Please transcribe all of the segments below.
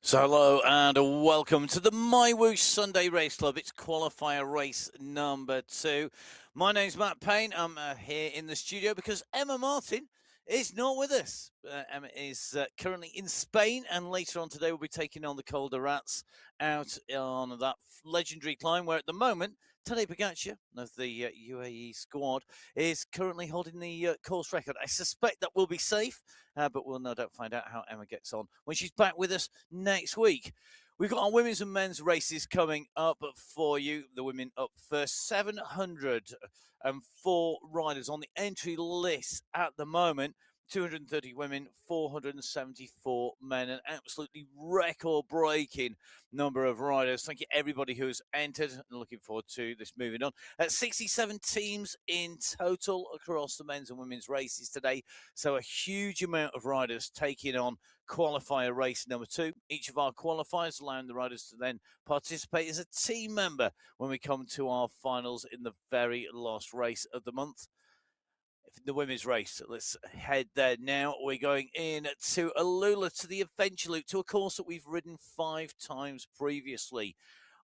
So hello and welcome to the MyWhoosh Sunday Race Club. It's qualifier race number 2. My name's Matt Payne. I'm here in the studio because Emma Martin is not with us. Emma is currently in Spain, and later on today we'll be taking on the Calder Rats out on that legendary climb where at the moment Tadej Pogacar of the UAE squad is currently holding the course record. I suspect that will be safe, but we'll no doubt find out how Emma gets on when she's back with us next week. We've got our women's and men's races coming up for you. The women up first. 704 riders on the entry list at the moment. 230 women, 474 men, an absolutely record-breaking number of riders. Thank you, everybody who's entered. Looking forward to this moving on. 67 teams in total across the men's and women's races today. So a huge amount of riders taking on qualifier race number 2. Each of our qualifiers allowing the riders to then participate as a team member when we come to our finals in the very last race of the month. The women's race. Let's head there now. We're going in to Alula, to the Adventure Loop, to a course that we've ridden 5 times previously.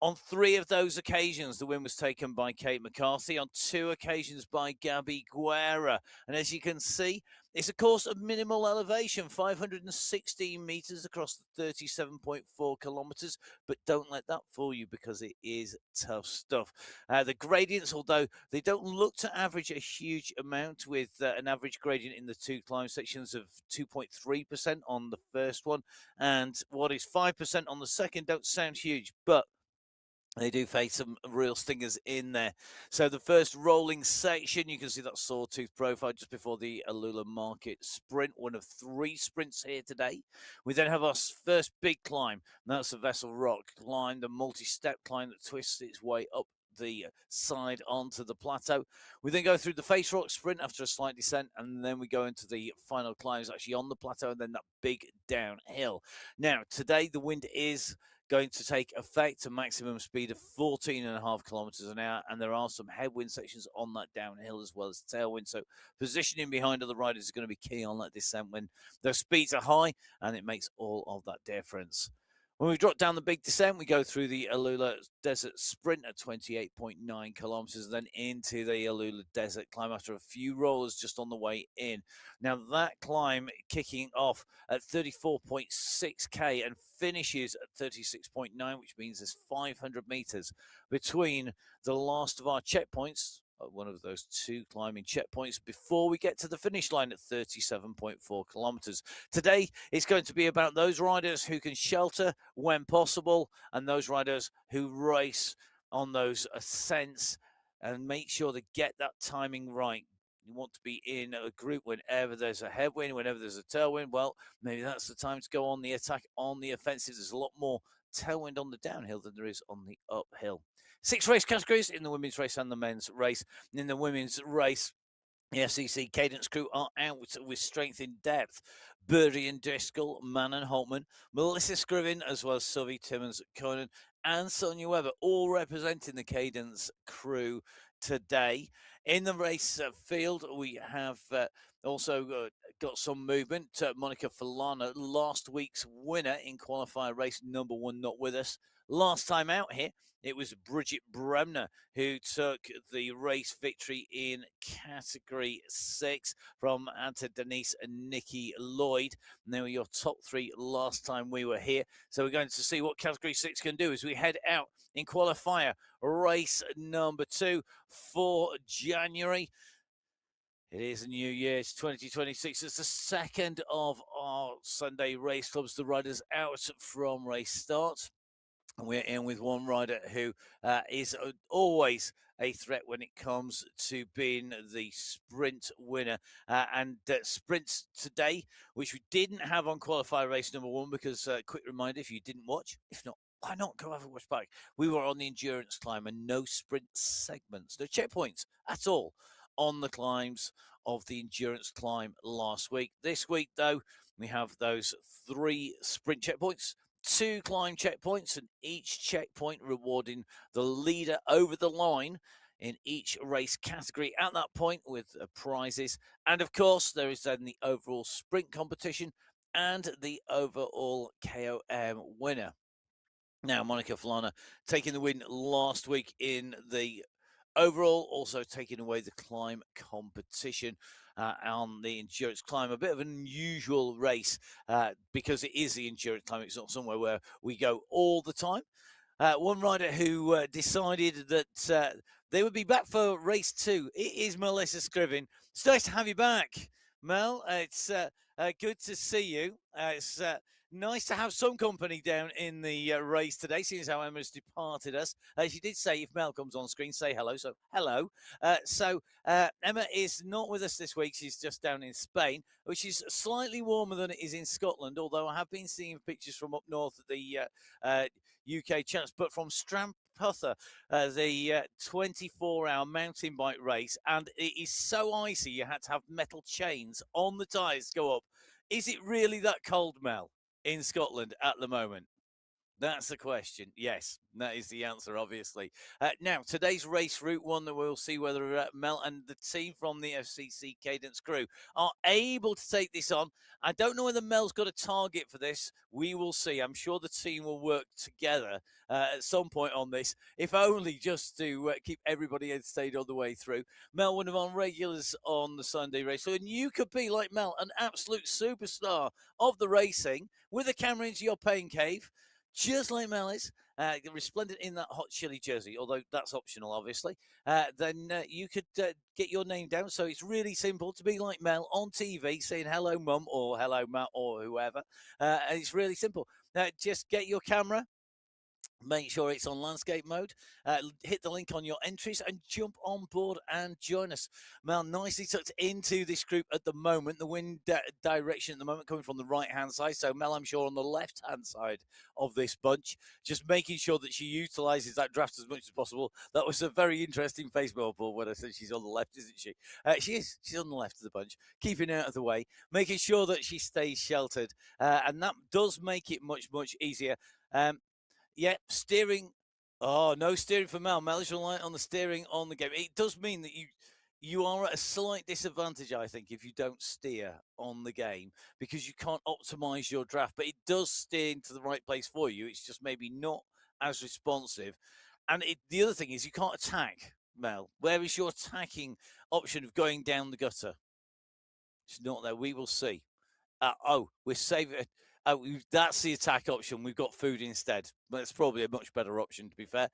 On 3 of those occasions, the win was taken by Kate McCarthy. On 2 occasions by Gabby Guerra. And as you can see, it's a course of minimal elevation, 516 metres across the 37.4 kilometres. But don't let that fool you, because it is tough stuff. The gradients, although they don't look to average a huge amount, with an average gradient in the 2 climb sections of 2.3% on the first one, and what is 5% on the second, don't sound huge, but they do face some real stingers in there. So the first rolling section, you can see that sawtooth profile just before the Alula Market sprint, one of 3 sprints here today. We then have our first big climb, and that's the Vessel Rock climb, the multi-step climb that twists its way up the side onto the plateau. We then go through the Face Rock sprint after a slight descent, and then we go into the final climbs actually on the plateau, and then that big downhill. Now, today the wind is going to take effect, a maximum speed of 14.5 kilometers an hour, and there are some headwind sections on that downhill as well as tailwind. So positioning behind other riders is going to be key on that descent when those speeds are high, and it makes all of that difference. When we drop down the big descent, we go through the Alula Desert Sprint at 28.9 kilometers, and then into the Alula Desert climb after a few rollers just on the way in. Now, that climb kicking off at 34.6k and finishes at 36.9, which means there's 500 meters between the last of our checkpoints, one of those 2 climbing checkpoints, before we get to the finish line at 37.4 kilometers. Today, it's going to be about those riders who can shelter when possible, and those riders who race on those ascents and make sure to get that timing right. You want to be in a group whenever there's a headwind, whenever there's a tailwind. Well, maybe that's the time to go on the attack, on the offensive. There's a lot more tailwind on the downhill than there is on the uphill. 6 race categories in the women's race and the men's race. And in the women's race, the FCC Cadence crew are out with strength in depth. Birdie and Driscoll, Mann and Holtman, Melissa Scriven, as well as Sylvie Timmons-Conan and Sonia Webber, all representing the Cadence crew today. In the race field, we have also got some movement. Monica Falana, last week's winner in qualifier race number 1, not with us. Last time out here, it was Bridget Bremner who took the race victory in Category 6 from Anta Denise and Nikki Lloyd. And they were your top 3 last time we were here. So we're going to see what Category 6 can do as we head out in qualifier race number 2 for January. It is a new year. It's 2026. It's the second of our Sunday race clubs. The riders out from race start. And we're in with one rider who is always a threat when it comes to being the sprint winner. And sprints today, which we didn't have on qualifier race number 1, because quick reminder, if you didn't watch, if not, why not go have a watch back? We were on the endurance climb and no sprint segments, no checkpoints at all on the climbs of the endurance climb last week. This week, though, we have those 3 sprint checkpoints, 2 climb checkpoints, and each checkpoint rewarding the leader over the line in each race category at that point with prizes. And of course, there is then the overall sprint competition and the overall KOM winner. Now, Monica Falana taking the win last week in the overall, also taking away the climb competition on the endurance climb. A bit of an unusual race because it is the endurance climb. It's not somewhere where we go all the time. One rider who decided that they would be back for race 2. It is Melissa Scriven. It's nice to have you back, Mel. It's good to see you. It's nice to have some company down in the race today, seeing as how Emma's departed us. She did say if Mel comes on screen, say hello. So, hello. Emma is not with us this week. She's just down in Spain, which is slightly warmer than it is in Scotland, although I have been seeing pictures from up north at the UK champs, but from Strampother, the 24-hour mountain bike race, and it is so icy you had to have metal chains on the tyres to go up. Is it really that cold, Mel, in Scotland at the moment? That's the question. Yes, that is the answer, obviously. Now, today's race route one that we'll see whether Mel and the team from the FCC Cadence crew are able to take this on. I don't know whether Mel's got a target for this. We will see. I'm sure the team will work together at some point on this, if only just to keep everybody entertained all the way through. Mel, one of our regulars on the Sunday race. So, and you could be like Mel, an absolute superstar of the racing with a camera into your pain cave. Just like Mel is, resplendent in that hot chili jersey, although that's optional, obviously. Then you could get your name down. So it's really simple to be like Mel on TV saying hello, Mum, or hello, Matt, or whoever. And it's really simple. Just get your camera. Make sure it's on landscape mode. Hit the link on your entries and jump on board and join us. Mel, nicely tucked into this group at the moment. The wind direction at the moment coming from the right-hand side. So, Mel, I'm sure on the left-hand side of this bunch, just making sure that she utilises that draft as much as possible. That was a very interesting face mobile when I said she's on the left, isn't she? She is. She's on the left of the bunch, keeping out of the way, making sure that she stays sheltered. And that does make it much, much easier. Yeah, steering. Oh, no steering for Mel. Mel is reliant on the steering on the game. It does mean that you are at a slight disadvantage, I think, if you don't steer on the game because you can't optimize your draft. But it does steer into the right place for you. It's just maybe not as responsive. And the other thing is you can't attack, Mel. Where is your attacking option of going down the gutter? It's not there. We will see. We're saving. That's the attack option. We've got food instead. But it's probably a much better option, to be fair.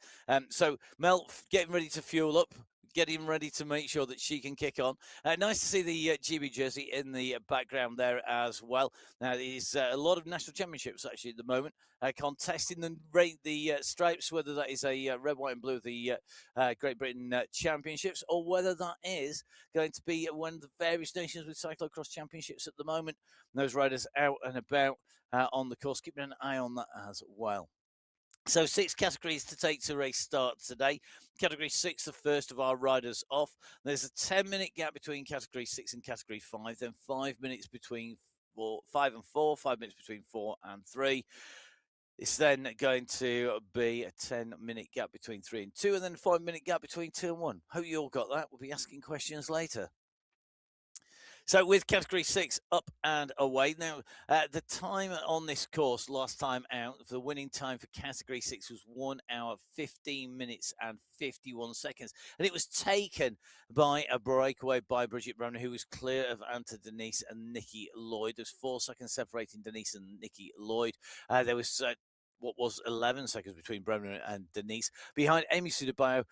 So Mel getting ready to fuel up, getting ready to make sure that she can kick on. Nice to see the GB jersey in the background there as well. Now, there's a lot of national championships actually at the moment, contesting the stripes, whether that is a red, white, and blue of the Great Britain championships, or whether that is going to be one of the various nations with cyclocross championships at the moment. And those riders out and about on the course, keeping an eye on that as well. So 6 categories to take to race start today. Category 6, the first of our riders off. There's a 10-minute gap between category 6 and category 5, then 5 minutes between 5 and 4, 5 minutes between 4 and 3. It's then going to be a 10-minute gap between 3 and 2, and then a 5-minute gap between 2 and 1. Hope you all got that. We'll be asking questions later. So with category 6 up and away. Now, the time on this course last time out, the winning time for category 6 was 1 hour, 15 minutes and 51 seconds. And it was taken by a breakaway by Bridget Brown, who was clear of Anta Denise and Nikki Lloyd. There's 4 seconds separating Denise and Nikki Lloyd. There was what was 11 seconds between Bremner and Denise. Behind Amy Sudabayo,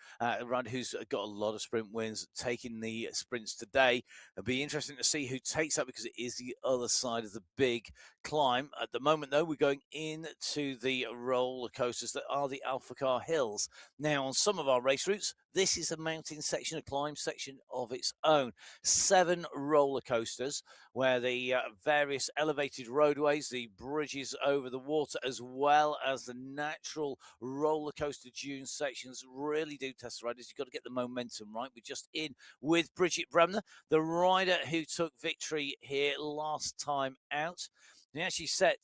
who's got a lot of sprint wins, taking the sprints today. It'll be interesting to see who takes that because it is the other side of the big climb. At the moment, though, we're going into the roller coasters that are the Alpha Car Hills. Now, on some of our race routes, this is a mountain section, a climb section of its own. 7 roller coasters where the various elevated roadways, the bridges over the water, as well as the natural roller coaster dune sections really do test the riders. You've got to get the momentum right. We're just in with Bridget Bremner, the rider who took victory here last time out. He actually set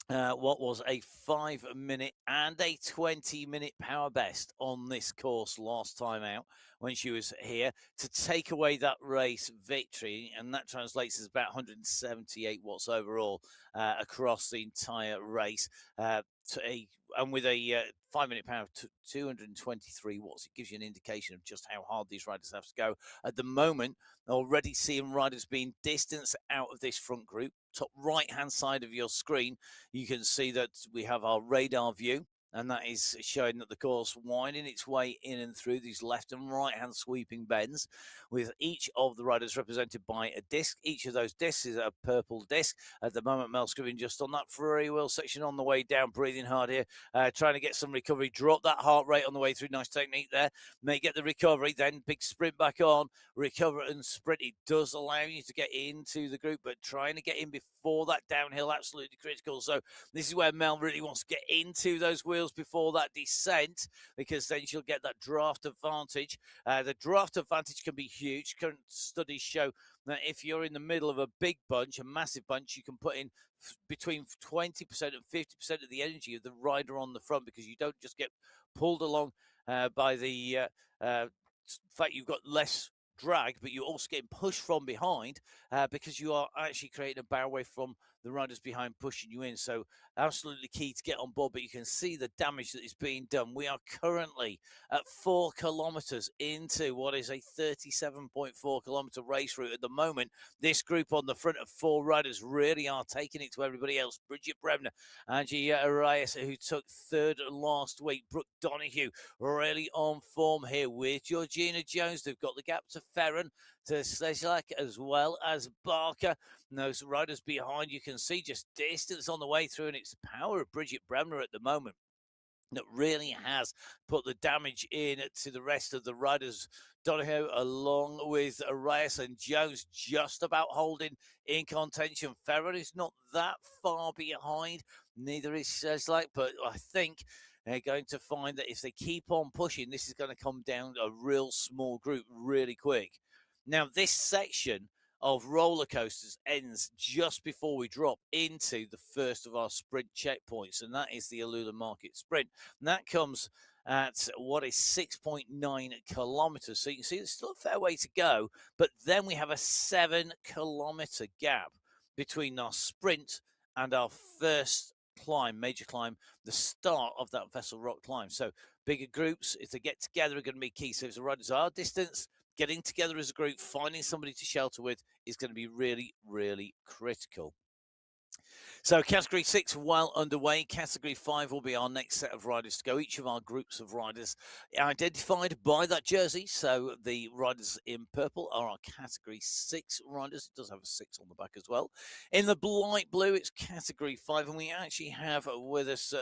what was a 5-minute and a 20-minute power best on this course last time out, when she was here to take away that race victory, and that translates as about 178 watts overall across the entire race. And with a 5-minute power of 223 watts, it gives you an indication of just how hard these riders have to go. At the moment, already seeing riders being distanced out of this front group. Top right hand side of your screen, you can see that we have our radar view, and that is showing that the course winding its way in and through these left and right hand sweeping bends, with each of the riders represented by a disc. Each of those discs is a purple disc. At the moment, Mel Scriven just on that free wheel section on the way down, breathing hard here, trying to get some recovery. Drop that heart rate on the way through. Nice technique there. May get the recovery, then big sprint back on, recover and sprint. It does allow you to get into the group, but trying to get in before that downhill, absolutely critical. So this is where Mel really wants to get into those wheels before that descent, because then she'll get that draft advantage. The draft advantage can be huge. Current studies show that if you're in the middle of a big bunch, a massive bunch, you can put in between 20% and 50% of the energy of the rider on the front, because you don't just get pulled along by the fact you've got less drag, but you're also getting pushed from behind because you are actually creating a barrier from the riders behind pushing you in. So absolutely key to get on board, but you can see the damage that is being done. We are currently at 4 kilometers into what is a 37.4 kilometer race route at the moment. This group on the front of 4 riders really are taking it to everybody else. Bridget Bremner, Angie Arias, who took 3rd last week, Brooke Donoghue really on form here with Georgina Jones. They've got the gap to Ferron, to Slezak, as well as Barker. And those riders behind, you can see just distance on the way through, and it's the power of Bridget Bremner at the moment that really has put the damage in to the rest of the riders. Donoghue, along with Arias and Jones, just about holding in contention. Ferron is not that far behind, neither is Slezak, but I think they're going to find that if they keep on pushing, this is going to come down a real small group really quick. Now, this section of roller coasters ends just before we drop into the first of our sprint checkpoints, and that is the Alula Market Sprint. And that comes at what is 6.9 kilometers. So you can see there's still a fair way to go, but then we have a 7-kilometer gap between our sprint and our first climb, major climb, the start of that Vessel Rock climb. So bigger groups, if they get together, are going to be key. So if the riders are distance, getting together as a group, finding somebody to shelter with is going to be really, really critical. So Category 6 well underway. Category 5 will be our next set of riders to go. Each of our groups of riders identified by that jersey. So the riders in purple are our Category 6 riders. It does have a 6 on the back as well. In the light blue, it's Category 5, and we actually have with us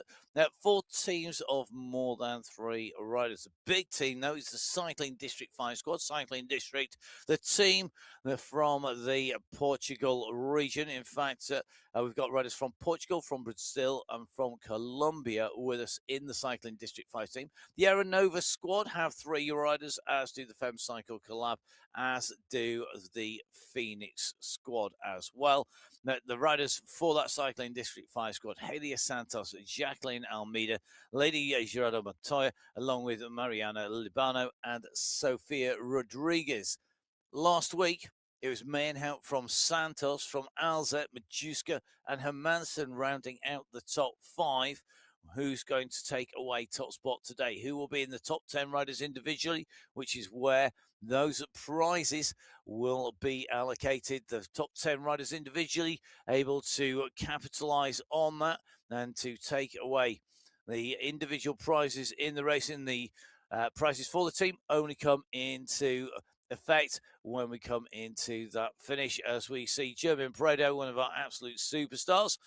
4 teams of more than 3 riders. The big team, though, is the Cycling District 5 squad. Cycling District, the team from the Portugal region. In fact, we've got riders from Portugal, from Brazil, and from Colombia with us in the Cycling District 5 team. The Aeronova squad have 3 riders, as do the Fem Cycle Collab, as do the Phoenix squad as well. The riders for that Cycling District 5 squad: Helia Santos, Jacqueline Almeida, Lady Gerardo Montoya, along with Mariana Libano and Sofia Rodriguez. Last week, it was Mayenhout from Santos, from Alzette, Majuska, and Hermansen rounding out the top 5. Who's going to take away top spot today? Who will be in the top 10 riders individually, which is where those prizes will be allocated. The top 10 riders individually able to capitalize on that and to take away the individual prizes in the race. In the prizes for the team only come into effect when we come into that finish, as we see German Prado, one of our absolute superstars,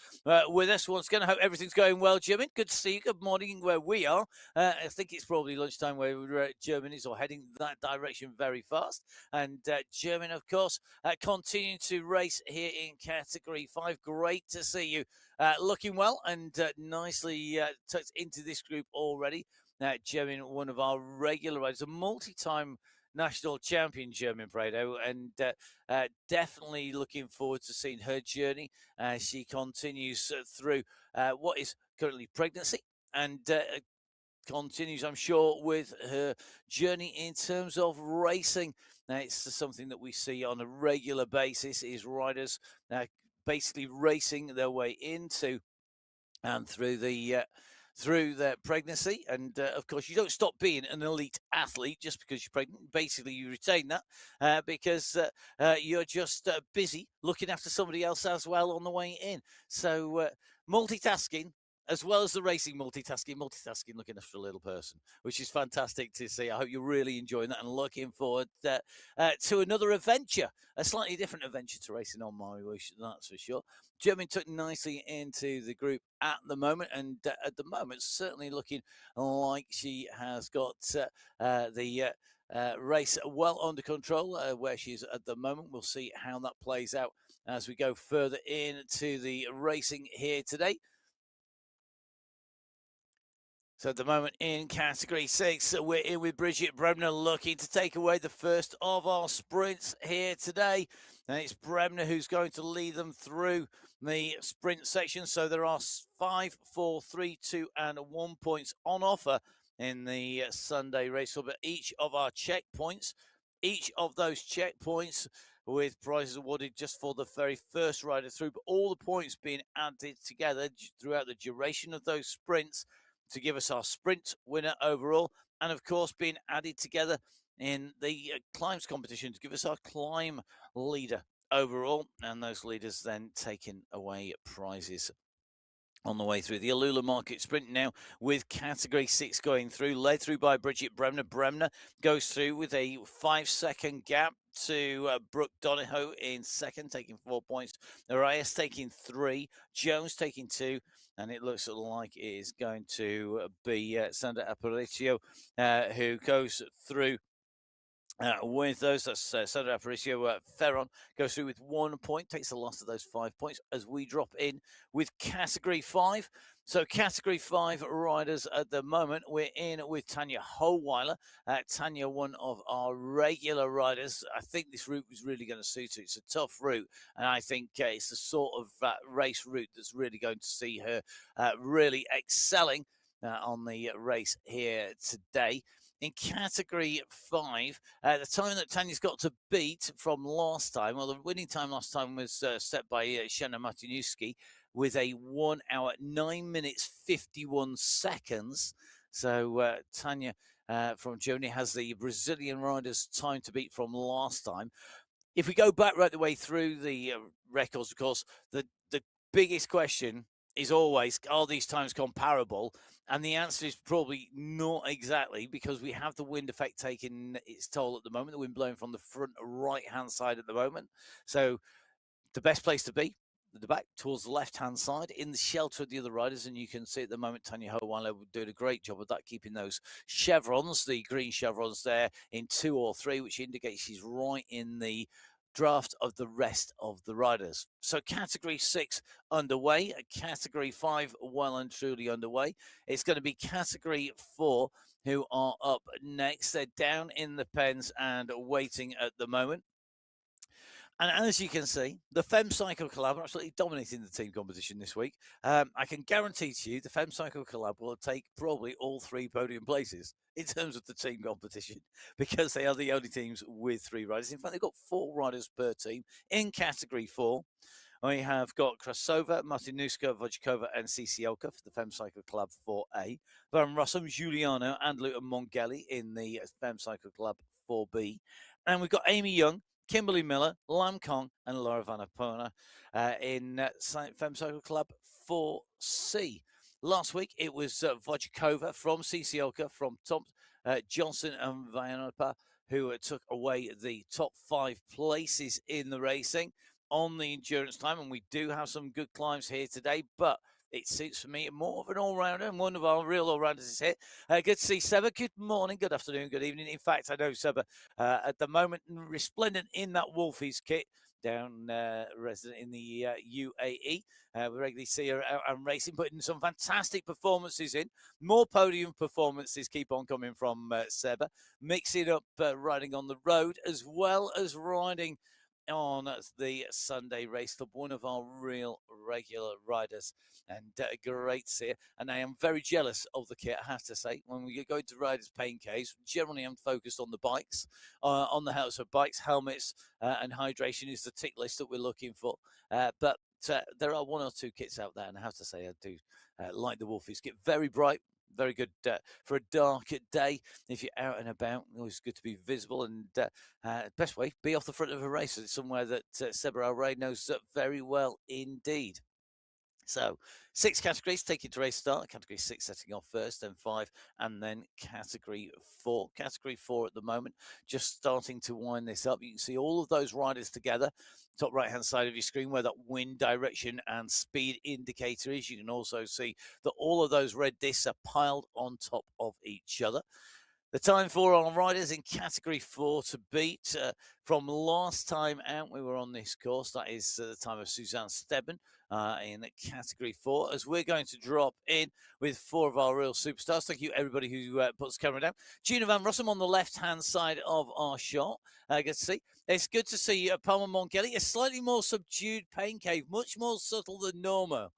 with us once again. I hope everything's going well, German. Good to see you. Good morning where we are. I think it's probably lunchtime where German is, or heading that direction very fast. And German, of course, continuing to race here in Category 5. Great to see you. Looking well and nicely tucked into this group already. German, one of our regular riders, a multi-time national champion, German Prado, and definitely looking forward to seeing her journey as she continues through what is currently pregnancy and continues, I'm sure, with her journey in terms of racing. Now, it's something that we see on a regular basis, is riders basically racing their way into and through their pregnancy. And of course, you don't stop being an elite athlete just because you're pregnant. Basically, you retain that because you're just busy looking after somebody else as well on the way in. So multitasking, as well as the racing, multitasking looking after a little person, which is fantastic to see. I hope you're really enjoying that and looking forward to another adventure, a slightly different adventure to racing on MyWhoosh, that's for sure. German took nicely into the group at the moment, and at the moment, certainly looking like she has got the race well under control where she is at the moment. We'll see how that plays out as we go further into the racing here today. So at the moment in Category 6, we're in with Bridget Bremner looking to take away the first of our sprints here today. And it's Bremner who's going to lead them through the sprint section. So there are 5, 4, 3, 2, and 1 points on offer in the Sunday race. So each of our checkpoints, each of those checkpoints with prizes awarded just for the very first rider through, but all the points being added together throughout the duration of those sprints to give us our sprint winner overall, and of course being added together in the climbs competition to give us our climb leader overall, and those leaders then taking away prizes on the way through the Alula Market Sprint now with Category 6 going through, led through by Bridget Bremner. Bremner goes through with a 5-second gap to Brooke Donahoe in second, taking 4 points. Arias taking 3, Jones taking 2, and it looks like it is going to be Sandra Aparicio who goes through with those. That's Sandra Aparicio. Ferron goes through with 1 point, takes the last of those 5 points as we drop in with Category 5. So Category 5 riders at the moment, we're in with Tanya Howeiler. Tanya, one of our regular riders. I think this route was really going to suit her. It's a tough route, and I think it's the sort of race route that's really going to see her really excelling on the race here today. In Category 5, the time that Tanya's got to beat from last time, well, the winning time last time was set by Shanna Martinuski with a 1 hour, 9 minutes, 51 seconds. So Tanya from Germany has the Brazilian rider's time to beat from last time. If we go back right the way through the records, of course, the biggest question is always, are these times comparable? And the answer is probably not exactly, because we have the wind effect taking its toll at the moment, the wind blowing from the front right-hand side at the moment. So the best place to be, at the back towards the left-hand side, in the shelter of the other riders. And you can see at the moment Tanya Howeiler doing a great job of that, keeping those chevrons, the green chevrons there in 2 or 3, which indicates she's right in the draft of the rest of the riders. So Category 6 underway, Category 5 well and truly underway. It's going to be Category 4 who are up next. They're down in the pens and waiting at the moment. And as you can see, the Fem Cycle Collab are absolutely dominating the team competition this week. I can guarantee to you the Fem Cycle Collab will take probably all 3 podium places in terms of the team competition, because they are the only teams with 3 riders. In fact, they've got 4 riders per team in Category 4. We have got Krasova, Martinuska, Vojkova, and Cicioka for the Fem Cycle Club 4A. Van Rossum, Giuliano, and Luton Mongelli in the Fem Cycle Club 4B. And we've got Amy Young, Kimberly Miller, Lam Kong, and Laura Vanapona in Fem Cycle Club 4C. Last week, it was Vojkova from Cicioka, from Tom Johnson and Vanapa, who took away the top 5 places in the racing on the endurance time. And we do have some good climbs here today, but it suits for me more of an all-rounder, and one of our real all-rounders is here. Good to see Seba. Good morning, good afternoon, good evening. In fact, I know Seba at the moment resplendent in that Wolfies kit, down resident in the UAE. We regularly see her out and racing, putting some fantastic performances in. More podium performances keep on coming from Seba, mixing up riding on the road as well as riding on the Sunday Race Club, one of our real regular riders, and great to see her. And I am very jealous of the kit, I have to say. When we go to riders' pain caves, generally I'm focused on the bikes, on the house of bikes, helmets, and hydration is the tick list that we're looking for. But there are one or two kits out there, and I have to say I do like the Wolfies. Get very bright, very good for a dark day. If you're out and about, always good to be visible. And best way, be off the front of a race. It's somewhere that Seba Ray knows very well indeed. So 6 categories take you to race start. Category 6 setting off first, then 5, and then category 4. Category 4 at the moment, just starting to wind this up. You can see all of those riders together. Top right hand side of your screen where that wind direction and speed indicator is. You can also see that all of those red discs are piled on top of each other. The time for our riders in category 4 to beat. From last time out, we were on this course. That is the time of Suzanne Stedman in category 4. As we're going to drop in with 4 of our real superstars. Thank you, everybody who puts the camera down. Gina Van Rossum on the left-hand side of our shot. Good to see. It's good to see Palmer Mongelli, a slightly more subdued pain cave, much more subtle than normal.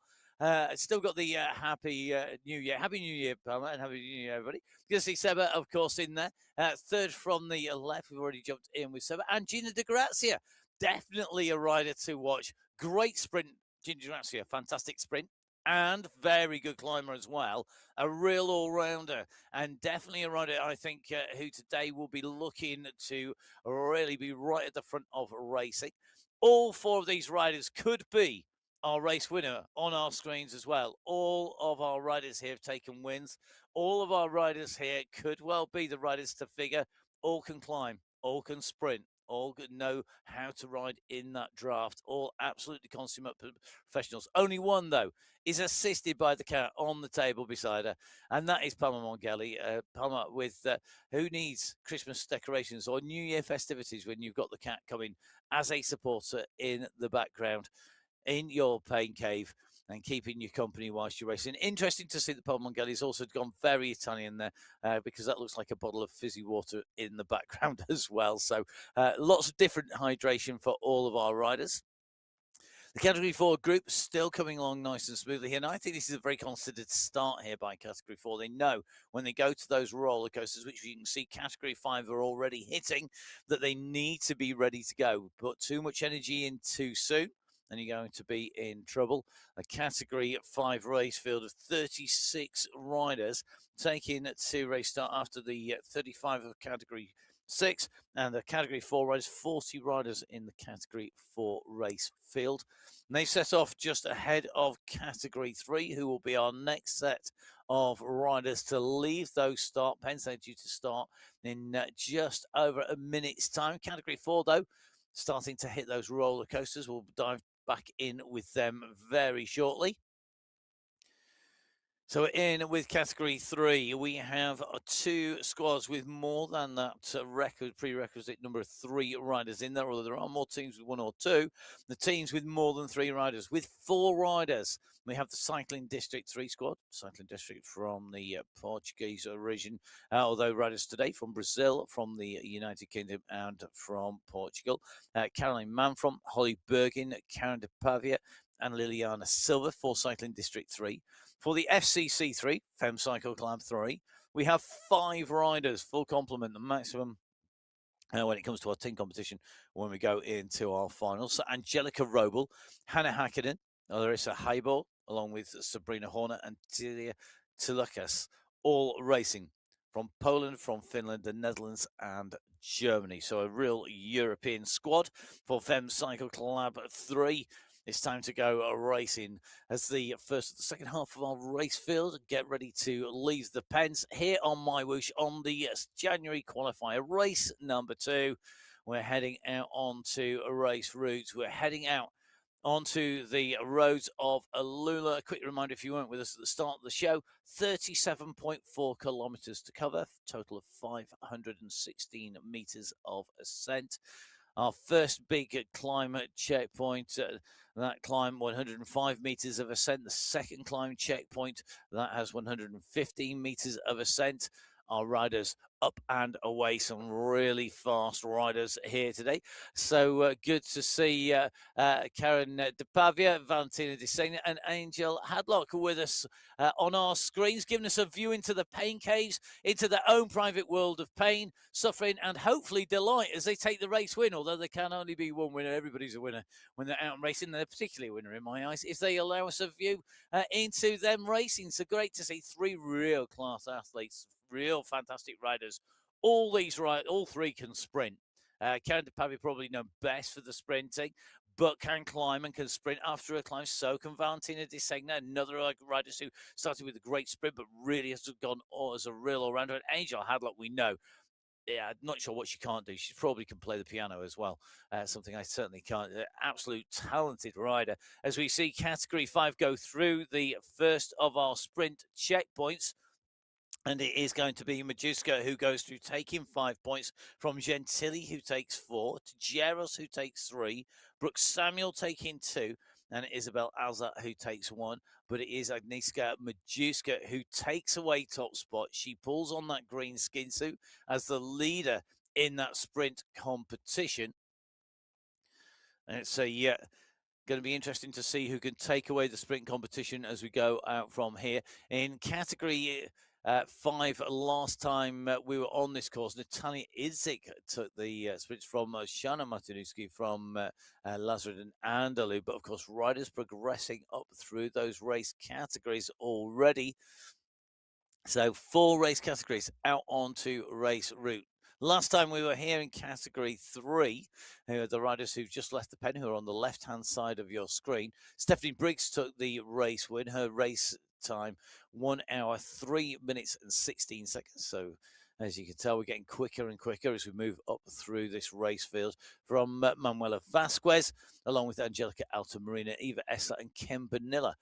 Still got the Happy New Year. Happy New Year, Palmer, and Happy New Year, everybody. Good to see Seba, of course, in there. Third from the left, we've already jumped in with Seba. And Gina De Grazia, definitely a rider to watch. Great sprint, Gina De Grazia, fantastic sprint. And very good climber as well. A real all-rounder. And definitely a rider, I think, who today will be looking to really be right at the front of racing. All 4 of these riders could be our race winner on our screens as well. All of our riders here have taken wins. All of our riders here could well be the riders to figure. All can climb, all can sprint, all know how to ride in that draft. All absolutely consummate professionals. Only one, though, is assisted by the cat on the table beside her, and that is Palmer Mongelli. Palmer with who needs Christmas decorations or New Year festivities when you've got the cat coming as a supporter in the background in your pain cave and keeping you company whilst you're racing. Interesting to see that Paul Mongelli's also gone very Italian there because that looks like a bottle of fizzy water in the background as well. So lots of different hydration for all of our riders. The Category 4 group still coming along nice and smoothly here. And I think this is a very considered start here by Category 4. They know when they go to those roller coasters, which you can see Category 5 are already hitting, that they need to be ready to go. Put too much energy in too soon, and you're going to be in trouble. A Category 5 race field of 36 riders taking to race start after the 35 of Category 6, and the Category 4 riders, 40 riders in the Category 4 race field. And they set off just ahead of Category 3, who will be our next set of riders to leave those start pens. They're due to start in just over a minute's time. Category 4, though, starting to hit those roller coasters. We'll dive back in with them very shortly. So in with Category 3, we have 2 squads with more than that prerequisite number of 3 riders in there, although there are more teams with 1 or 2. The teams with more than 3 riders, with 4 riders. We have the Cycling District 3 squad, Cycling District from the Portuguese origin, although riders today from Brazil, from the United Kingdom, and from Portugal. Caroline Manfrom, Holly Bergin, Karen de Pavia, and Liliana Silva for Cycling District 3. For the FCC 3, Fem Cycle Club 3, we have 5 riders, full complement, the maximum when it comes to our team competition when we go into our finals. So Angelica Roble, Hannah Hakkinen, Larissa Haibor, along with Sabrina Horner and Tilia Tulukas, all racing from Poland, from Finland, the Netherlands, and Germany. So a real European squad for Fem Cycle Club 3. It's time to go racing as the second half of our race field. Get ready to leave the pens here on MyWhoosh on the January qualifier race number 2. We're heading out onto race routes. We're heading out onto the roads of Alula. A quick reminder, if you weren't with us at the start of the show, 37.4 kilometers to cover, total of 516 meters of ascent. Our first big climb checkpoint, that climb 105 meters of ascent. The second climb checkpoint, that has 115 meters of ascent. our riders up and away. Some really fast riders here today. So good to see Karen De Pavia, Valentina De Segna, and Angel Hadlock with us on our screens, giving us a view into the pain caves, into their own private world of pain, suffering, and hopefully delight as they take the race win. Although there can only be one winner, everybody's a winner when they're out and racing. They're particularly a winner in my eyes if they allow us a view into them racing. So great to see three real class athletes, real fantastic riders. All three can sprint. Karen De Pavia probably known best for the sprinting, but can climb and can sprint after a climb. So can Valentina De Segna, another rider who started with a great sprint, but really has gone as a real all-rounder. And Angel Hadlock, we know. Yeah, I'm not sure what she can't do. She probably can play the piano as well. Something I certainly can't. Absolute talented rider. As we see Category 5 go through the first of our sprint checkpoints. And it is going to be Majewska who goes through, taking 5 points from Gentili, who takes 4, to Jaros, who takes 3, Brooke Samuel taking 2, and Isabel Alza, who takes 1. But it is Agnieszka Majewska who takes away top spot. She pulls on that green skin suit as the leader in that sprint competition. And it's going to be interesting to see who can take away the sprint competition as we go out from here. In category 5, last time we were on this course, Natalia Idzik took the sprints from Shana Martinuski from Lazard and Andalou. But of course, riders progressing up through those race categories already. So 4 race categories out onto race route. Last time we were here in category 3, who are the riders who've just left the pen, who are on the left-hand side of your screen. Stephanie Briggs took the race win. Her race time, 1 hour, 3 minutes and 16 seconds. So as you can tell, we're getting quicker and quicker as we move up through this race field from Manuela Vasquez, along with Angelica Altamarina, Eva Esler, and Kim Bonilla.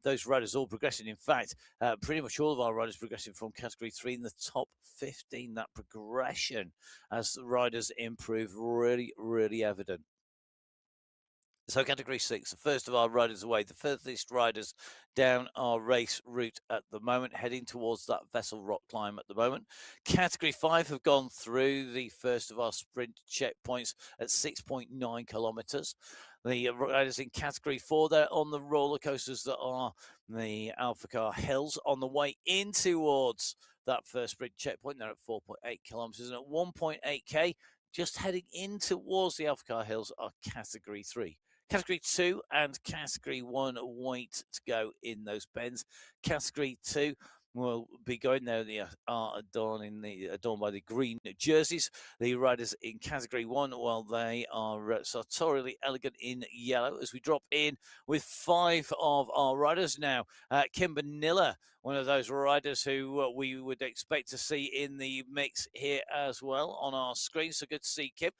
Those riders all progressing. In fact, pretty much all of our riders progressing from category 3 in the top 15. That progression as the riders improve, really, really evident. So category 6, the first of our riders away, the furthest riders down our race route at the moment, heading towards that Vessel Rock climb at the moment. Category 5 have gone through the first of our sprint checkpoints at 6.9 kilometers. The riders in category 4, they're on the roller coasters that are the Alpha Car Hills on the way in towards that first sprint checkpoint. They're at 4.8 kilometers, and at 1.8k, just heading in towards the Alpha Car Hills, are category 3. Category 2 and Category 1 wait to go in those bends. Category 2 will be going there. They are adorned by the green jerseys. The riders in Category 1, well, they are sartorially elegant in yellow. As we drop in with 5 of our riders now, Kim Bonilla, one of those riders who we would expect to see in the mix here as well on our screen. So good to see Kim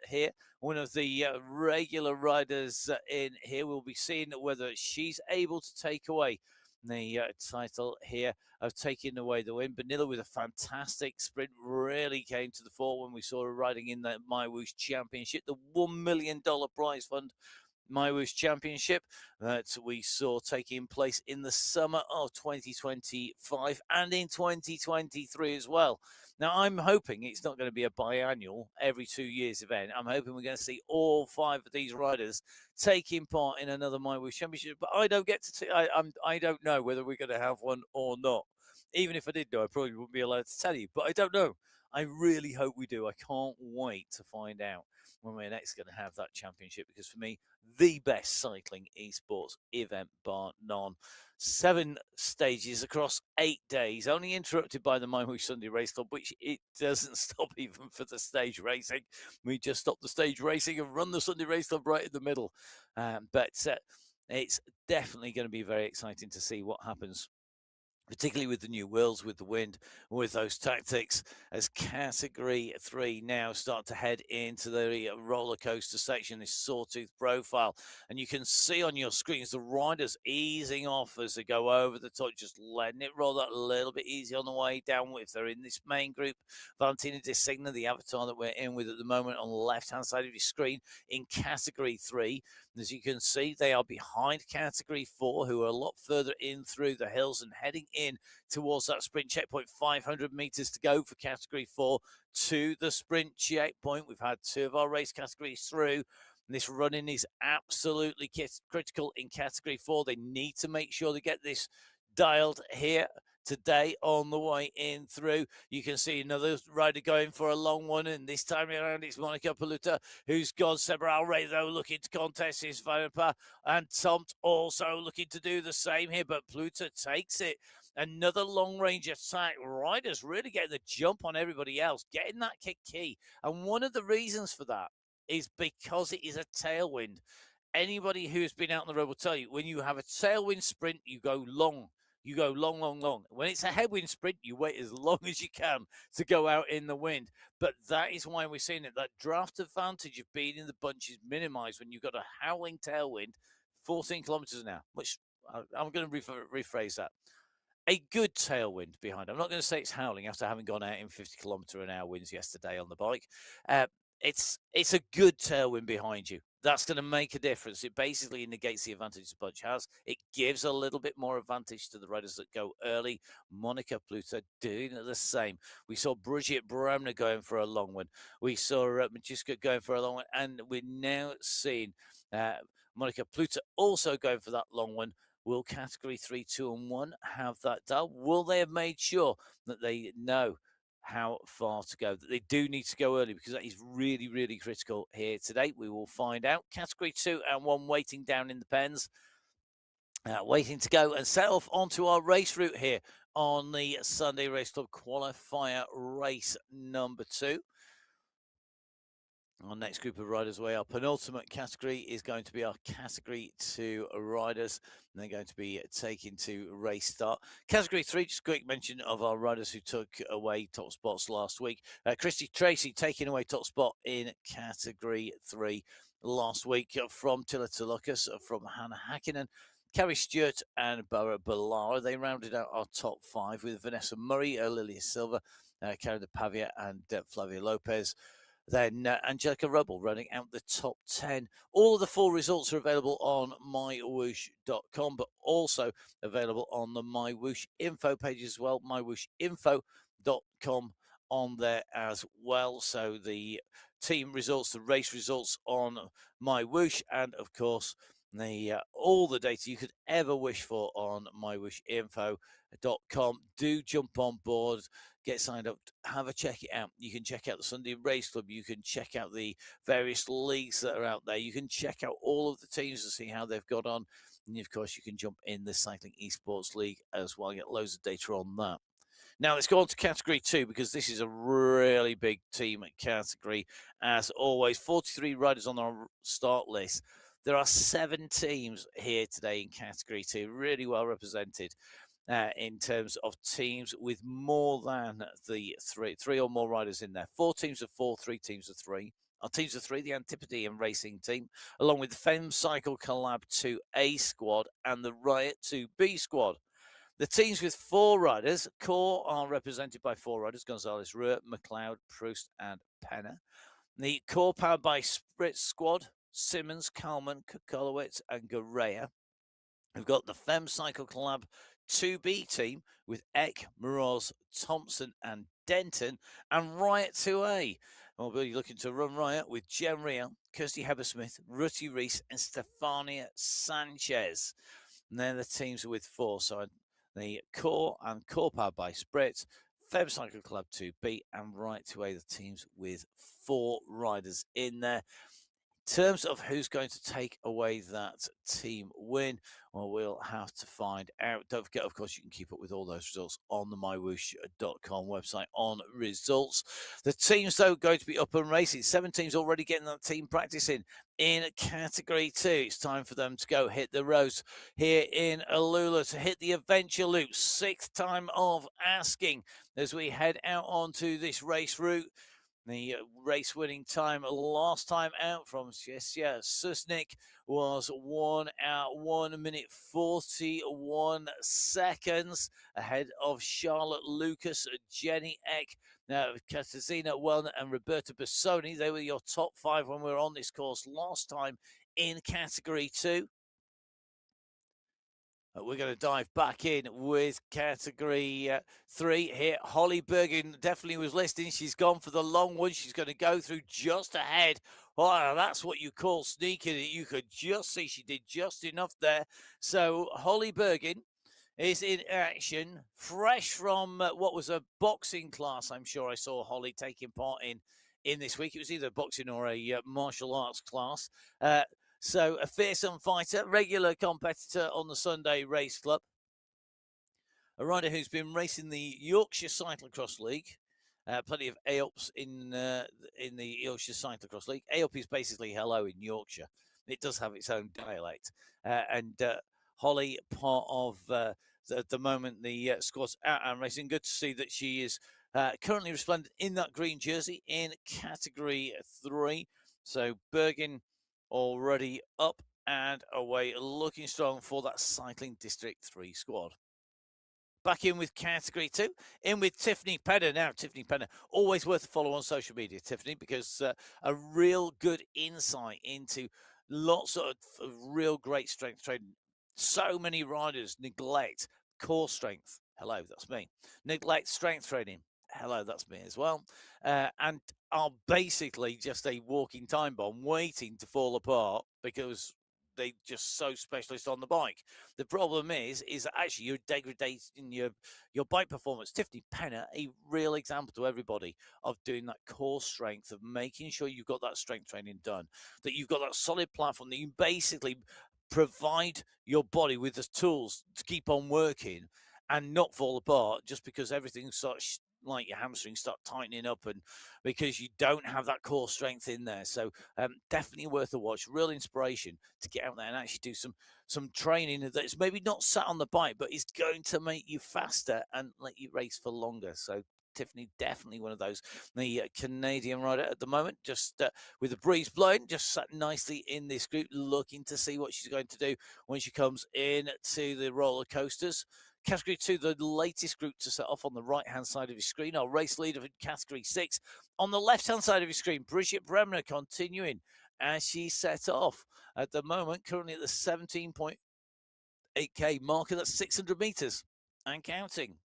here. One of the regular riders in here. We'll be seeing whether she's able to take away the title here of taking away the win. Bonilla with a fantastic sprint really came to the fore when we saw her riding in the MyWhoosh Championship, the $1 million prize fund MyWhoosh Championship that we saw taking place in the summer of 2025 and in 2023 as well. Now, I'm hoping it's not going to be a biannual, every 2 years event. I'm hoping we're going to see all 5 of these riders taking part in another MyWhoosh Championship, but I don't get to see. I don't know whether we're going to have one or not. Even if I did know, I probably wouldn't be allowed to tell you, but I don't know. I really hope we do. I can't wait to find out when we're next going to have that championship, because for me, the best cycling esports event bar none. 7 stages across 8 days, only interrupted by the MyWhoosh Sunday Race Club, which it doesn't stop even for the stage racing. We just stop the stage racing and run the Sunday Race Club right in the middle. But it's definitely going to be very exciting to see what happens, particularly with the new wheels, with the wind, with those tactics, as category 3 now start to head into the roller coaster section, this sawtooth profile. And you can see on your screens the riders easing off as they go over the top, just letting it roll that a little bit easy on the way down. If they're in this main group, Valentina De Segna, the avatar that we're in with at the moment, on the left-hand side of your screen in category 3. As you can see, they are behind category 4, who are a lot further in through the hills and heading in towards that sprint checkpoint. 500 meters to go for category 4 to the sprint checkpoint. We've had 2 of our race categories through. This running is absolutely critical in category 4. They need to make sure they get this dialed here today on the way in through. You can see another rider going for a long one, and this time around it's Monica Paluta who's gone. Sebral Ray, though, looking to contest his Vanapa, and Tomt also looking to do the same here, but Paluta takes it. Another long-range attack. Riders really getting the jump on everybody else, getting that kick key, and one of the reasons for that is because it is a tailwind. Anybody who's been out on the road will tell you, when you have a tailwind sprint, you go long. You go long, long, long. When it's a headwind sprint, you wait as long as you can to go out in the wind. But that is why we're seeing it. That draft advantage of being in the bunch is minimized when you've got a howling tailwind, 14 kilometers an hour, which I'm going to rephrase that. A good tailwind behind. I'm not going to say it's howling after having gone out in 50-kilometer-an-hour winds yesterday on the bike. It's a good tailwind behind you. That's going to make a difference. It basically negates the advantage the bunch has. It gives a little bit more advantage to the riders that go early. Monica Pluto doing the same. We saw Brigitte Bremner going for a long one. We saw Majuska going for a long one. And we're now seeing Monica Pluto also going for that long one. Will category 3, 2, and 1 have that done? Will they have made sure that they know how far to go, that they do need to go early, because that is really, really critical here today? We will find out. Category 2 and 1 waiting down in the pens, waiting to go and set off onto our race route here on the Sunday Race Club Qualifier race number 2. Our next group of riders away, our penultimate category is going to be our category 2 riders. And they're going to be taken to race start. Category 3, just a quick mention of our riders who took away top spots last week. Christy Tracy taking away top spot in category 3 last week from Tilla Tulukas, from Hannah Hakkinen, Carrie Stewart and Bara Ballara. They rounded out our top 5 with Vanessa Murray, Lilia Silva, Karen de Pavia and Flavia Lopez. Then Angelica Rubble running out the top 10. All of the full results are available on MyWhoosh.com, but also available on the MyWhoosh info page as well, MyWhooshinfo.com on there as well. So the team results, the race results on MyWhoosh, and of course, all the data you could ever wish for on MyWhooshinfo.com. Do jump on board, get signed up, have a check it out. You can check out the Sunday Race Club. You can check out the various leagues that are out there. You can check out all of the teams to see how they've got on. And of course, you can jump in the Cycling Esports League as well. Get loads of data on that. Now, let's go on to category 2, because this is a really big team category. As always, 43 riders on our start list. There are 7 teams here today in category 2, really well represented. In terms of teams with more than the three or more riders in there. 4 teams of 4, 3 teams of 3. Our teams of 3, the Antipodean Racing team, along with the Fem Cycle Collab 2A squad and the Riot 2B squad. The teams with 4 riders, core, are represented by 4 riders: Gonzalez, Ruhr, McLeod, Proust, and Penner. The core powered by Spritz squad, Simmons, Kalman, Kokolowitz, and Garea. We've got the Fem Cycle Collab 2B team with Eck, Moroz, Thompson, and Denton, and Riot 2A. We'll be looking to run Riot with Jem Riel, Kirsty Hebersmith, Ruti Rees, and Stefania Sanchez. And then the teams with 4. So the core and core powered by Spritz, Fem Cycle Club 2B, and Riot 2A, the teams with 4 riders in there. In terms of who's going to take away that team win, well, we'll have to find out. Don't forget, of course, you can keep up with all those results on the MyWhoosh.com website on results. The teams, though, going to be up and racing. 7 teams already getting that team practicing in category 2. It's time for them to go hit the roads here in Alula to hit the adventure loop. 6th time of asking as we head out onto this race route. The race-winning time last time out from Czesia Susnik was 1 hour, 1 minute, 41 seconds ahead of Charlotte Lucas, Jenny Eck, Katarzyna Wellner, and Roberta Bassoni. They were your top 5 when we were on this course last time in category 2. We're going to dive back in with category 3 here. Holly Bergen definitely was listening. She's gone for the long one. She's going to go through just ahead. Oh, that's what you call sneaking it. You could just see she did just enough there. So Holly Bergen is in action, fresh from what was a boxing class. I'm sure I saw Holly taking part in this week. It was either boxing or a martial arts class. So a fearsome fighter, regular competitor on the Sunday Race Club. A rider who's been racing the Yorkshire Cyclocross League. Plenty of AOPs in the Yorkshire Cyclocross League. AOP is basically hello in Yorkshire. It does have its own dialect. And Holly, part of at the moment the squad's out and racing. Good to see that she is currently resplendent in that green jersey in category 3. So Bergen already up and away, looking strong for that Cycling District 3 squad. Back in with category 2, in with Tiffany Penner. Now, Tiffany Penner, always worth a follow on social media, Tiffany, because a real good insight into lots of real great strength training. So many riders neglect core strength. Hello, that's me. Neglect strength training. Hello, that's me as well. And are basically just a walking time bomb waiting to fall apart because they just so specialist on the bike. The problem is that actually you're degrading your bike performance. Tiffany Penner, a real example to everybody of doing that core strength, of making sure you've got that strength training done, that you've got that solid platform, that you basically provide your body with the tools to keep on working and not fall apart just because everything starts like your hamstrings start tightening up and because you don't have that core strength in there. So definitely worth a watch. Real inspiration to get out there and actually do some training that's maybe not sat on the bike, but is going to make you faster and let you race for longer. So Tiffany, definitely one of those. The Canadian rider at the moment, just with the breeze blowing, just sat nicely in this group, looking to see what she's going to do when she comes in to the roller coasters. Category 2, the latest group to set off on the right-hand side of your screen. Our race leader in Category 6. On the left-hand side of your screen, Bridget Bremner continuing as she set off. At the moment, currently at the 17.8k marker. That's 600 metres and counting.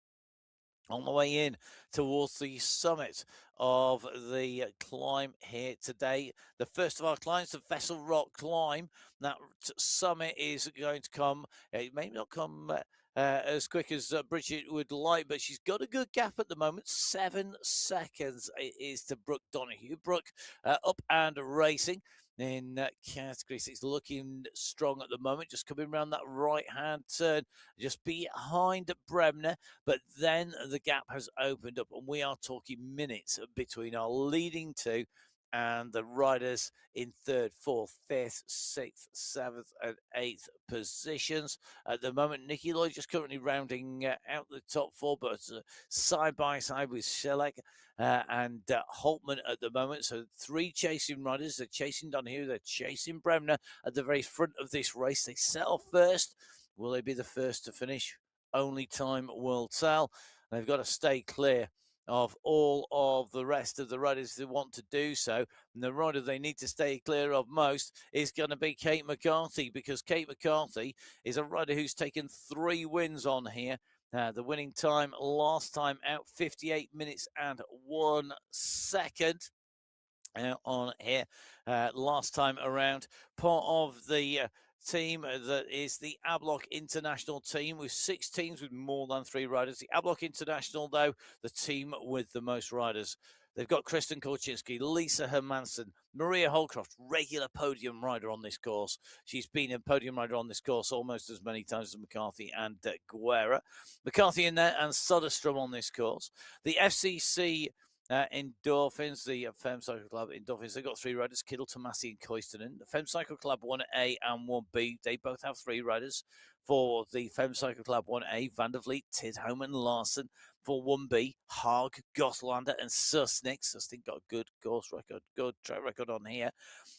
On the way in towards the summit of the climb here today. The first of our climbs, the Vessel Rock climb. That summit is going to come. It may not come as quick as Bridget would like, but she's got a good gap at the moment. 7 seconds it is to Brooke Donahue. Brooke up and racing in category 6, looking strong at the moment, just coming around that right-hand turn, just behind Bremner, but then the gap has opened up, and we are talking minutes between our leading two and the riders in 3rd, 4th, 5th, 6th, 7th, and 8th positions. At the moment, Nikki Lloyd just currently rounding out the top 4, but side by side with Shellac and Holtman at the moment. So 3 chasing riders. They're chasing Donahue, they're chasing Bremner at the very front of this race. They set off first. Will they be the first to finish? Only time will tell. They've got to stay clear of all of the rest of the riders who want to do so. And the rider they need to stay clear of most is going to be Kate McCarthy, because Kate McCarthy is a rider who's taken 3 wins on here. The winning time last time out, 58 minutes and 1 second. On here last time around, part of the team that is the Ablock International team, with 6 teams with more than 3 riders. The Ablock International, though, the team with the most riders. They've got Kristen Kolczynski, Lisa Hermansen, Maria Holcroft, regular podium rider on this course. She's been a podium rider on this course almost as many times as McCarthy and Guerra. McCarthy in there and Soderstrom on this course. The FCC Endorphins, the Fem Cycle Club Endorphins, they've got 3 riders, Kittle, Tomasi and Koistonen. The Fem Cycle Club 1A and 1B, they both have 3 riders. For the Fem Cycle Club 1A, Van der Vliet, Tidholm and Larson. For 1B, Haag, Goslander and Susnik. Susnik got a good course record, good track record on here.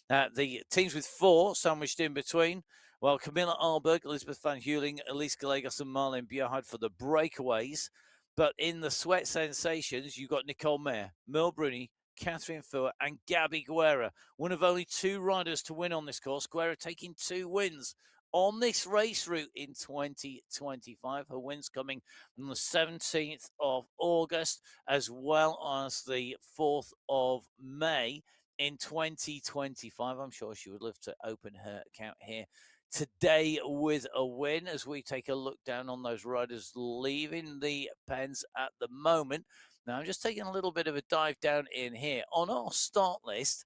The teams with 4 sandwiched in between. Well, Camilla Arberg, Elizabeth Van Heuling, Elise Gallegos and Marlene Bjerhard for the breakaways. But in the sweat sensations, you've got Nicole Mayer, Merle Bruni, Catherine Fuhr, and Gabby Guerra. One of only 2 riders to win on this course. Guerra taking 2 wins on this race route in 2025. Her win's coming on the 17th of August as well as the 4th of May in 2025. I'm sure she would love to open her account here today with a win as we take a look down on those riders leaving the pens at the moment. Now, I'm just taking a little bit of a dive down in here. On our start list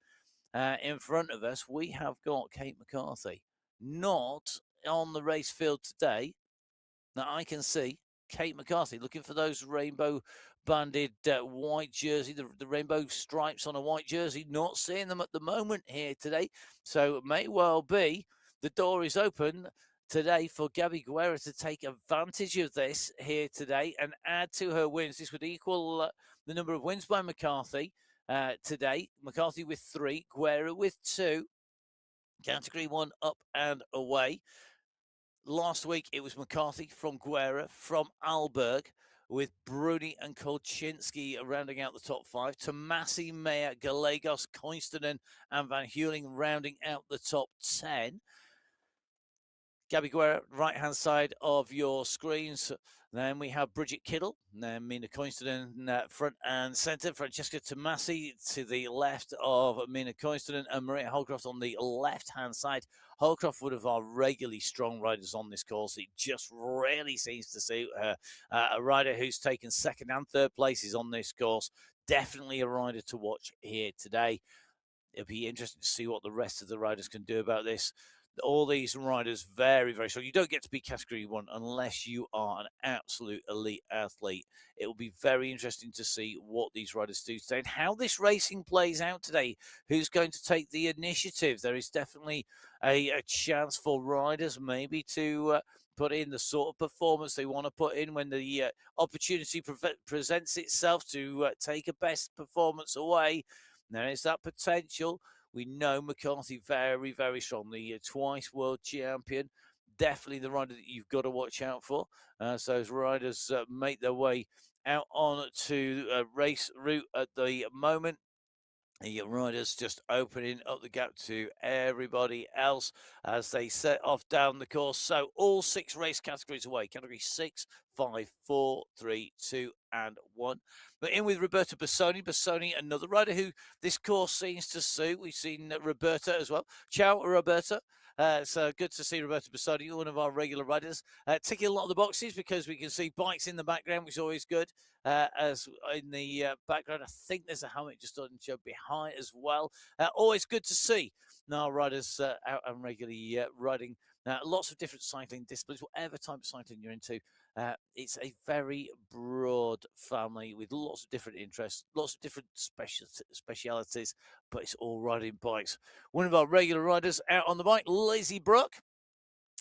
in front of us, we have got Kate McCarthy. Not on the race field today that I can see. Kate McCarthy looking for those rainbow banded white jersey, the rainbow stripes on a white jersey. Not seeing them at the moment here today. So it may well be the door is open today for Gabby Guerra to take advantage of this here today and add to her wins. This would equal the number of wins by McCarthy today. McCarthy with 3, Guerra with 2. Category 1 up and away. Last week it was McCarthy from Guerra from Alberg, with Bruni and Kolczynski rounding out the top 5. Tomasi, Meyer, Gallegos, Koistonen and Van Heuling rounding out the top 10. Gabby Guerra, right-hand side of your screens. Then we have Bridget Kittle, then Mina Koistonen front and centre. Francesca Tomasi to the left of Mina Koistonen and Maria Holcroft on the left-hand side. Holcroft, one of our regularly strong riders on this course. It just really seems to suit her. A rider who's taken second and third places on this course. Definitely a rider to watch here today. It'll be interesting to see what the rest of the riders can do about this. All these riders very, very strong. You don't get to be category 1 unless you are an absolute elite athlete. It will be very interesting to see what these riders do today and how this racing plays out today. Who's going to take the initiative? There is definitely a chance for riders maybe to put in the sort of performance they want to put in when the opportunity presents itself to take a best performance away. There is that potential. We know McCarthy very, very strong. The twice world champion. Definitely the rider that you've got to watch out for. So as riders make their way out on to race route at the moment. The riders just opening up the gap to everybody else as they set off down the course. So all 6 race categories away. Category 6, 5, 4, 3, 2, and 1. But in with Roberta Bassoni. Bassoni, another rider who this course seems to suit. We've seen Roberta as well. Ciao, Roberta. So good to see Roberta Bassoni, one of our regular riders, ticking a lot of the boxes because we can see bikes in the background, which is always good. As in the background, I think there's a helmet just on show behind as well. Always good to see our riders out and regularly riding lots of different cycling disciplines, whatever type of cycling you're into. It's a very broad family with lots of different interests, lots of different specialities, but it's all riding bikes. One of our regular riders out on the bike, Lizzie Brook,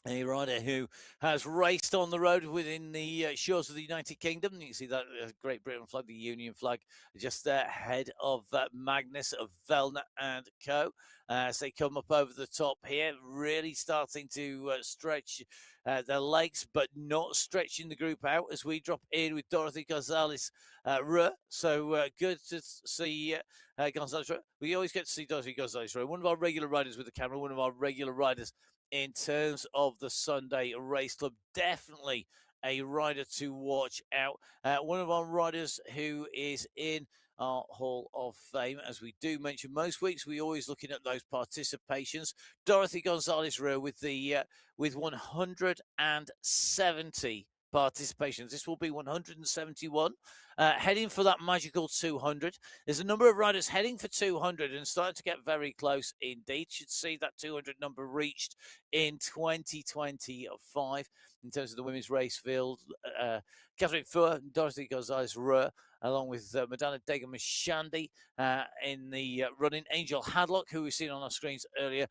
a rider who has raced on the road within the shores of the United Kingdom. You can see that Great Britain flag, the Union flag, just ahead of Magnus of Velna and Co. As they come up over the top here, really starting to stretch their legs, but not stretching the group out as we drop in with Dorothy Gonzalez Ruhr. So good to see Gonzalez Ruhr. We always get to see Dorothy Gonzalez Ruhr, one of our regular riders with the camera, one of our regular riders in terms of the Sunday Race Club. Definitely a rider to watch out. One of our riders who is in our Hall of Fame, as we do mention most weeks, we always looking at those participations. Dorothy Gonzalez Ruhr with 170 participations. This will be 171. Heading for that magical 200. There's a number of riders heading for 200 and starting to get very close indeed. Should see that 200 number reached in 2025 in terms of the women's race field. Catherine Fuhr, Dorothy Gonzalez Ruhr, along with Madonna Dega-Mashandi in the running. Angel Hadlock, who we've seen on our screens earlier.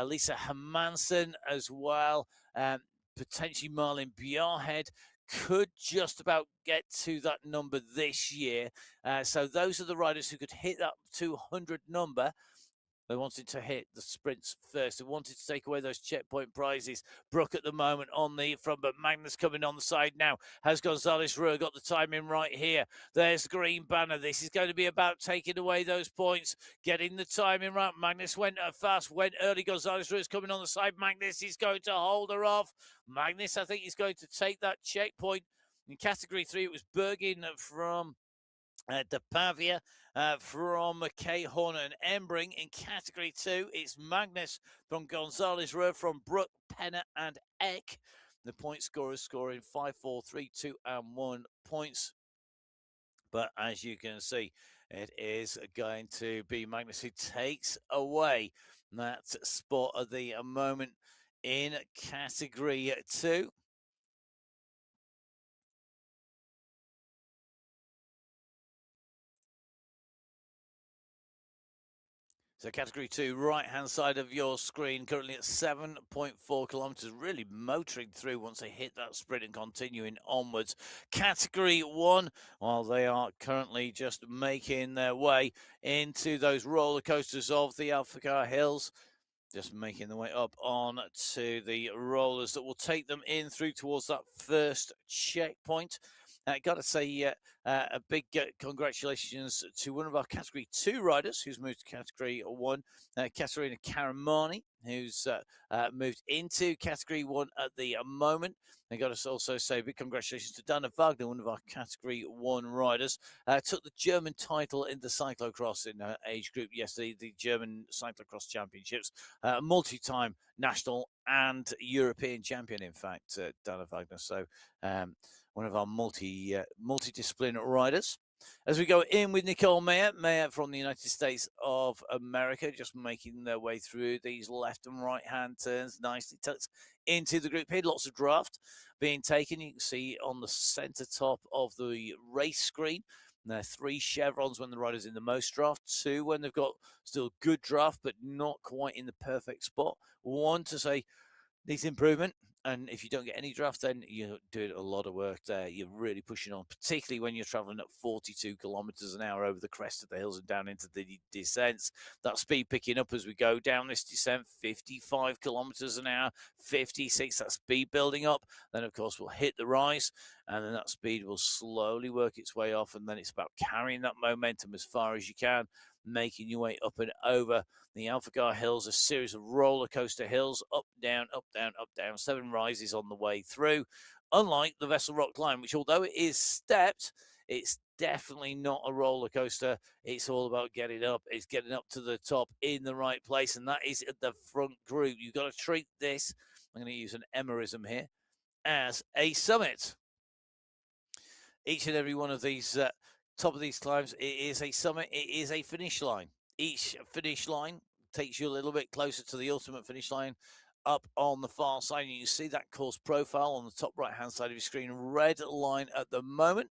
Lisa Hermansen as well. Potentially Marlin Bjarhead could just about get to that number this year. So those are the riders who could hit that 200 number. They wanted to hit the sprints first. They wanted to take away those checkpoint prizes. Brook at the moment on the front, but Magnus coming on the side now. Has Gonzalez Rua got the timing right here? There's the green banner. This is going to be about taking away those points, getting the timing right. Magnus went fast, went early. Gonzalez Rua is coming on the side. Magnus is going to hold her off. Magnus, I think, is going to take that checkpoint. In category 3, it was Bergin from De Pavia, from Kay Horner and Embring. In category 2, it's Magnus from Gonzalez Rua, from Brook, Penner and Eck. The point scorers scoring 5, 4, 3, 2 and 1 points. But as you can see, it is going to be Magnus who takes away that spot at the moment in category 2. So category 2, right-hand side of your screen, currently at 7.4 kilometres, really motoring through once they hit that sprint and continuing onwards. Category 1, while they are currently just making their way into those roller coasters of the Alphacar Hills, just making their way up on to the rollers that will take them in through towards that first checkpoint. Got to say a big congratulations to one of our Category 2 riders who's moved to Category 1, Katerina Karamani, who's moved into Category 1 at the moment. I got to also say big congratulations to Dana Wagner, one of our Category 1 riders. Took the German title in the cyclocross in her age group yesterday, the German Cyclocross Championships. Multi-time national and European champion, in fact, Dana Wagner. So one of our multidisciplinary riders. As we go in with Nicole Mayer from the United States of America, just making their way through these left and right hand turns, nicely tucked into the group here. Lots of draft being taken. You can see on the center top of the race screen. There are 3 chevrons when the rider's in the most draft, 2 when they've got still good draft, but not quite in the perfect spot. 1 to say needs improvement. And if you don't get any draft, then you're doing a lot of work there. You're really pushing on, particularly when you're traveling at 42 kilometers an hour over the crest of the hills and down into the descents. That speed picking up as we go down this descent, 55 kilometers an hour, 56, that speed building up. Then, of course, we'll hit the rise, and then that speed will slowly work its way off. And then it's about carrying that momentum as far as you can, making your way up and over the Alphacar Hills, a series of roller coaster hills, up, down, up, down, up, down, 7 rises on the way through. Unlike the Vessel Rock climb, which although it is stepped, it's definitely not a roller coaster. It's all about getting up. It's getting up to the top in the right place, and that is at the front group. You've got to treat this, I'm going to use an Emmerism here, as a summit. Each and every one of these top of these climbs, it is a summit, it is a finish line. Each finish line takes you a little bit closer to the ultimate finish line up on the far side. And you see that course profile on the top right-hand side of your screen, red line at the moment.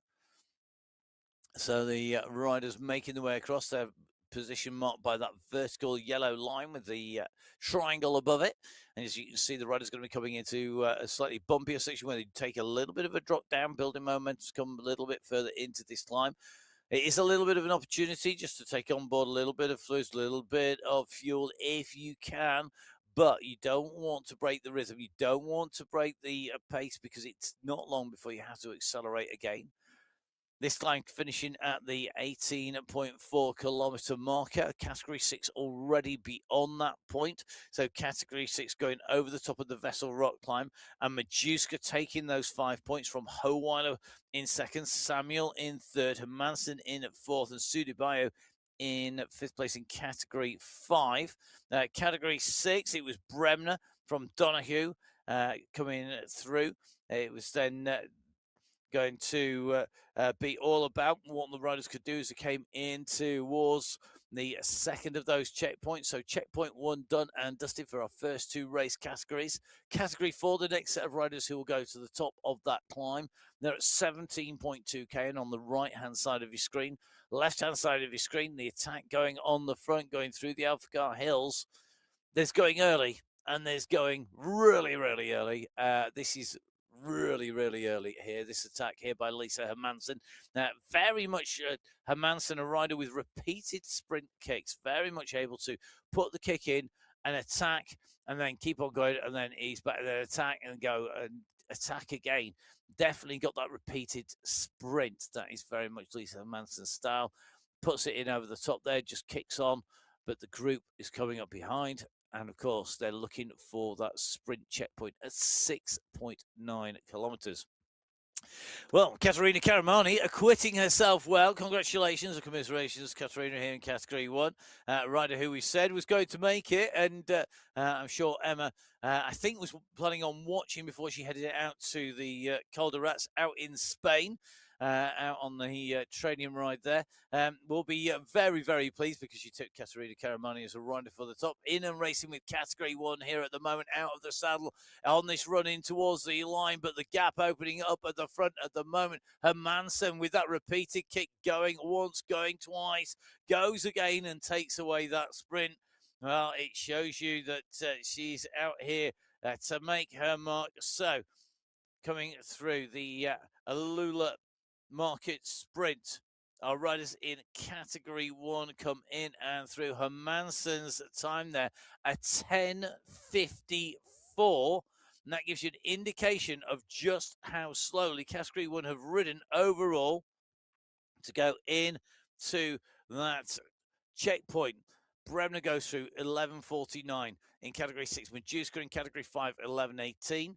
So the riders making their way across, their position marked by that vertical yellow line with the triangle above it. And as you can see, the rider's going to be coming into a slightly bumpier section where they take a little bit of a drop down, building momentum to come a little bit further into this climb. It is a little bit of an opportunity just to take on board a little bit of fluids, a little bit of fuel if you can, but you don't want to break the rhythm. You don't want to break the pace because it's not long before you have to accelerate again. This climb finishing at the 18.4 kilometer marker. Category 6 already beyond that point. So Category 6 going over the top of the Vessel Rock climb. And Majuska taking those 5 points from Howeiler in second. Samuel in third. Hermansen in fourth. And Sudibayo in fifth place in Category 5. Category 6, it was Bremner from Donahue coming through. It was then going to be all about what the riders could do as they came in towards the second of those checkpoints. So checkpoint 1 done and dusted for our first 2 race categories. Category 4, the next set of riders who will go to the top of that climb. They're at 17.2k and on the right-hand side of your screen. Left-hand side of your screen, the attack going on the front, going through the Alphacar Hills. There's going early and there's going really, really early. This is really, really early here. This attack here by Lisa Hermansen. Very much Hermansen, a rider with repeated sprint kicks, very much able to put the kick in and attack and then keep on going and then ease back and then attack and go and attack again. Definitely got that repeated sprint. That is very much Lisa Hermansen's style. Puts it in over the top there, just kicks on, but the group is coming up behind. And of course, they're looking for that sprint checkpoint at 6.9 kilometers. Well, Katerina Karamani acquitting herself well. Congratulations and commiserations, Katerina, here in Category 1. Rider who we said was going to make it. And I'm sure Emma, I think, was planning on watching before she headed out to the Col de Rats out in Spain. Out on the training ride there. We'll be very, very pleased because she took Katerina Karamani as a rider for the top. In and racing with Category 1 here at the moment, out of the saddle on this run in towards the line, but the gap opening up at the front at the moment. Hermansen with that repeated kick going once, going twice, goes again and takes away that sprint. Well, it shows you that she's out here to make her mark. So, coming through the Alula Market Sprint. Our riders in Category 1 come in and through. Hermansen's time there, a 10:54. And that gives you an indication of just how slowly Category 1 have ridden overall to go in to that checkpoint. Bremner goes through 11:49 in Category 6. Majewska in Category 5, 11:18.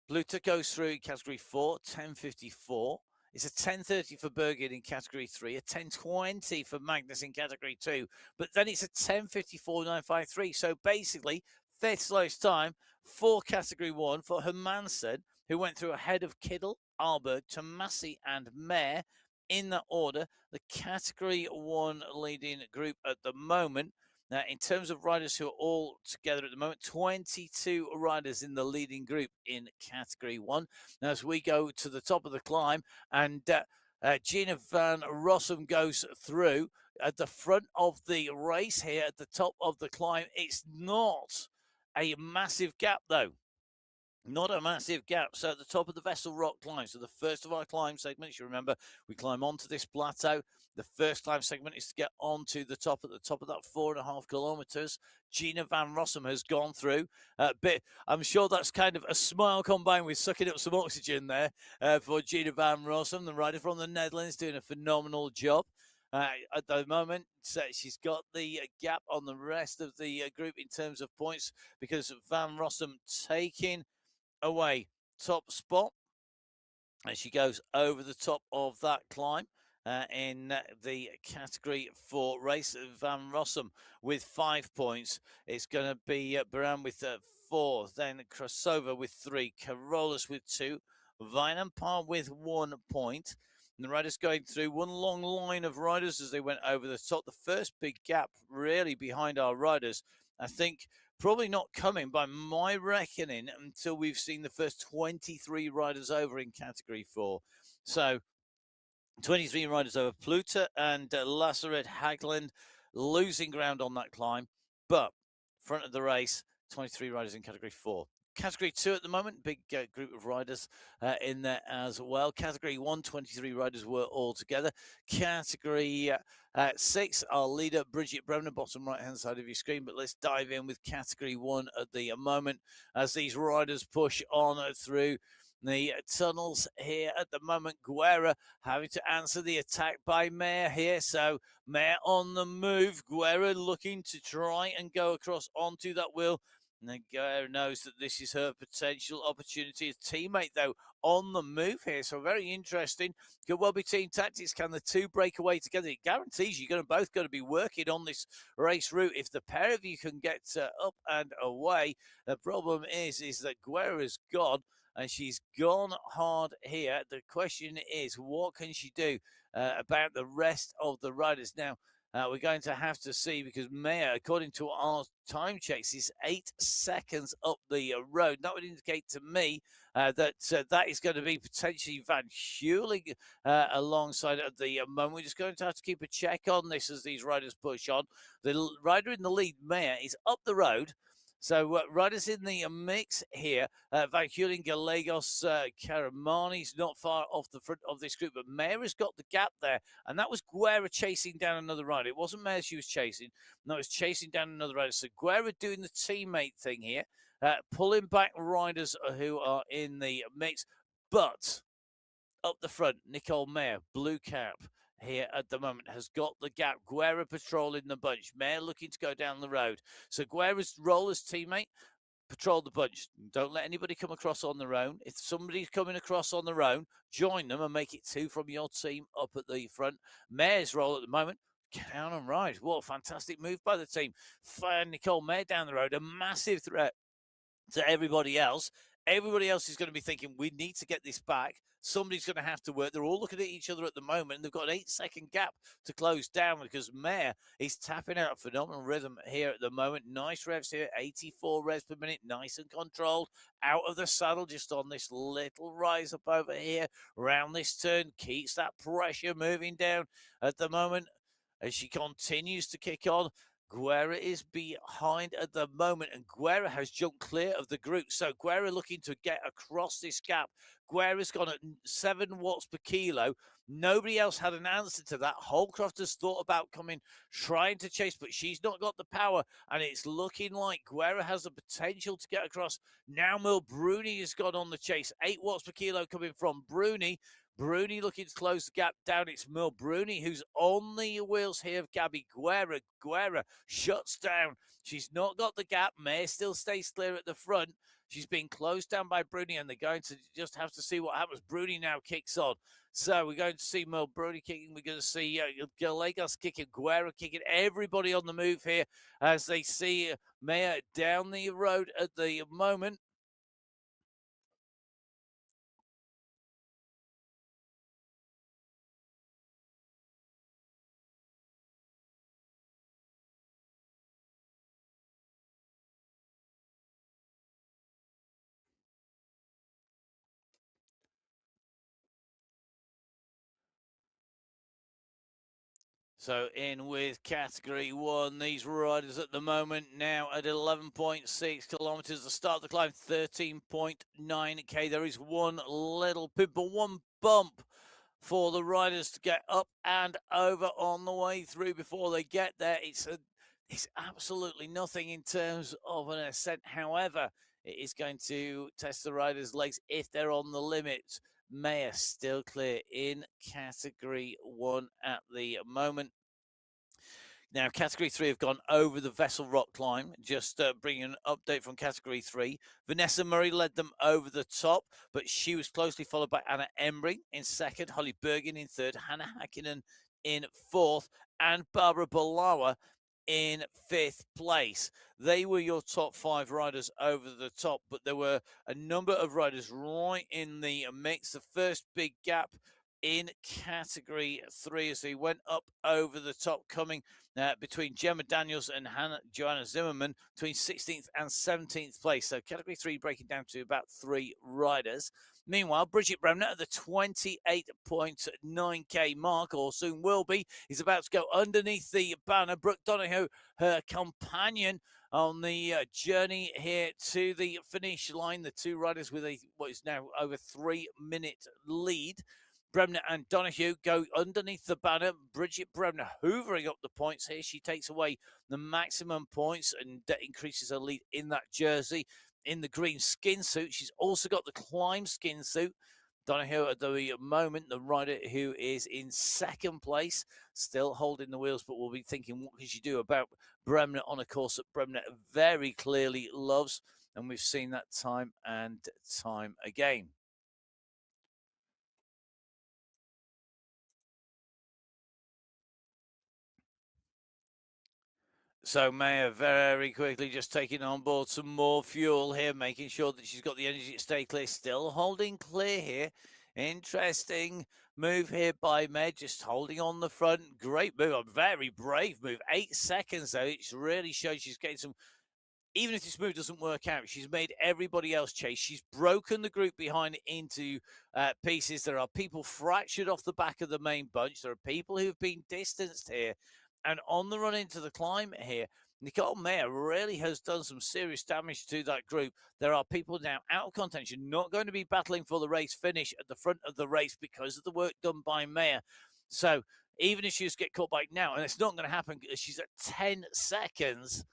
Bluta goes through in Category 4, 10:54. It's a 10:30 for Bergen in Category 3, a 10:20 for Magnus in Category 2, but then it's a 10:54.953. So basically, fifth slowest time for Category 1 for Hermansen, who went through ahead of Kiddle, Alberg, Tomasi, and Mayer in that order. The Category 1 leading group at the moment. Now, in terms of riders who are all together at the moment, 22 riders in the leading group in Category 1. Now, as we go to the top of the climb, and Gina van Rossum goes through at the front of the race here at the top of the climb. It's not a massive gap, though. Not a massive gap. So at the top of the Vessel Rock climb, so the first of our climb segments, you remember, we climb onto this plateau. The first climb segment is to get onto the top at the top of that 4.5 kilometers. Gina van Rossum has gone through. I'm sure that's kind of a smile combined with sucking up some oxygen there for Gina van Rossum, the rider from the Netherlands, doing a phenomenal job. At the moment, so she's got the gap on the rest of the group in terms of points because Van Rossum taking away top spot as she goes over the top of that climb in the Category 4 race. Van Rossum with 5 points. It's going to be Baran with 4, then Krasova with 3, Carolus with 2, Weinenpaar with 1 point. And the riders going through one long line of riders as they went over the top. The first big gap really behind our riders, I think, probably not coming by my reckoning until we've seen the first 23 riders over in Category 4. So 23 riders over. Pluta and Lazaret Hagland losing ground on that climb, but front of the race, 23 riders in Category 4. Category 2 at the moment, big group of riders in there as well. Category 1, 23 riders were all together. Category 6, our leader, Bridget Bremner, bottom right-hand side of your screen. But let's dive in with Category 1 at the moment as these riders push on through the tunnels here at the moment. Guerra having to answer the attack by Mayer here. So Mayer on the move. Guerra looking to try and go across onto that wheel. And then Guerra knows that this is her potential opportunity. A teammate, though, on the move here. So very interesting. Could well be team tactics. Can the two break away together? It guarantees you're both going to be working on this race route. If the pair of you can get up and away, the problem is that Guerra's gone. And she's gone hard here. The question is, what can she do about the rest of the riders? Now, we're going to have to see because Mayer, according to our time checks, is 8 seconds up the road. That would indicate to me that that is going to be potentially Van Heuling alongside at the moment. We're just going to have to keep a check on this as these riders push on. The rider in the lead, Mayer, is up the road. So riders in the mix here. Van Heuling, Gallegos, Karamani's not far off the front of this group, but Mare has got the gap there, and that was Guerra chasing down another rider. It wasn't Mare she was chasing. No, it was chasing down another rider. So Guerra doing the teammate thing here, pulling back riders who are in the mix, but up the front, Nicole Mayer, blue cap here at the moment, has got the gap. Guerra patrolling the bunch. Mayer looking to go down the road. So Guerra's role as teammate, patrol the bunch. Don't let anybody come across on their own. If somebody's coming across on their own, join them and make it two from your team up at the front. Mayer's role at the moment, count and ride. What a fantastic move by the team. Fire Nicole Mayer down the road, a massive threat to everybody else. Everybody else is going to be thinking, we need to get this back. Somebody's going to have to work. They're all looking at each other at the moment, and they've got an 8-second gap to close down because Mayer is tapping out a phenomenal rhythm here at the moment. Nice revs here, 84 revs per minute, nice and controlled. Out of the saddle, just on this little rise up over here, round this turn, keeps that pressure moving down at the moment as she continues to kick on. Guerra is behind at the moment, and Guerra has jumped clear of the group. So Guerra looking to get across this gap. Guerra's gone at 7 watts per kilo. Nobody else had an answer to that. Holcroft has thought about coming, trying to chase, but she's not got the power, and it's looking like Guerra has the potential to get across. Now Mil Bruni has gone on the chase. 8 watts per kilo coming from Bruni. Bruni looking to close the gap down. It's Mil Bruni who's on the wheels here of Gabby Guerra. Guerra shuts down. She's not got the gap. May still stays clear at the front. She's been closed down by Bruni, and they're going to just have to see what happens. Bruni now kicks on. So we're going to see Mel Bruni kicking. We're going to see Gallegos kicking, Guerra kicking. Everybody on the move here as they see Maya down the road at the moment. So in with category 1, these riders at the moment now at 11.6 kilometers to start the climb, 13.9k. There is one little pimple, one bump for the riders to get up and over on the way through before they get there. It's absolutely nothing in terms of an ascent. However, it is going to test the riders' legs if they're on the limit. Mayer still clear in category 1 at the moment. Now, Category 3 have gone over the Vessel Rock climb. Just bringing an update from Category 3. Vanessa Murray led them over the top, but she was closely followed by Anna Embry in second, Holly Bergen in third, Hannah Hakkinen in fourth, and Barbara Balawa in fifth place. They were your top 5 riders over the top, but there were a number of riders right in the mix. The first big gap in category 3 as they went up over the top, coming between Gemma Daniels and Joanna Zimmerman between 16th and 17th place. So category 3 breaking down to about 3 riders. Meanwhile, Bridget Bremner at the 28.9k mark, or soon will be, is about to go underneath the banner. Brooke Donoghue, her companion on the journey here to the finish line. The 2 riders with what is now over 3-minute lead. Bremner and Donoghue go underneath the banner. Bridget Bremner hoovering up the points here. She takes away the maximum points and increases her lead in that jersey. In the green skin suit, she's also got the climb skin suit. Donoghue at the moment, the rider who is in second place, still holding the wheels, but we'll be thinking, what can she do about Bremner on a course that Bremner very clearly loves? And we've seen that time and time again. So Maya very quickly just taking on board some more fuel here, making sure that she's got the energy to stay clear, still holding clear here. Interesting move here by May, just holding on the front. Great move, a very brave move. 8 seconds though, it really shows she's getting some. Even if this move doesn't work out, she's made everybody else chase. She's broken the group behind into pieces. There are people fractured off the back of the main bunch. There are people who've been distanced here. And on the run into the climb here, Nicole Mayer really has done some serious damage to that group. There are people now out of contention, not going to be battling for the race finish at the front of the race because of the work done by Mayer. So even if she just get caught back now, and it's not going to happen because she's at 10 seconds,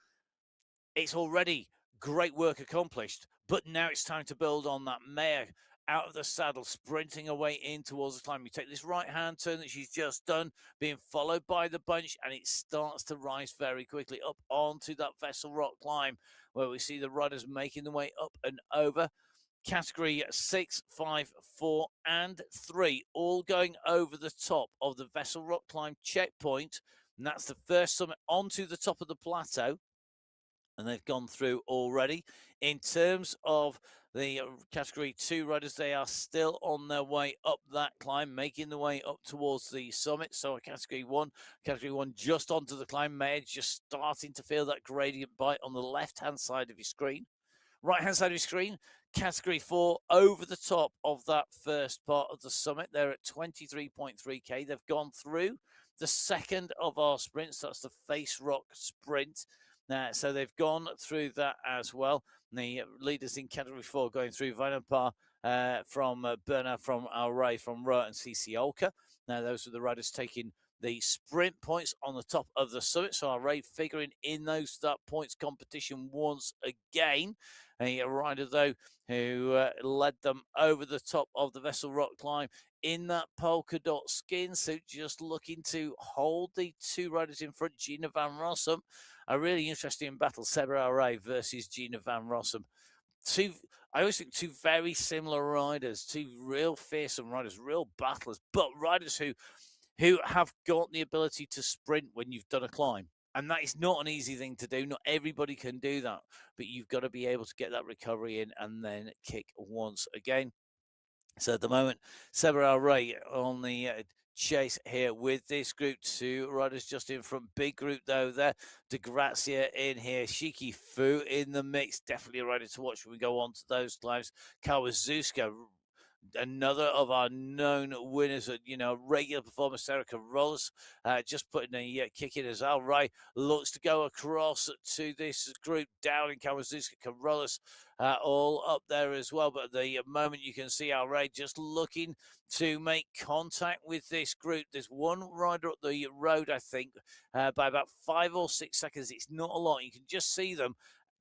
it's already great work accomplished. But now it's time to build on that. Mayer out of the saddle, sprinting away in towards the climb. You take this right-hand turn that she's just done, being followed by the bunch, and it starts to rise very quickly up onto that Vessel Rock climb, where we see the riders making their way up and over. Category 6, 5, 4, and 3, all going over the top of the Vessel Rock climb checkpoint, and that's the first summit onto the top of the plateau. And they've gone through already. In terms of the Category 2 riders, they are still on their way up that climb, making their way up towards the summit. So Category 1 just onto the climb, just starting to feel that gradient bite on the left-hand side of your screen. Right-hand side of your screen, Category 4 over the top of that first part of the summit. They're at 23.3k. They've gone through the second of our sprints. That's the Face Rock sprint. So they've gone through that as well. The leaders in Category 4 going through Vanapar from Bernard, from Alray, from Roa and CC Olka. Now those are the riders taking the sprint points on the top of the summit. So Alray figuring in that points competition once again. A rider, though, who led them over the top of the Vessel Rock climb in that polka dot skin suit, just looking to hold the two riders in front. Gina Van Rossum, a really interesting battle, Sebra Alray versus Gina Van Rossum. I always think two very similar riders, two real fearsome riders, real battlers, but riders who have got the ability to sprint when you've done a climb. And that is not an easy thing to do. Not everybody can do that, but you've got to be able to get that recovery in and then kick once again. So at the moment, Sebra Ray on the chase here with this group. Two riders just in front. Big group though there. De Grazia in here. Shiki Fu in the mix. Definitely a rider to watch when we go on to those climbs. Kawazuska, another of our known winners, regular performer, Sarah Carolus, just putting a kick in as well. Ray looks to go across to this group down in Kawazuska. Carolus all up there as well. But at the moment, you can see our Ray just looking to make contact with this group. There's one rider up the road, I think, by about 5 or 6 seconds. It's not a lot. You can just see them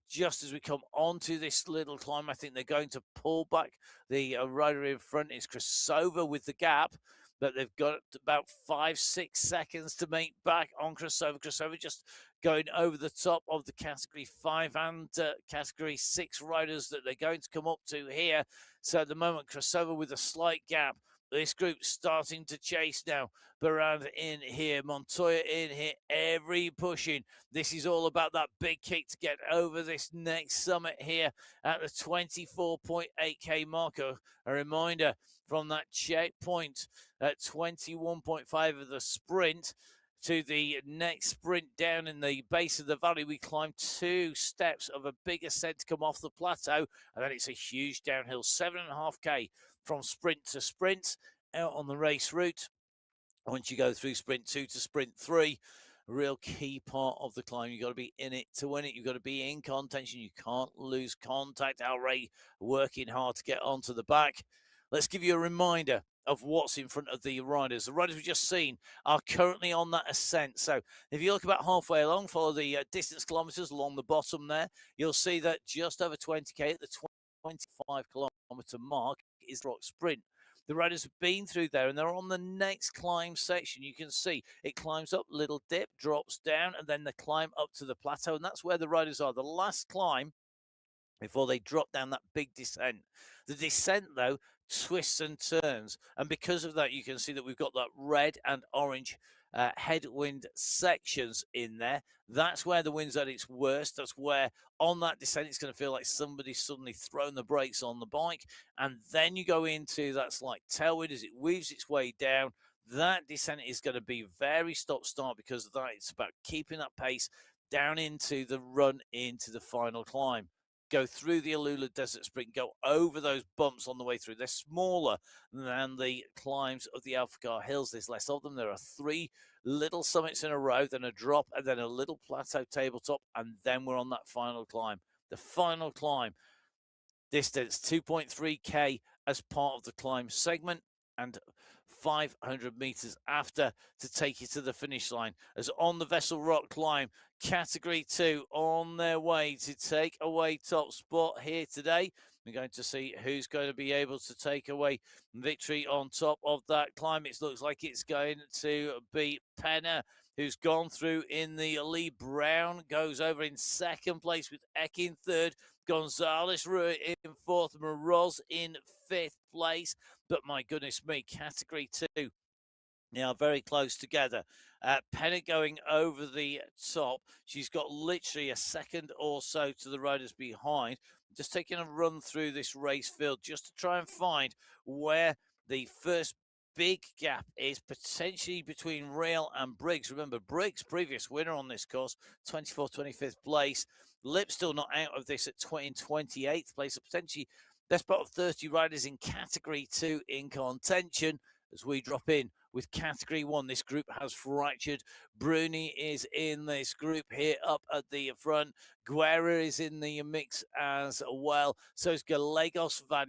just as we come onto this little climb. I think they're going to pull back. The rider in front is Krasova with the gap, but they've got about 5-6 seconds to make back on Krasova. Krasova just going over the top of the Category 5 and Category 6 riders that they're going to come up to here. So at the moment, Krasova with a slight gap. This group starting to chase now. Barand in here, Montoya in here, every pushing. This is all about that big kick to get over this next summit here at the 24.8k marker. A reminder from that checkpoint at 21.5 of the sprint to the next sprint down in the base of the valley, we climb 2 steps of a big ascent to come off the plateau, and then it's a huge downhill, 7.5k from sprint to sprint out on the race route. Once you go through sprint 2 to sprint 3, a real key part of the climb. You've got to be in it to win it. You've got to be in contention. You can't lose contact. Alray working hard to get onto the back. Let's give you a reminder of what's in front of the riders. The riders we've just seen are currently on that ascent. So if you look about halfway along, follow the distance kilometers along the bottom there, you'll see that just over 20k at the 25 kilometer mark is the rock sprint. The riders have been through there and they're on the next climb section. You can see it climbs up, little dip, drops down, and then the climb up to the plateau. And that's where the riders are. The last climb before they drop down that big descent. The descent, though, twists and turns. And because of that, you can see that we've got that red and orange headwind sections in there. That's where the wind's at its worst. That's where on that descent it's going to feel like somebody's suddenly thrown the brakes on the bike. And then you go into that slight tailwind as it weaves its way down. That descent is going to be very stop-start because of that. It's about keeping that pace down into the run into the final climb. go through the Alula Desert Sprint, go over those bumps on the way through. They're smaller than the climbs of the Alfagar Hills. There's less of them. There are 3 little summits in a row, then a drop, and then a little plateau tabletop, and then we're on that final climb. The final climb, distance 2.3k as part of the climb segment, and 500 meters after to take you to the finish line. As on the Vessel Rock climb, category 2 on their way to take away top spot here today. We're going to see who's going to be able to take away victory on top of that climb. It looks like it's going to be Penna, who's gone through in the lead. Brown goes over in second place with Eck in third. Gonzalez in fourth. Moroz in fifth place. But my goodness me, category 2 now very close together. Penna going over the top. She's got literally a second or so to the riders behind. Just taking a run through this race field just to try and find where the first big gap is potentially between Rail and Briggs. Remember, Briggs, previous winner on this course, 24th, 25th place. Lip still not out of this at 28th place. So potentially best part of 30 riders in category 2 in contention as we drop in with category 1. This group has fractured. Bruni is in this group here up at the front. Guerra is in the mix as well. So is Gallegos, Van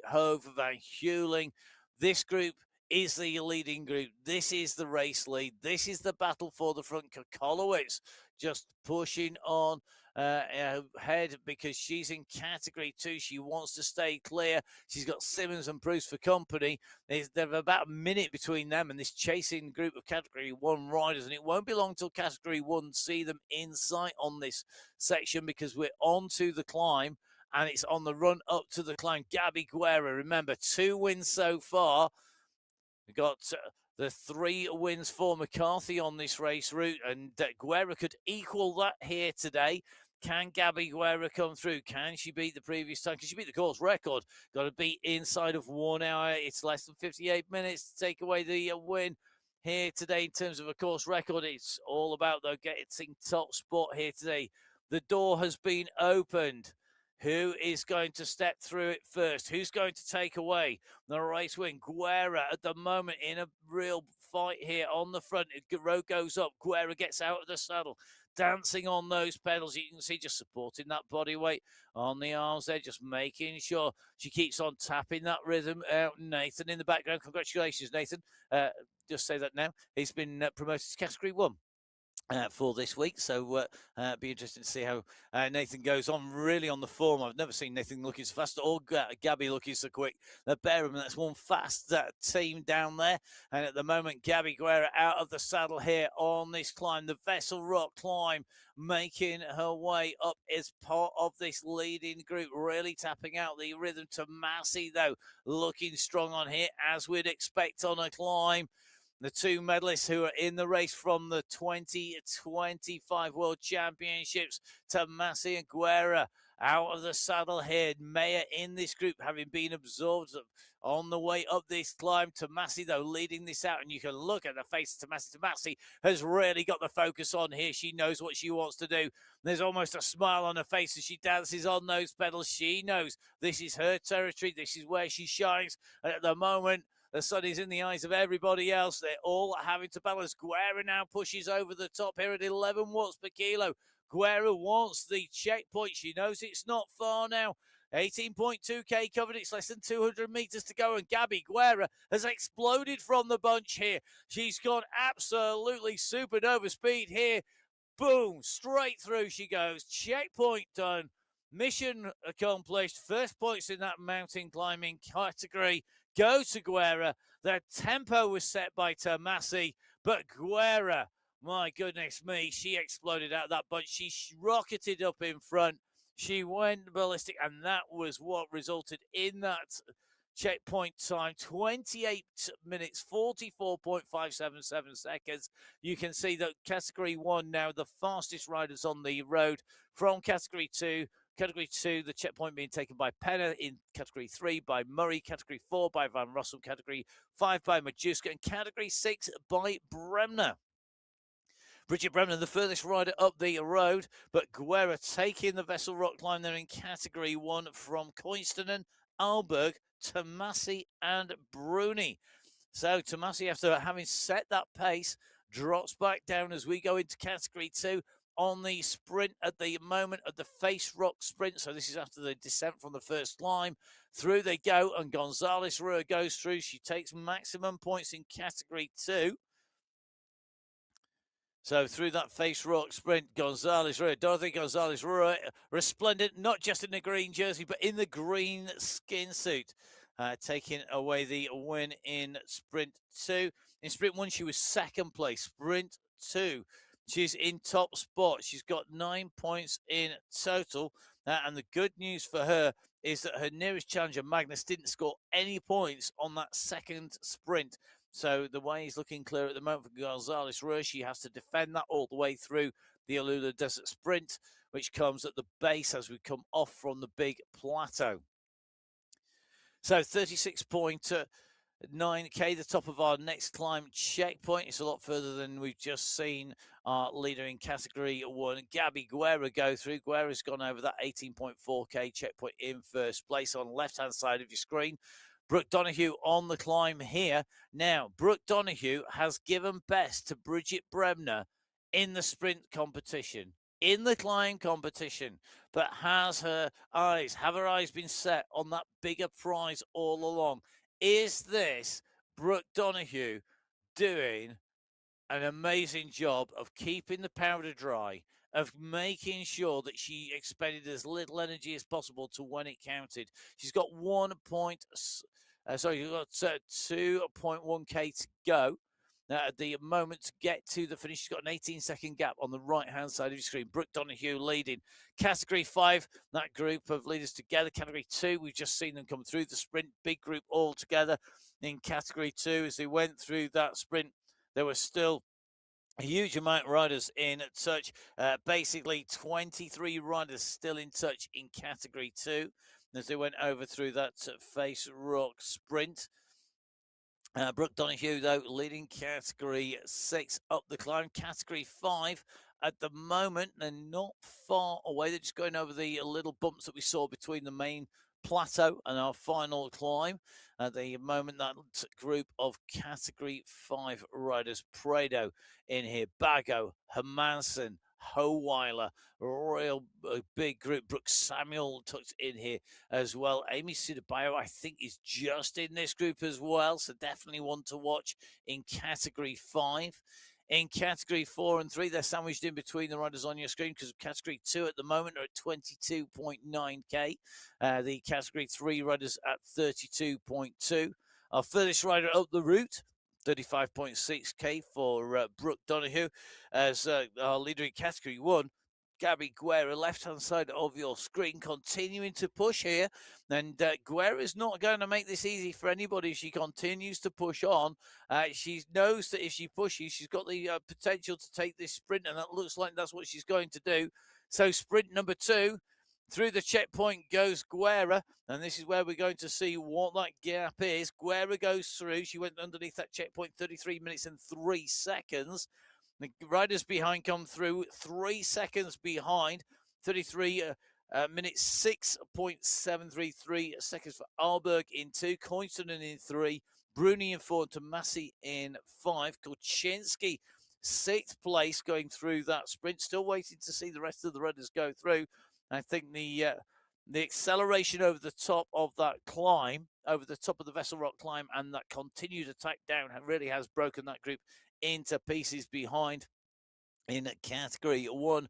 Hove, Van Heuling. This group is the leading group. This is the race lead. This is the battle for the front. Kolowitz just pushing on head because she's in category 2. She wants to stay clear. She's got Simmons and Bruce for company. There's about a minute between them and this chasing group of category 1 riders, and it won't be long till category 1 see them in sight on this section because we're on to the climb and it's on the run up to the climb. Gabby Guerra, remember, 2 wins so far. We got the 3 wins for McCarthy on this race route, and Guerra could equal that here today. Can Gabby Guerra come through? Can she beat the previous time? Can she beat the course record? Got to be inside of 1 hour. It's less than 58 minutes to take away the win here today in terms of a course record. It's all about, though, getting top spot here today. The door has been opened. Who is going to step through it first? Who's going to take away the race win? Guerra at the moment in a real fight here on the front. Road goes up. Guerra gets out of the saddle, dancing on those pedals. You can see just supporting that body weight on the arms there, just making sure she keeps on tapping that rhythm out. Nathan in the background. Congratulations, Nathan. Just say that now. He's been promoted to category 1. For this week, so be interesting to see how Nathan goes on. Really on the form. I've never seen Nathan looking so fast or Gabby looking so quick. The pair of them, that's one fast team down there. And at the moment, Gabby Guerra out of the saddle here on this climb, the Vessel Rock climb, making her way up as part of this leading group, really tapping out the rhythm. To Massey, though, looking strong on here, as we'd expect on a climb. The 2 medalists who are in the race from the 2025 World Championships, Tomasi and Guerra, out of the saddle here. Mayer in this group, having been absorbed on the way up this climb. Tomasi, though, leading this out, and you can look at the face of Tomasi. Tomasi has really got the focus on here. She knows what she wants to do. There's almost a smile on her face as she dances on those pedals. She knows this is her territory. This is where she shines. And at the moment, the sun is in the eyes of everybody else. They're all having to balance. Guerra now pushes over the top here at 11 watts per kilo. Guerra wants the checkpoint. She knows it's not far now. 18.2k covered. It's less than 200 meters to go. And Gabby Guerra has exploded from the bunch here. She's gone absolutely supernova speed here. Boom, straight through she goes. Checkpoint done. Mission accomplished. First points in that mountain climbing category go to Guerra. The tempo was set by Tomasi, but Guerra, my goodness me, she exploded out of that bunch. She rocketed up in front. She went ballistic, and that was what resulted in that checkpoint time. 28 minutes, 44.577 seconds. You can see that category 1 now, the fastest riders on the road from category 2. Category 2, the checkpoint being taken by Penna. In category 3 by Murray. Category 4 by Van Rossum. Category 5 by Majewska. And category 6 by Bremner. Bridget Bremner, the furthest rider up the road, but Guerra taking the Vessel Rock climb there in Category 1 from Koistinen, Alberg, Tomasi and Bruni. So Tomasi, after having set that pace, drops back down as we go into Category 2 on the sprint at the moment of the Face Rock sprint. So this is after the descent from the first climb. Through they go, and Gonzalez Rua goes through. She takes maximum points in Category 2. So through that Face Rock sprint, Dorothy Gonzalez Rua, resplendent, not just in the green jersey, but in the green skin suit, taking away the win in Sprint 2. In Sprint 1, she was second place. Sprint 2, she's in top spot. She's got 9 points in total. And the good news for her is that her nearest challenger, Magnus, didn't score any points on that second sprint. So the way is looking clear at the moment for Gonzalez Rua. She has to defend that all the way through the Alula Desert Sprint, which comes at the base as we come off from the big plateau. So 36.9K, the top of our next climb checkpoint. It's a lot further than we've just seen our leader in Category 1, Gabby Guerra, go through. Guerra's gone over that 18.4K checkpoint in first place on the left-hand side of your screen. Brooke Donoghue on the climb here. Now, Brooke Donoghue has given best to Bridget Bremner in the sprint competition, in the climb competition, but have her eyes been set on that bigger prize all along? Is this Brooke Donoghue doing an amazing job of keeping the powder dry, of making sure that she expended as little energy as possible to when it counted? She's got 2.1K to go at the moment to get to the finish. She's got an 18-second gap on the right-hand side of your screen. Brooke Donoghue leading. Category 5, that group of leaders together. Category 2, we've just seen them come through the sprint. Big group all together in Category 2. As they went through that sprint, there was still a huge amount of riders in touch. Basically, 23 riders still in touch in Category 2 as they went over through that Face Rock sprint. Brooke Donoghue, though, leading Category 6 up the climb. Category 5 at the moment, they're not far away. They're just going over the little bumps that we saw between the main plateau and our final climb. At the moment, that group of Category 5 riders, Prado in here, Bago, Hermansen, Howeiler, real big group. Brooke Samuel tucked in here as well. Amy Sudabayo, I think, is just in this group as well, so definitely one to watch in Category 5. In Category 4 and 3, they're sandwiched in between the riders on your screen, because Category 2 at the moment are at 22.9K. The Category 3 riders at 32.2. Our furthest rider up the route, 35.6K for Brooke Donoghue, as our leader in Category 1, Gabby Guerra, left-hand side of your screen, continuing to push here. And Guerra is not going to make this easy for anybody. She continues to push on. She knows that if she pushes, she's got the potential to take this sprint, and that looks like that's what she's going to do. So sprint number 2, through the checkpoint goes Guerra, and this is where we're going to see what that gap is. Guerra goes through. She went underneath that checkpoint 33 minutes and 3 seconds. The riders behind come through 3 seconds behind. 33 minutes, 6.733 seconds for Alberg in 2. Koistinen in 3. Bruni in 4. Tomasi in 5. Kolczynski, 6th place going through that sprint. Still waiting to see the rest of the riders go through. I think the acceleration over the top of that climb, over the top of the Vessel Rock climb, and that continued attack down really has broken that group into pieces behind. In Category 1,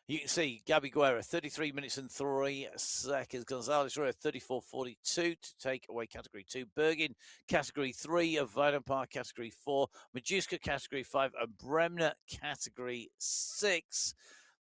you can see Gabby Guerra, 33 minutes and 3 seconds. Gonzalez Rua, 34.42 to take away Category 2. Bergin, Category 3. Of Weidenpark, Category 4. Majewska, Category 5. And Bremner, Category 6.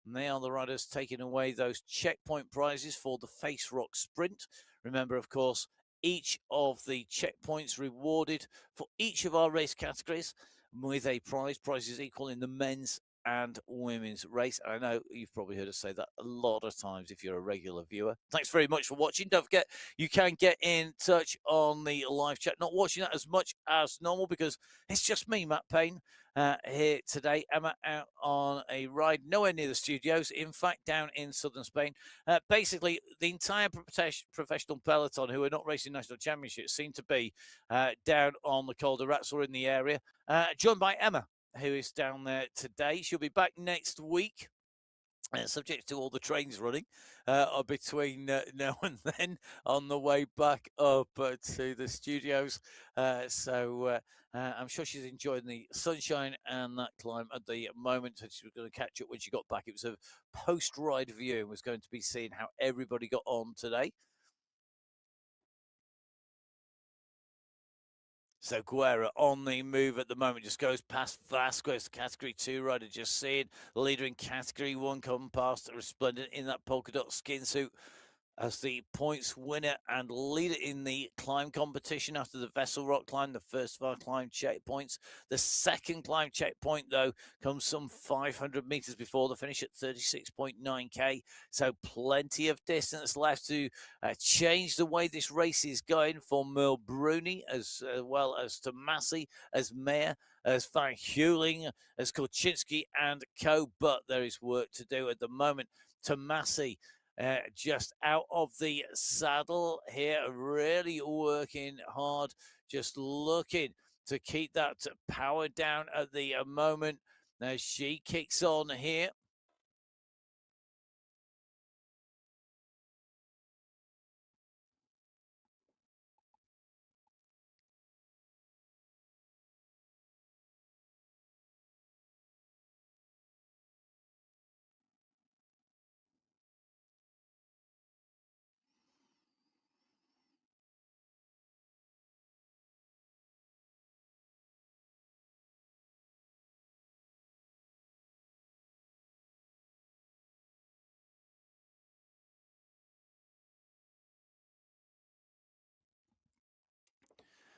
And they are the riders taking away those checkpoint prizes for the Face Rock Sprint. Remember, of course, each of the checkpoints rewarded for each of our race categories with a prize. Prizes equal in the men's and women's race. And I know you've probably heard us say that a lot of times if you're a regular viewer. Thanks very much for watching. Don't forget, you can get in touch on the live chat. Not watching that as much as normal because it's just me, Matt Payne, here today. Emma out on a ride nowhere near the studios, in fact, down in southern Spain. Basically, the entire professional peloton who are not racing national championships seem to be down on the Col de Rats or in the area, joined by Emma, who is down there today. She'll be back next week. Subject to all the trains running between now and then on the way back up to the studios. So I'm sure she's enjoying the sunshine and that climb at the moment. She was going to catch up when she got back. It was a post-ride view and was going to be seeing how everybody got on today. So Guerra on the move at the moment, just goes past Vasquez, the Category 2 rider, just seeing the leader in Category 1 come past, resplendent in that polka dot skin suit as the points winner and leader in the climb competition after the Vessel Rock climb, the first of our climb checkpoints. The second climb checkpoint, though, comes some 500 meters before the finish at 36.9k. So plenty of distance left to change the way this race is going for Merle Bruni, as well as Tomasi, as Mayer, as Van Heuling, as Kulczynski and co. But there is work to do at the moment. Tomasi, just out of the saddle here, really working hard, just looking to keep that power down at the moment as she kicks on here.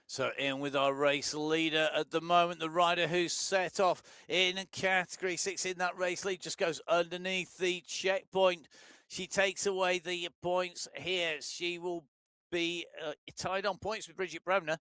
So in with our race leader at the moment, the rider who's set off in Category 6 in that race lead just goes underneath the checkpoint. She takes away the points here. She will be tied on points with Bridget Bremner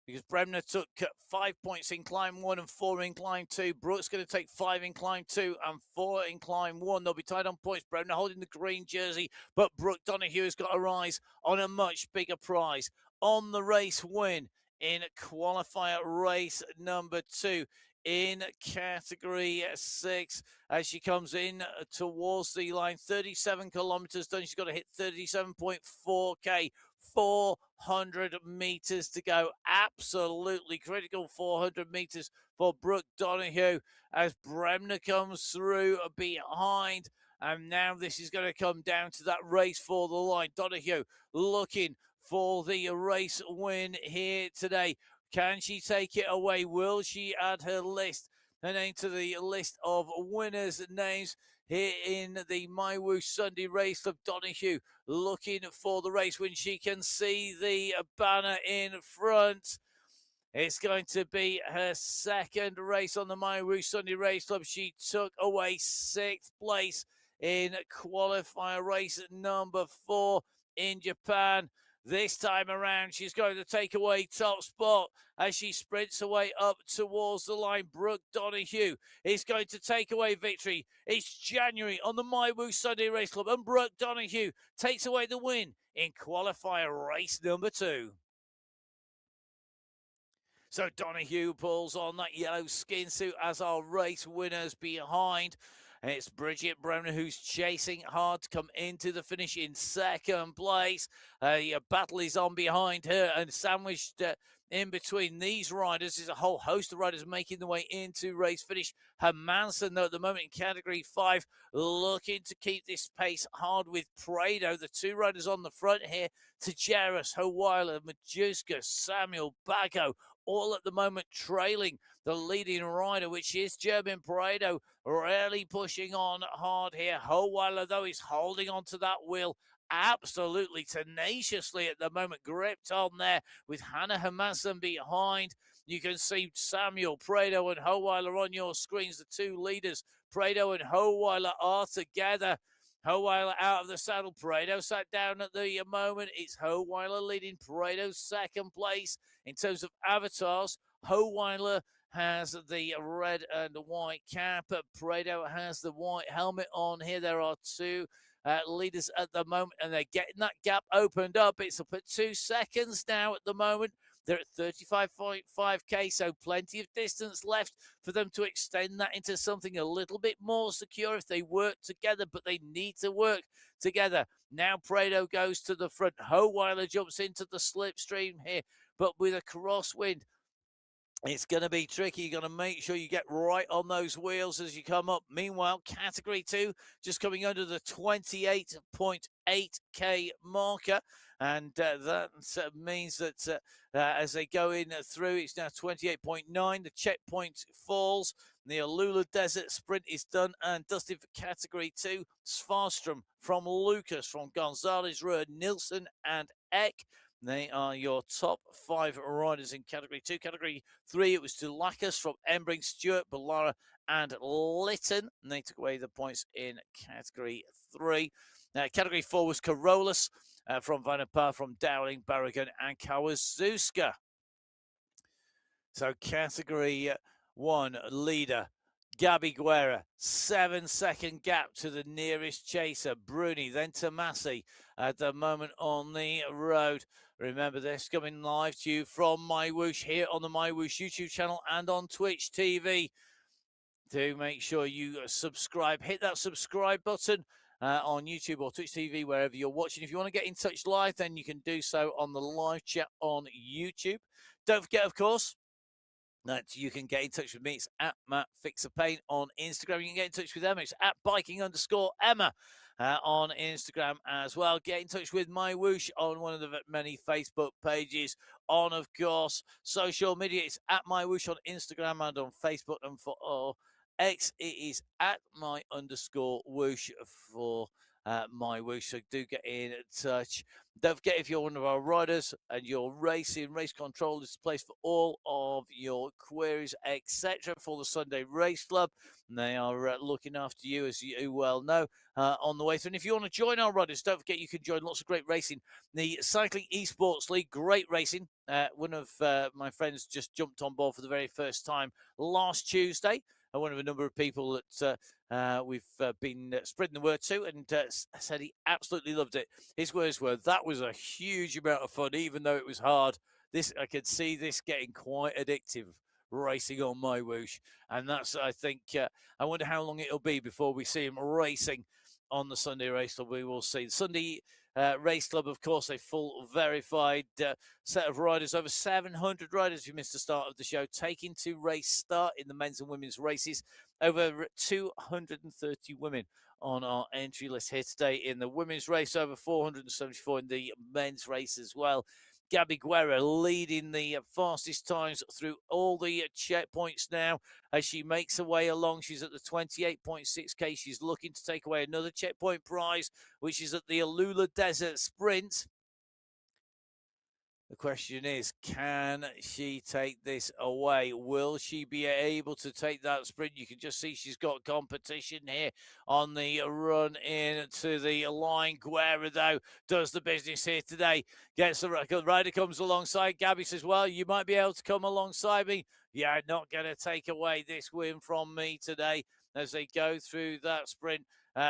because Bremner took 5 points in climb 1 and 4 in climb 2. Brooke's going to take 5 in climb 2 and 4 in climb 1. They'll be tied on points. Bremner holding the green jersey, but Brooke Donoghue has got her eyes on a much bigger prize, on the race win in qualifier race number 2 in Category 6 as she comes in towards the line. 37 kilometers done. She's got to hit 37.4k. 400 meters to go. Absolutely critical 400 meters for Brooke Donoghue as Bremner comes through behind. And now this is going to come down to that race for the line. Donoghue looking for the race win here today. Can she take it away? Will she add her name to the list of winners' names here in the MyWhoosh Sunday Race Club? Donoghue looking for the race when she can see the banner in front. It's going to be her second race on the MyWhoosh Sunday Race Club. She took away 6th place in qualifier race number 4 in Japan. This time around, she's going to take away top spot as she sprints away up towards the line. Brooke Donoghue is going to take away victory. It's January on the MyWhoosh Sunday Race Club, and Brooke Donoghue takes away the win in qualifier race number 2. So Donoghue pulls on that yellow skin suit as our race winners behind. And it's Bridget Bremner who's chasing hard to come into the finish in second place. A battle is on behind her and sandwiched in between these riders is a whole host of riders making their way into race finish. Hermansen, though, at the moment in Category 5, looking to keep this pace hard with Prado. The 2 riders on the front here, Tijeras, Hawila, Majuska, Samuel, Bago, all at the moment trailing the leading rider, which is German Prado, really pushing on hard here. Howeiler, though, is holding on to that wheel absolutely tenaciously at the moment, gripped on there with Hannah Hermansen behind. You can see Samuel, Prado, and Howeiler on your screens, the two leaders. Prado and Howeiler are together. Howeiler out of the saddle. Prado sat down at the moment. It's Howeiler leading Prado second place. In terms of avatars, Howeiler has the red and white cap. Prado has the white helmet on here. There are two leaders at the moment, and they're getting that gap opened up. It's up at 2 seconds now at the moment. They're at 35.5k, so plenty of distance left for them to extend that into something a little bit more secure if they work together, but they need to work together. Now Prado goes to the front. Howeiler jumps into the slipstream here, but with a crosswind, it's going to be tricky. You're going to make sure you get right on those wheels as you come up. Meanwhile, Category 2 just coming under the 28.8k marker. And that means that as they go in through, it's now 28.9. The checkpoint falls. The Alula Desert Sprint is done and dusted for Category 2. Svarstrom from Lucas, from Gonzalez, Ruhr, Nilsson, and Eck. They are your top 5 riders in Category 2. Category 3, it was Dulakis from Embring, Stewart, Ballara, and Lytton. And they took away the points in Category 3. Category 4 was Carolus from Vanapar, from Dowling, Barragan, and Kawazuska. So Category 1 leader, Gabi Guerra, 7-second gap to the nearest chaser, Bruni, then Tomasi at the moment on the road. Remember, this coming live to you from MyWhoosh here on the MyWhoosh YouTube channel and on Twitch TV. Do make sure you subscribe. Hit that subscribe button on YouTube or Twitch TV, wherever you're watching. If you want to get in touch live, then you can do so on the live chat on YouTube. Don't forget, of course, that you can get in touch with me. It's at Matt Fixerpaint on Instagram. You can get in touch with Emma. It's at biking_Emma on Instagram as well. Get in touch with MyWhoosh on one of the many Facebook pages. On, of course, social media. It's at MyWhoosh on Instagram and on Facebook. And for X, it is at my_whoosh for MyWhoosh. So do get in touch. Don't forget, if you're one of our riders and you're racing, Race Control is the place for all of your queries, etc. for the Sunday Race Club. And they are looking after you, as you well know, on the way through. And if you want to join our riders, don't forget you can join lots of great racing. The Cycling Esports League, great racing. One of my friends just jumped on board for the very first time last Tuesday. One of a number of people that we've been spreading the word to, and said he absolutely loved it. His words were, that was a huge amount of fun, even though it was hard. I could see this getting quite addictive, racing on MyWhoosh. And that's, I think, I wonder how long it'll be before we see him racing on the Sunday Race Club. We will see. The Sunday Race Club, of course, a full verified set of riders, over 700 riders. If you missed the start of the show, taking to race start in the men's and women's races. Over 230 women on our entry list here today in the women's race, over 474 in the men's race as well. Gabi Guerra leading the fastest times through all the checkpoints now as she makes her way along. She's at the 28.6k. She's looking to take away another checkpoint prize, which is at the Alula Desert Sprint. The question is, can she take this away? Will she be able to take that sprint? You can just see she's got competition here on the run into the line. Guerra, though, does the business here today. Gets the rider, comes alongside. Gabi says, well, you might be able to come alongside me. Yeah, not going to take away this win from me today as they go through that sprint.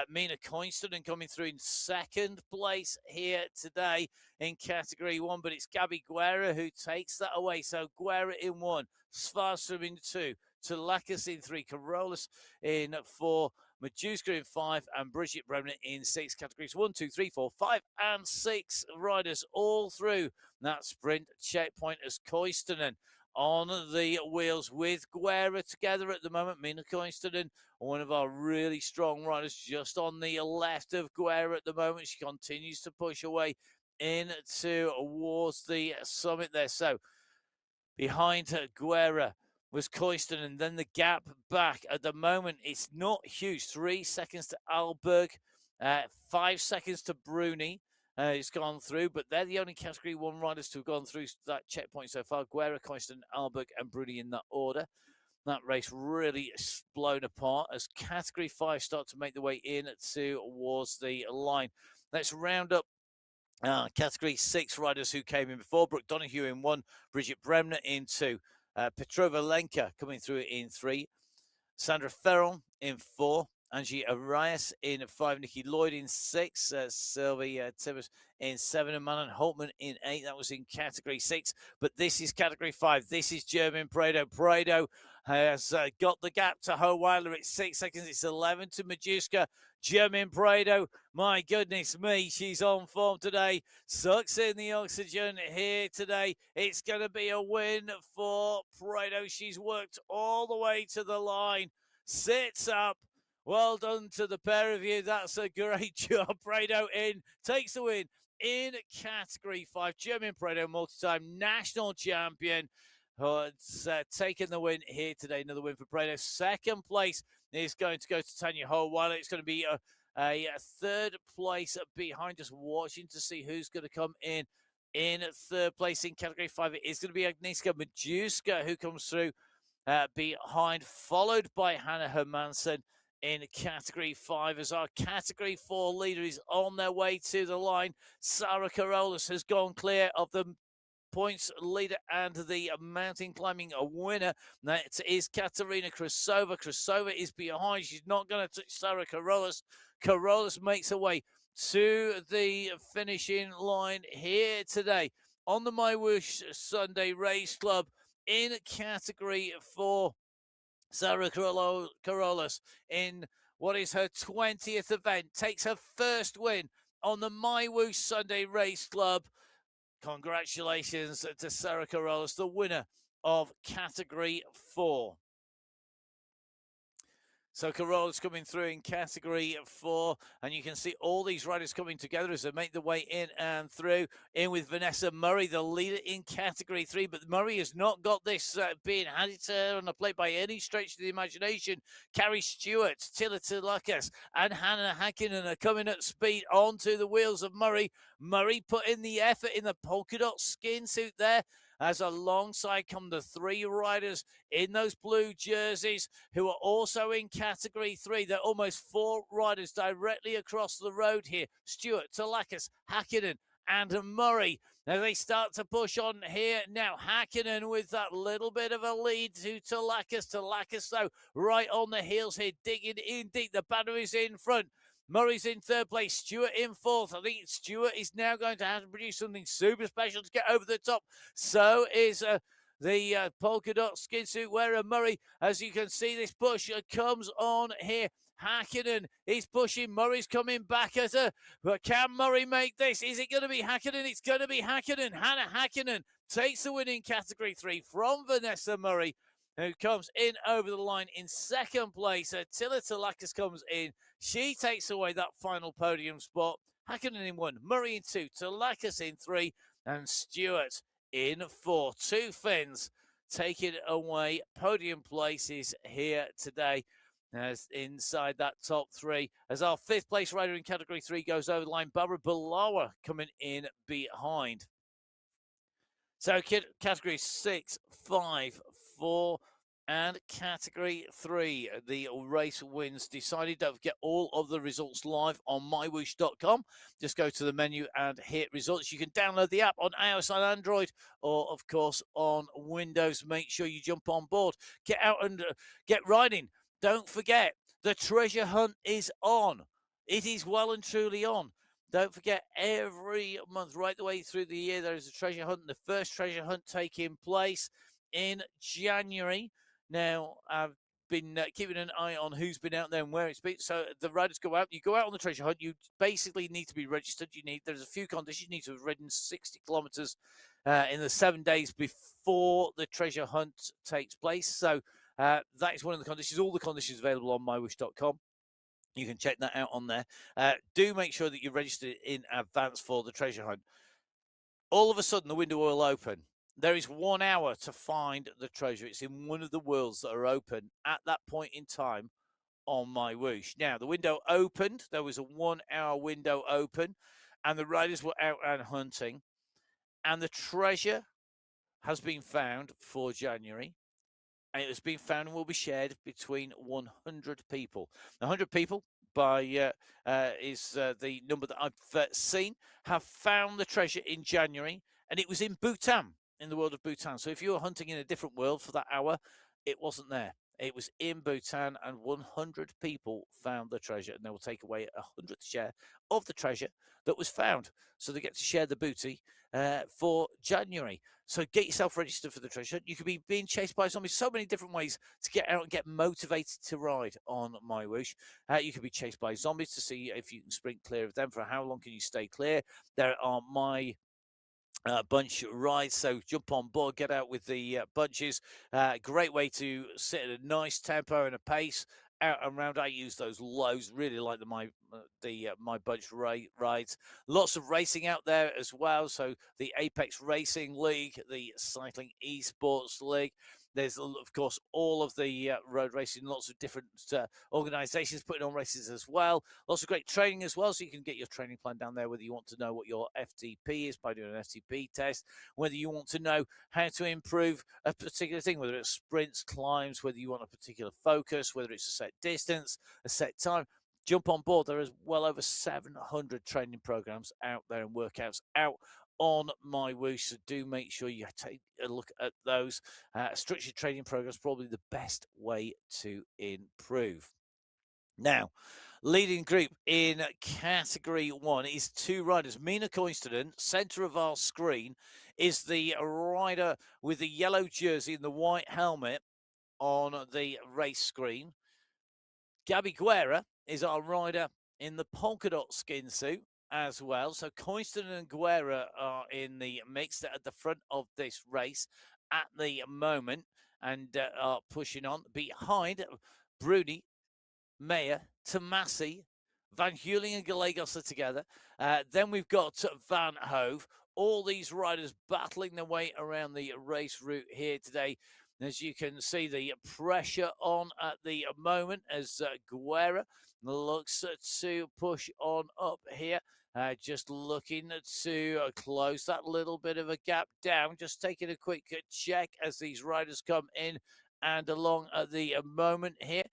Mina Coinston coming through in second place here today in Category 1, but it's Gabi Guerra who takes that away. So Guerra in 1, Svarstrom in 2, Tulakas in 3, Carolus in 4, Majuska in 5, and Bridget Bremner in 6. Categories 1, 2, 3, 4, 5, and 6 riders all through that sprint checkpoint as Koistonen on the wheels with Guerra together at the moment. Mina Koistonen, one of our really strong riders, just on the left of Guerra at the moment. She continues to push away towards the summit there. So behind her, Guerra was Koistonen, and then the gap back at the moment, it's not huge. 3 seconds to Alberg, 5 seconds to Bruni, has gone through, but they're the only Category 1 riders to have gone through that checkpoint so far. Guerra, Coyston, Alberg, and Bruni in that order. That race really blown apart as Category 5 start to make the way in towards the line. Let's round up Category 6 riders who came in before. Brooke Donoghue in 1, Bridget Bremner in 2, Petrova Lenka coming through in 3, Sandra Ferron in 4, Angie Arias in 5, Nikki Lloyd in 6, Sylvie Tibbers in 7, and Manon Holtman in 8. That was in Category 6. But this is Category 5. This is German Prado. Prado has got the gap to Howeiler. It's 6 seconds. It's 11 to Majewska. German Prado, my goodness me, she's on form today. Sucks in the oxygen here today. It's going to be a win for Prado. She's worked all the way to the line. Sits up. Well done to the pair of you. That's a great job. Prado in, takes the win in Category 5. German Prado, multi-time national champion. It's taken the win here today. Another win for Prado. Second place is going to go to Tanya Howeiler. It's going to be a third place behind us, watching to see who's going to come in third place in Category 5. It is going to be Agnieszka Majewska who comes through behind, followed by Hannah Hermansen in Category 5 as our Category 4 leader is on their way to the line. Sarah Carolus has gone clear of the points leader and the mountain climbing winner. That is Katerina Krasova. Krasova is behind. She's not going to touch Sarah Carolus. Carolus makes her way to the finishing line here today on the MyWhoosh Sunday Race Club in Category 4. Sarah Carolus in what is her 20th event takes her first win on the MyWhoosh Sunday Race Club. Congratulations to Sarah Carolus, the winner of Category 4. So Carolus coming through in Category 4, and you can see all these riders coming together as they make their way in and through. In with Vanessa Murray, the leader in Category 3, but Murray has not got this being handed to her on the plate by any stretch of the imagination. Carrie Stewart, Tilla Tilakas, and Hannah Hakkinen are coming at speed onto the wheels of Murray. Murray put in the effort in the polka dot skin suit there, as alongside come the 3 riders in those blue jerseys who are also in Category 3. They're almost 4 riders directly across the road here. Stewart, Talakas, Hakkinen, and Murray. Now they start to push on here now. Hakkinen with that little bit of a lead to Talakas. Talakas, though, right on the heels here, digging in deep. The battery's in front. Murray's in third place. Stewart in fourth. I think Stewart is now going to have to produce something super special to get over the top. So is the polka dot skin suit wearer Murray. As you can see, this push comes on here. Hakkinen is pushing. Murray's coming back at her. But can Murray make this? Is it going to be Hakkinen? It's going to be Hakkinen. Hannah Hakkinen takes the win in Category 3 from Vanessa Murray, who comes in over the line in second place. Tilla Talakis comes in. She takes away that final podium spot. Hakkinen in 1, Murray in 2, Talakis in 3, and Stewart in 4. 2 Finns taking away podium places here today as inside that top 3. As our 5th place rider in Category 3 goes over the line, Barbara Balawa coming in behind. So Category 6, 5, 4, and Category 3, the race wins decided. Don't forget all of the results live on MyWhoosh.com. Just go to the menu and hit results. You can download the app on iOS and Android, or of course on Windows. Make sure you jump on board. Get out and get riding. Don't forget, the treasure hunt is on. It is well and truly on. Don't forget, every month, right the way through the year, there is a treasure hunt. The first treasure hunt taking place in January. Now, I've been keeping an eye on who's been out there and where it's been. So the riders go out. You go out on the treasure hunt. You basically need to be registered. There's a few conditions. You need to have ridden 60 kilometers in the 7 days before the treasure hunt takes place. So that is one of the conditions. All the conditions available on MyWhoosh.com. You can check that out on there. Do make sure that you're registered in advance for the treasure hunt. All of a sudden, the window will open. There is 1 hour to find the treasure. It's in one of the worlds that are open at that point in time on MyWhoosh. Now, the window opened. There was a 1 hour window open. and the riders were out and hunting, and the treasure has been found for January, and it has been found and will be shared between 100 people. 100 people by is the number that I've seen have found the treasure in January, and it was in Bhutan, in the world of Bhutan. So if you were hunting in a different world for that hour, it wasn't there. It was in Bhutan, and 100 people found the treasure, and they will take away a 100th share of the treasure that was found. So they get to share the booty for January. So get yourself registered for the treasure. You could be being chased by zombies. So many different ways to get out and get motivated to ride on MyWhoosh. You could be chased by zombies to see if you can sprint clear of them. For how long can you stay clear? There are bunch rides, so jump on board, get out with the bunches. Great way to sit at a nice tempo and a pace out and around. I use those lows, really like my bunch rides. Lots of racing out there as well, so the Apex Racing League, the Cycling Esports League. There's, of course, all of the road racing, lots of different organizations putting on races as well. Lots of great training as well, so you can get your training plan down there, whether you want to know what your FTP is by doing an FTP test, whether you want to know how to improve a particular thing, whether it's sprints, climbs, whether you want a particular focus, whether it's a set distance, a set time. Jump on board. There is well over 700 training programs out there and workouts out on MyWhoosh, so do make sure you take a look at those. Structured training programs, probably the best way to improve. Now, leading group in category 1 is 2 riders. Mina Koistonen, centre of our screen, is the rider with the yellow jersey and the white helmet on the race screen. Gabby Guerra is our rider in the polka dot skin suit as well. So Koistonen and Guerra are in the mix at the front of this race at the moment and are pushing on. Behind, Bruni, Meyer, Tomasi, Van Heuling and Gallegos are together. Then we've got Van Hove. All these riders battling their way around the race route here today. As you can see, the pressure on at the moment as Guerra looks to push on up here. Just looking to close that little bit of a gap down. Just taking a quick check as these riders come in and along at the moment here.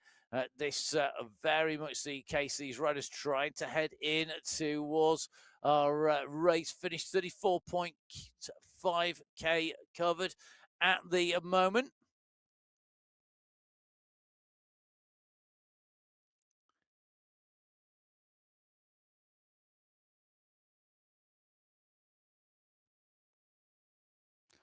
This very much the case. These riders trying to head in towards our race finish. 34.5k covered at the moment.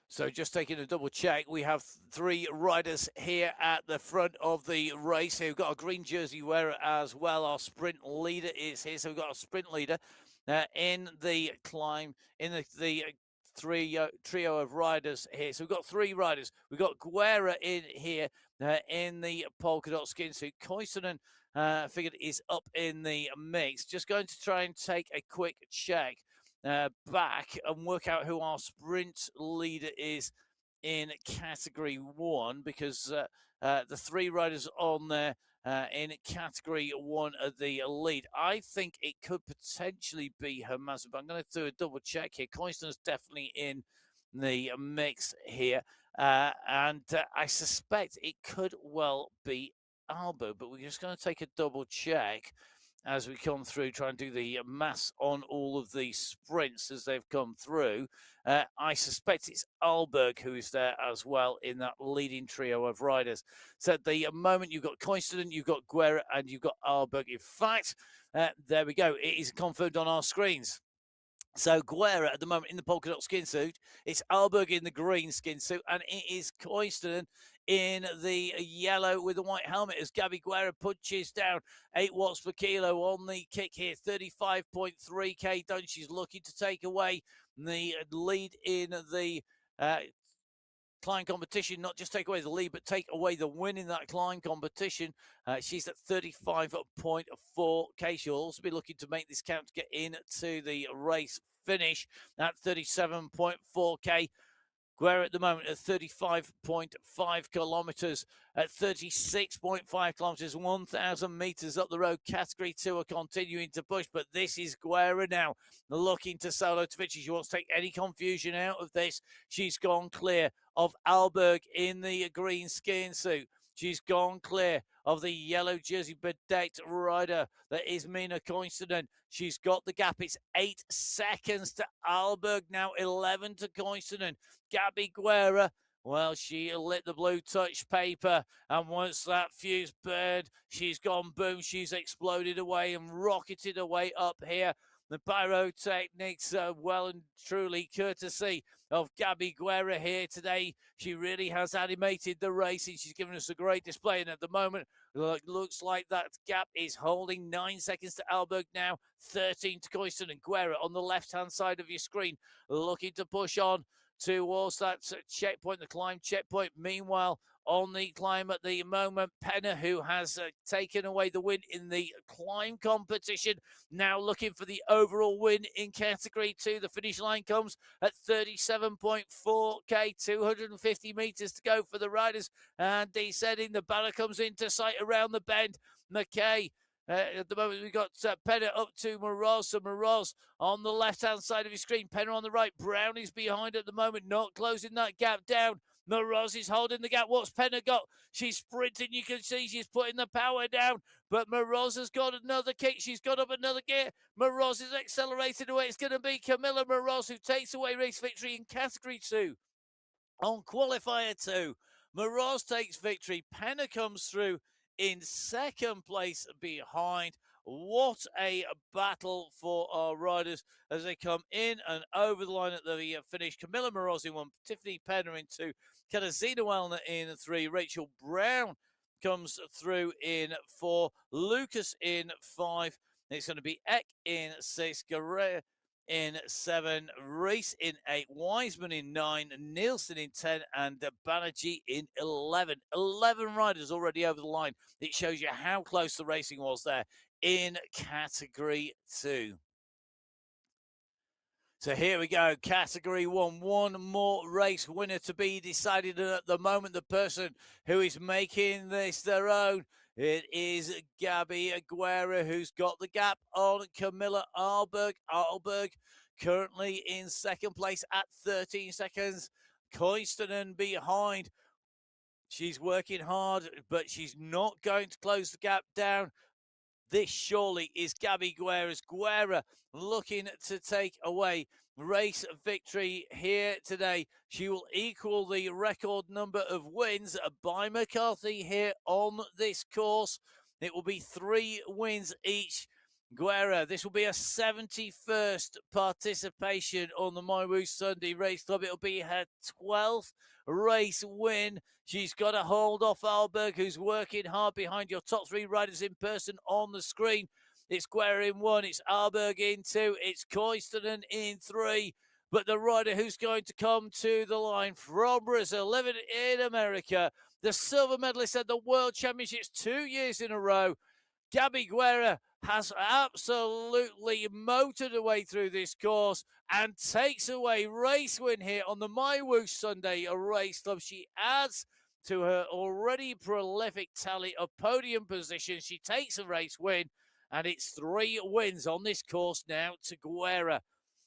So just taking a double check, we have 3 riders here at the front of the race. We've got a green jersey wearer as well. Our sprint leader is here. So we've got a sprint leader in the climb, in the trio of riders here. So we've got 3 riders. We've got Guerra in here in the polka dot skin suit. Koistonen figured is up in the mix. Just going to try and take a quick check back and work out who our sprint leader is in category 1, because the 3 riders on there in category 1 are the lead. I think it could potentially be Hermansen, but I'm going to do a double check here. Koistonen's definitely in the mix here, and I suspect it could well be Albo, but we're just going to take a double check as we come through, try and do the maths on all of the sprints as they've come through. I suspect it's Alberg who is there as well in that leading trio of riders. So at the moment, you've got Koistonen, you've got Guerra, and you've got Alberg. In fact, there we go. It is confirmed on our screens. So Guerra at the moment in the polka dot skin suit. It's Alberg in the green skin suit, and it is Koistonen in the yellow with the white helmet as Gabby Guerra punches down 8 watts per kilo on the kick here. 35.3k done. She's looking to take away the lead in the climb competition, not just take away the lead, but take away the win in that climb competition. She's at 35.4k. She'll also be looking to make this count to get into the race finish at 37.4k. Guerra at the moment at 35.5 kilometres, at 36.5 kilometres, 1,000 metres up the road. Category 2 are continuing to push, but this is Guerra now looking to solo to victory. She wants to take any confusion out of this. She's gone clear of Alberg in the green skiing suit. She's gone clear of the yellow jersey bedecked rider that is Mina Koivunen. She's got the gap. It's 8 seconds to Alberg now, 11 to Koivunen. Gabby Guerra, well, she lit the blue touch paper, and once that fuse burned, she's gone boom. She's exploded away and rocketed away up here. The pyrotechnics are well and truly courtesy of Gabby Guerra here today. She really has animated the racing. She's given us a great display, and at the moment, looks like that gap is holding. 9 seconds to Alberg now, 13 to Koivunen, and Guerra on the left-hand side of your screen, looking to push on towards that checkpoint, the climb checkpoint. Meanwhile, on the climb at the moment, Penner, who has taken away the win in the climb competition, now looking for the overall win in Category 2. The finish line comes at 37.4k, 250 metres to go for the riders, and descending, the banner comes into sight around the bend. McKay, at the moment, we've got Penner up to Moroz. So Moroz on the left-hand side of his screen. Penner on the right. Brown is behind at the moment, not closing that gap down. Moroz is holding the gap. What's Penner got? She's sprinting. You can see she's putting the power down. But Moroz has got another kick. She's got up another gear. Moroz is accelerated away. It's going to be Camilla Moroz who takes away race victory in Category 2. On Qualifier 2, Moroz takes victory. Penner comes through in second place behind. What a battle for our riders as they come in and over the line at the finish. Camilla Moroz in 1, Tiffany Penner in 2, Katarzyna Wellner in 3, Rachel Brown comes through in 4, Lucas in 5. It's going to be Eck in 6, Guerrero in 7, Reese in 8, Wiseman in 9, Nielsen in 10, and Banerjee in 11. 11 riders already over the line. It shows you how close the racing was there in Category 2. So here we go, Category 1, one more race winner to be decided. And at the moment, the person who is making this their own, it is Gabby Guerra, who's got the gap on Camilla Alberg. Alberg currently in second place at 13 seconds. Koivunen behind. She's working hard, but she's not going to close the gap down. This surely is Gabby Guerra's. Guerra looking to take away race victory here today. She will equal the record number of wins by McCarthy here on this course. It will be 3 wins each. Guerra, this will be a 71st participation on the MyWhoosh Sunday Race Club. It'll be her 12th race win. She's got a hold off Alberg, who's working hard behind your top 3 riders in person on the screen. It's Guerra in 1, it's Alberg in 2, it's Koivunen in 3. But the rider who's going to come to the line from Brazil, living in America, the silver medalist at the World Championships 2 years in a row, Gabby Guerra has absolutely motored away through this course and takes away race win here on the MyWhoosh Sunday Race Club. She adds to her already prolific tally of podium positions. She takes a race win, and it's 3 wins on this course now to Guerra.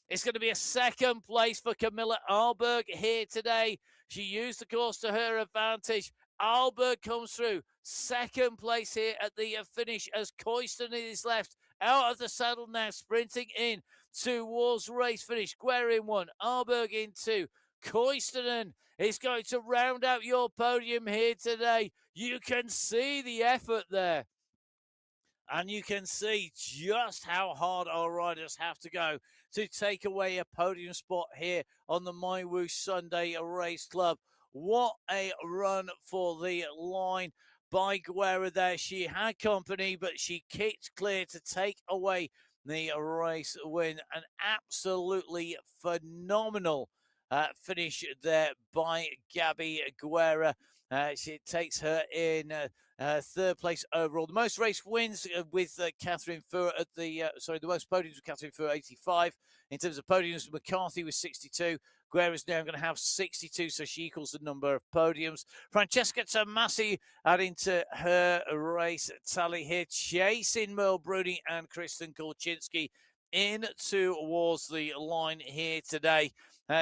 It's going to be a second place for Camilla Alberg here today. She used the course to her advantage. Alberg comes through second place here at the finish as Koivunen is left out of the saddle now, sprinting in towards race finish. Guerra in 1, Alberg in 2. Koivunen is going to round out your podium here today. You can see the effort there. And you can see just how hard our riders have to go to take away a podium spot here on the MyWhoosh Sunday Race Club. What a run for the line by Guerra there. She had company, but she kicked clear to take away the race win. An absolutely phenomenal finish there by Gabby Guerra. She takes her in third place overall. The most race wins with Catherine Furr at the the most podiums with Catherine Furr 85. In terms of podiums, McCarthy was 62. Guerra's now going to have 62, so she equals the number of podiums. Francesca Tomasi adding to her race tally here, chasing Merle Bruni and Kristen Kolczynski in towards the line here today.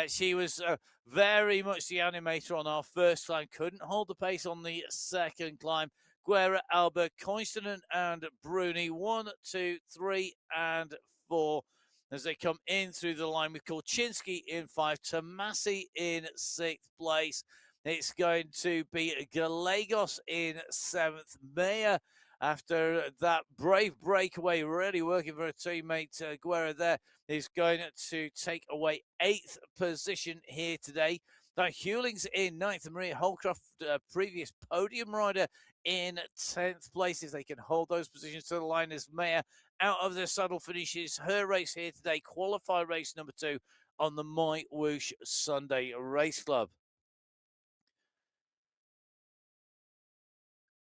She was very much the animator on our first climb, couldn't hold the pace on the second climb. Guerra, Albert, Koistonen, and Bruni, 1, 2, 3, and 4. As they come in through the line with Kolczynski in 5, Tomasi in 6th place. It's going to be Gallegos in 7th. Meyer, after that brave breakaway, really working for her teammate Guerra there, is going to take away 8th position here today. Now, Hewling's in 9th. Maria Holcroft, previous podium rider, in 10th place. If they can hold those positions to the line as Meyer out of the saddle finishes her race here today, qualifier race number 2 on the MyWhoosh Sunday Race Club.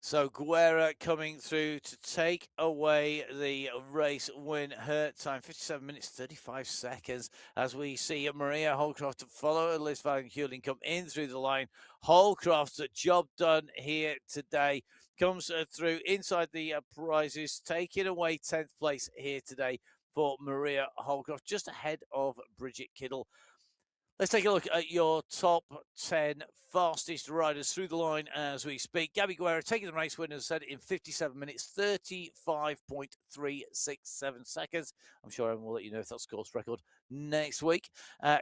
So Guerra coming through to take away the race win. Her time, 57 minutes, 35 seconds, as we see Maria Holcroft follow Liz Van Heuling come in through the line. Holcroft's job done here today. Comes through inside the prizes, taking away 10th place here today for Maria Holcroft, just ahead of Bridget Kiddle. Let's take a look at your top 10 fastest riders through the line as we speak. Gabby Guerra taking the race win, as I said, in 57 minutes, 35.367 seconds. I'm sure everyone will let you know if that's course record next week.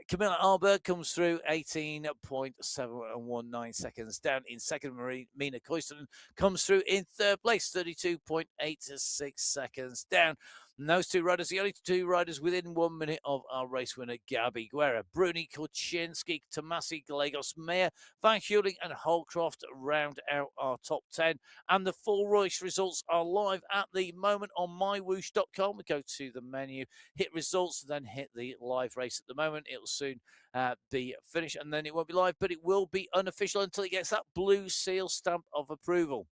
Camilla Alberg comes through 18.719 seconds down in second. Mina Koistonen comes through in third place, 32.86 seconds down. And those two riders, the only two riders within 1 minute of our race winner, Gabby Guerra. Bruni, Kolczynski, Tomasi, Gallegos, Meyer, Van Heuling, and Holcroft round out our top 10. And the full race results are live at the moment on MyWhoosh.com. We go to the menu, hit results, then hit the live race. At the moment, it'll soon be finished, and then it won't be live, but it will be unofficial until it gets that blue seal stamp of approval.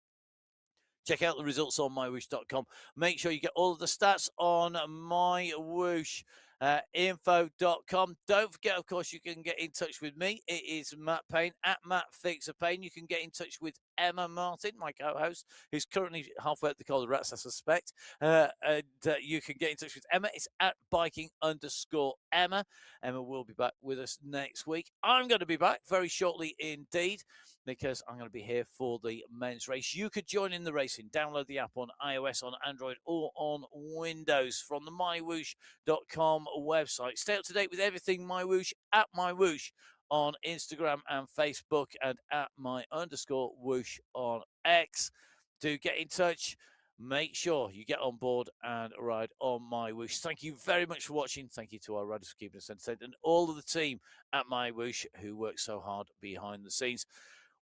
Check out the results on MyWhoosh.com. Make sure you get all of the stats on MyWhoosh.info.com. Don't forget, of course, you can get in touch with me. It is Matt Payne, at Matt Fixer Payne. You can get in touch with Emma Martin, my co-host, who's currently halfway at the Calder Rats, I suspect. You can get in touch with Emma. It's at biking_Emma. Emma will be back with us next week. I'm going to be back very shortly indeed, because I'm going to be here for the men's race. You could join in the racing. Download the app on iOS, on Android, or on Windows from the MyWhoosh.com website. Stay up to date with everything MyWhoosh at MyWhoosh on Instagram and Facebook, and at @my_whoosh on X. To get in touch, make sure you get on board and ride on MyWhoosh. Thank you very much for watching. Thank you to our riders for keeping us entertained, and all of the team at MyWhoosh who work so hard behind the scenes.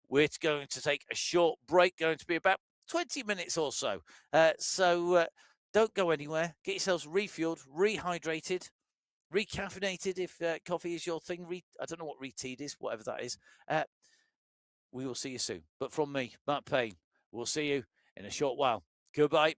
We're going to take a short break, going to be about 20 minutes or so. So don't go anywhere. Get yourselves refueled, rehydrated, recaffeinated if coffee is your thing. I don't know what reteed is, whatever that is. We will see you soon. But from me, Matt Payne, we'll see you in a short while. Goodbye.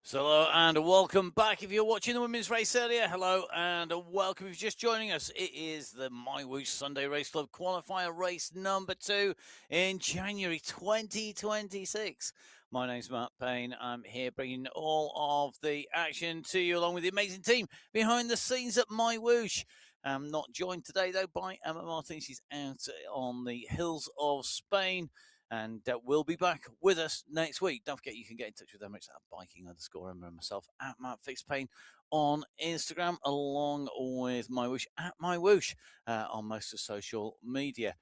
So hello and welcome back. If you're watching the women's race earlier, hello and welcome. If you're just joining us, it is the MyWhoosh Sunday Race Club qualifier race number 2 in January 2026. My name's Matt Payne. I'm here bringing all of the action to you along with the amazing team behind the scenes at MyWhoosh. I'm not joined today though by Emma Martin. She's out on the hills of Spain. And we'll be back with us next week. Don't forget, you can get in touch with Emma. It's at biking_Emma and myself at Matt Fixpain on Instagram, along with MyWhoosh at MyWhoosh on most of social media.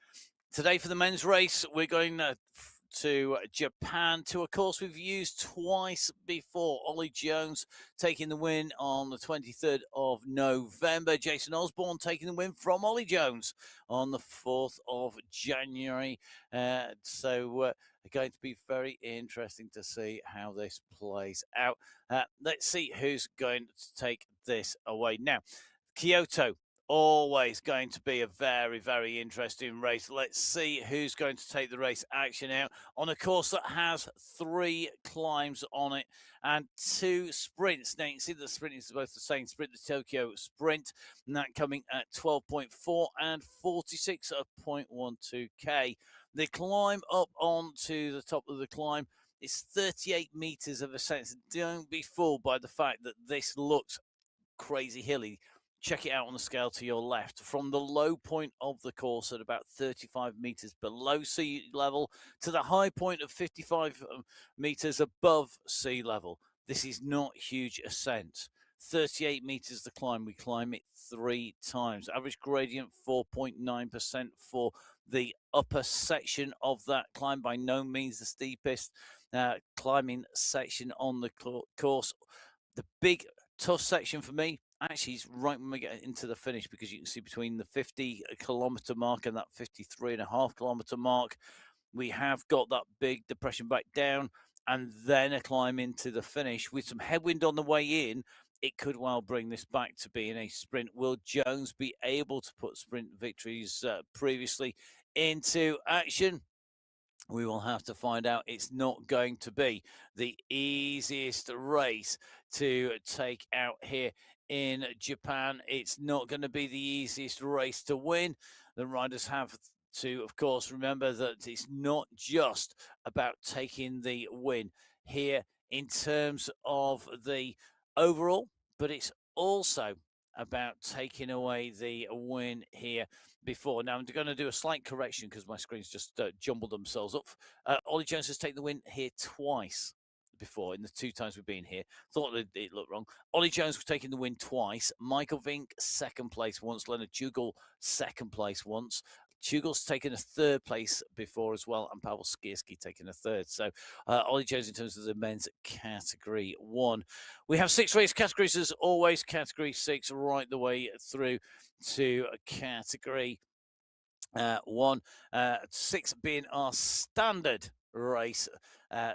Today for the men's race, we're going to Japan, to a course we've used twice before. Ollie Jones taking the win on the 23rd of November. Jason Osborne taking the win from Ollie Jones on the 4th of January. So going to be very interesting to see how this plays out. Let's see who's going to take this away. Now, Kyoto, always going to be a very, very interesting race. Let's see who's going to take the race action out on a course that has 3 climbs on it and 2 sprints. Now, you can see the sprint is both the same sprint, the Tokyo Sprint, and that coming at 12.4 and 46.12K. The climb up onto the top of the climb is 38 meters of ascent. So don't be fooled by the fact that this looks crazy hilly. Check it out on the scale to your left. From the low point of the course at about 35 meters below sea level to the high point of 55 meters above sea level. This is not huge ascent. 38 meters to climb. We climb it 3 times. Average gradient 4.9% for the upper section of that climb. By no means the steepest climbing section on the course. The big tough section for me actually is right when we get into the finish, because you can see between the 50-kilometer mark and that 53.5-kilometer mark, we have got that big depression back down and then a climb into the finish with some headwind on the way in. It could well bring this back to being a sprint. Will Jones be able to put sprint victories previously into action? We will have to find out. It's not going to be the easiest race to take out here in Japan. It's not going to be the easiest race to win. The riders have to, of course, remember that it's not just about taking the win here in terms of the overall, but it's also about taking away the win here before. Now, I'm going to do a slight correction because my screens just jumbled themselves up. Ollie Jones has taken the win here twice before in the 2 times we've been here. Thought it looked wrong. Ollie Jones was taking the win twice. Michael Vink, 2nd place once. Leonard Jugel, 2nd place once. Jugel's taken a 3rd place before as well, and Pavel Skierski taking a 3rd. So Ollie Jones in terms of the men's category 1. We have 6 race categories as always. Category 6 right the way through to category 1. 6 being our standard race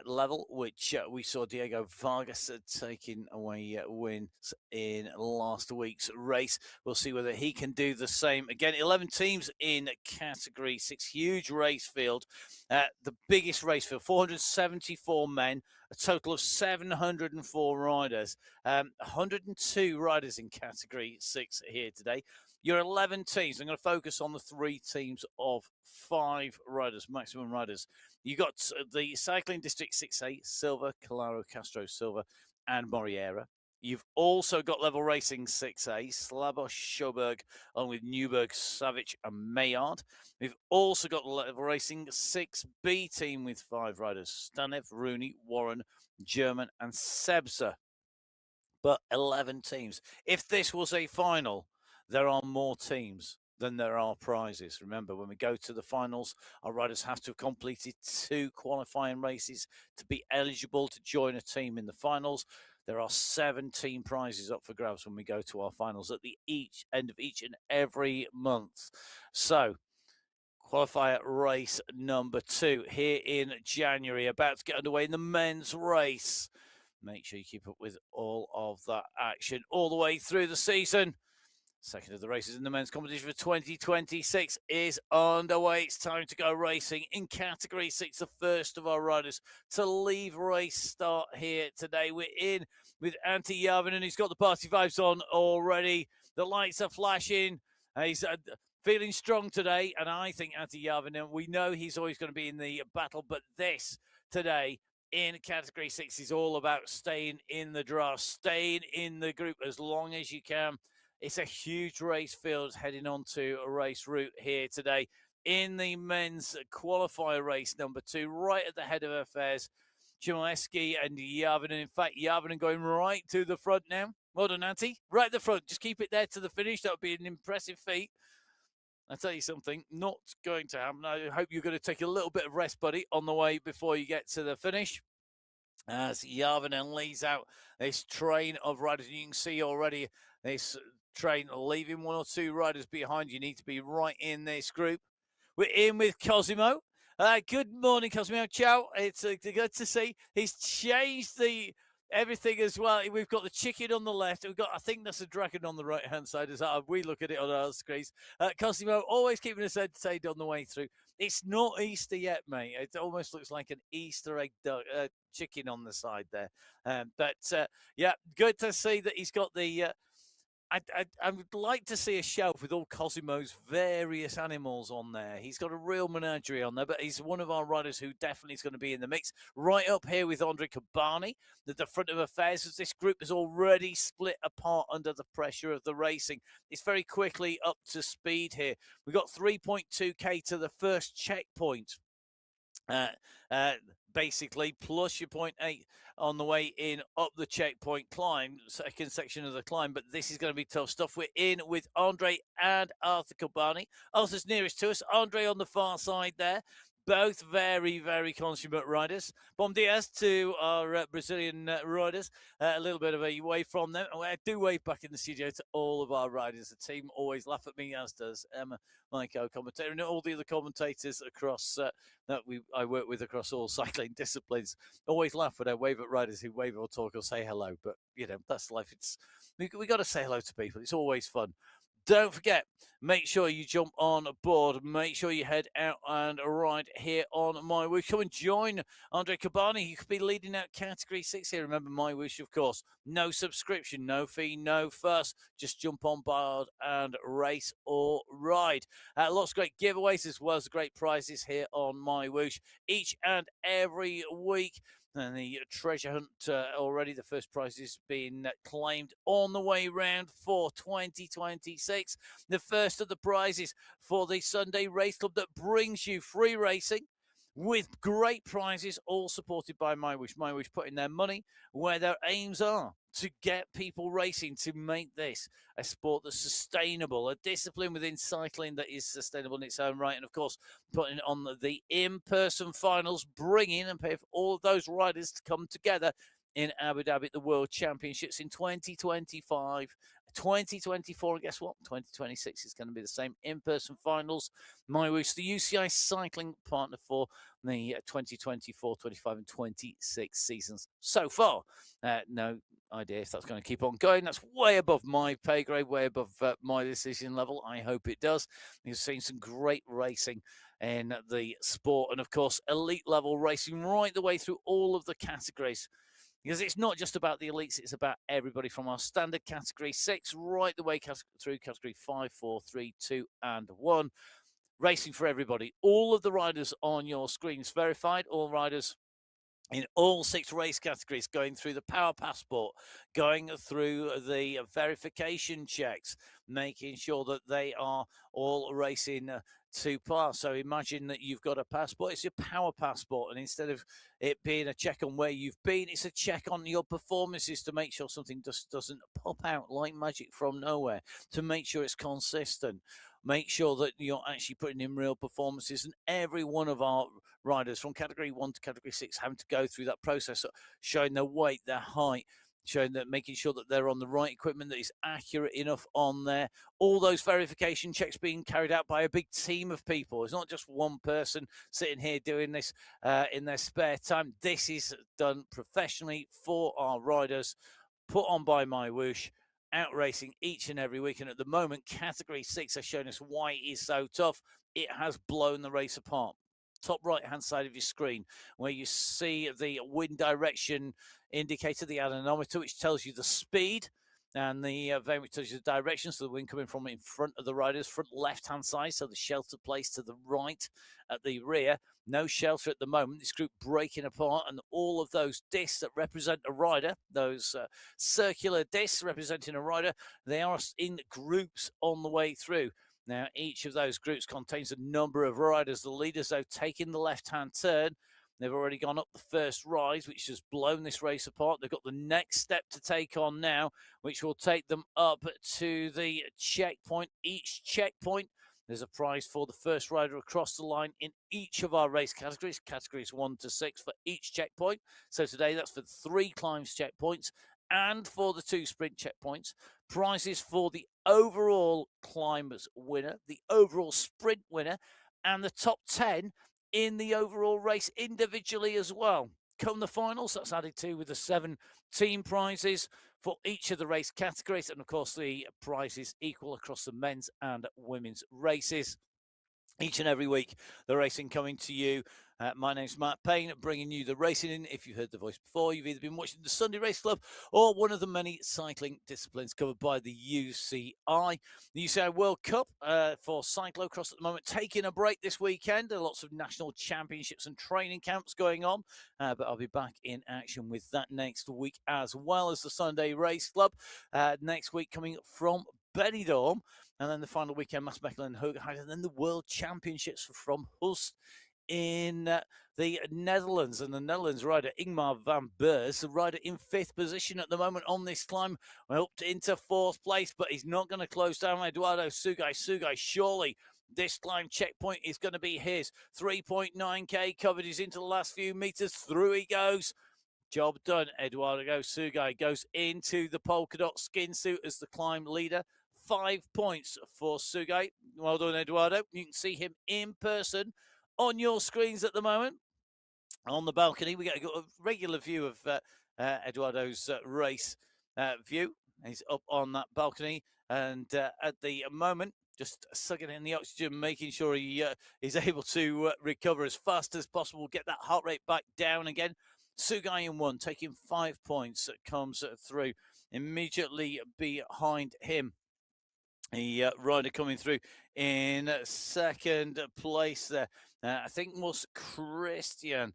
level, which we saw Diego Vargas taking away wins in last week's race. We'll see whether he can do the same again. 11 teams in category 6, huge race field. The biggest race field, 474 men, a total of 704 riders, 102 riders in category 6 here today. Your 11 teams. I'm going to focus on the 3 teams of 5 riders, maximum riders. You got the Cycling District 6A, Silva, Calaro, Castro, Silva, and Moriera. You've also got Level Racing 6A, Slavos, Schoberg, along with Newberg, Savic, and Maillard. We've also got the Level Racing 6B team with 5 riders, Stanev, Rooney, Warren, German, and Sebza. But 11 teams. If this was a final, there are more teams than there are prizes. Remember, when we go to the finals, our riders have to have completed 2 qualifying races to be eligible to join a team in the finals. There are 17 prizes up for grabs when we go to our finals at the end of each and every month. So, qualifier race number 2 here in January, about to get underway in the men's race. Make sure you keep up with all of that action all the way through the season. Second of the races in the men's competition for 2026 is underway. It's time to go racing in Category 6, the first of our riders to leave race start here today. We're in with Antti Järvinen. He's got the party vibes on already. The lights are flashing. He's feeling strong today, and I think Antti Järvinen, we know he's always going to be in the battle, but this today in Category 6 is all about staying in the draft, staying in the group as long as you can. It's a huge race field heading on to a race route here today in the men's qualifier race number 2, right at the head of affairs. Chimoeski and Järvinen. In fact, Järvinen going right to the front now. Well done, Antti. Right at the front. Just keep it there to the finish. That would be an impressive feat. I'll tell you something, not going to happen. I hope you're going to take a little bit of rest, buddy, on the way before you get to the finish. As Järvinen leads out this train of riders. You can see already this train leaving one or two riders behind. You need to be right in this group. We're in with Cosimo. Good morning, Cosimo. Ciao. It's good to see. He's changed everything as well. We've got the chicken on the left. We've got, I think that's a dragon on the right-hand side as we look at it on our screens. Cosimo always keeping us entertained on the way through. It's not Easter yet, mate. It almost looks like an Easter egg chicken on the side there. Yeah, good to see that he's got the... I would like to see a shelf with all Cosimo's various animals on there. He's got a real menagerie on there, but he's one of our riders who definitely is going to be in the mix. Right up here with Andre Cabani, at the front of affairs, as this group is already split apart under the pressure of the racing. It's very quickly up to speed here. We've got 3.2k to the first checkpoint. Basically, plus your 0.8 on the way in up the checkpoint climb, second section of the climb, but this is going to be tough stuff. We're in with Andre and Arthur Cabani. Arthur's nearest to us, Andre on the far side there. Both very, very consummate riders. Bom dias to our Brazilian riders. A little bit of a wave from them. I do wave back in the studio to all of our riders. The team always laugh at me, as does Emma, my co-commentator, and all the other commentators across that I work with across all cycling disciplines. Always laugh when I wave at riders who wave or talk or say hello. But, you know, that's life. We got to say hello to people. It's always fun. Don't forget, make sure you jump on board. Make sure you head out and ride here on MyWhoosh. Come and join Andre Cabani. You could be leading out Category 6 here. Remember, MyWhoosh, of course. No subscription, no fee, no fuss. Just jump on board and race or ride. Lots of great giveaways as well as great prizes here on MyWhoosh each and every week. And the treasure hunt already, the first prize is being claimed on the way round for 2026. The first of the prizes for the Sunday Race Club that brings you free racing with great prizes, all supported by MyWhoosh. MyWhoosh putting their money where their aims are, to get people racing, to make this a sport that's sustainable, a discipline within cycling that is sustainable in its own right. And of course, putting on the in-person finals, bringing and pay for all of those riders to come together in Abu Dhabi at the World Championships in 2025, 2024, and guess what? 2026 is going to be the same in-person finals. MyWhoosh, the UCI cycling partner for the 2024, 25, and 26 seasons so far. No idea if that's going to keep on going. That's way above my pay grade, way above my decision level. I hope it does. You've seen some great racing in the sport, and of course, elite level racing right the way through all of the categories. Because it's not just about the elites, it's about everybody from our standard category 6 right the way through category 5, 4, 3, 2, and 1. Racing for everybody. All of the riders on your screens verified, all riders in all 6 race categories, going through the Power Passport, going through the verification checks, making sure that they are all racing to par. So imagine that you've got a passport, it's your Power Passport, and instead of it being a check on where you've been, it's a check on your performances to make sure something just doesn't pop out like magic from nowhere, to make sure it's consistent. Make sure that you're actually putting in real performances, and every one of our riders from category 1 to category 6 having to go through that process, showing their weight, their height, showing that, making sure that they're on the right equipment that is accurate enough on there. All those verification checks being carried out by a big team of people. It's not just one person sitting here doing this in their spare time. This is done professionally for our riders, put on by MyWhoosh, outracing each and every week. And at the moment, Category 6 has shown us why it is so tough. It has blown the race apart. Top right-hand side of your screen, where you see the wind direction indicator, the anemometer, which tells you the speed, and the vane, which tells you the direction, so the wind coming from in front of the riders, front left-hand side, so the shelter place to the right at the rear. No shelter at the moment. This group breaking apart, and all of those discs that represent a rider, those circular discs representing a rider, they are in groups on the way through. Now, each of those groups contains a number of riders. The leaders, though, taking the left-hand turn. They've already gone up the first rise, which has blown this race apart. They've got the next step to take on now, which will take them up to the checkpoint. Each checkpoint, there's a prize for the first rider across the line in each of our race categories, categories 1 to 6 for each checkpoint. So today, that's for 3 climbs checkpoints and for the 2 sprint checkpoints. Prizes for the overall climbers winner, the overall sprint winner, and the top 10 in the overall race individually as well. Come the finals, that's added to with the 7 team prizes for each of the race categories. And of course, the prizes equal across the men's and women's races. Each and every week, the racing coming to you. My name's Matt Payne, bringing you the racing in. If you've heard the voice before, you've either been watching the Sunday Race Club or one of the many cycling disciplines covered by the UCI. The UCI World Cup for cyclocross at the moment, taking a break this weekend. There are lots of national championships and training camps going on, but I'll be back in action with that next week, as well as the Sunday Race Club next week coming from Benidorm. And then the final weekend, Maasmechelen and Hoogerheide, and then the World Championships from Hulst in the Netherlands. And the Netherlands rider, Ingmar van Beurs, the rider in 5th position at the moment on this climb, up into 4th place, but he's not going to close down Eduardo Sugai. Sugai, surely this climb checkpoint is going to be his. 3.9k covered. He's into the last few meters. Through he goes. Job done. Eduardo Sugai goes into the polka dot skin suit as the climb leader. 5 points for Sugai. Well done, Eduardo. You can see him in person on your screens at the moment. On the balcony, we get a regular view of Eduardo's race view. He's up on that balcony, and at the moment, just sucking in the oxygen, making sure he is able to recover as fast as possible, get that heart rate back down again. Sugai in 1, taking 5 points, comes through. Immediately behind him, the rider coming through in 2nd place there. I think was Christian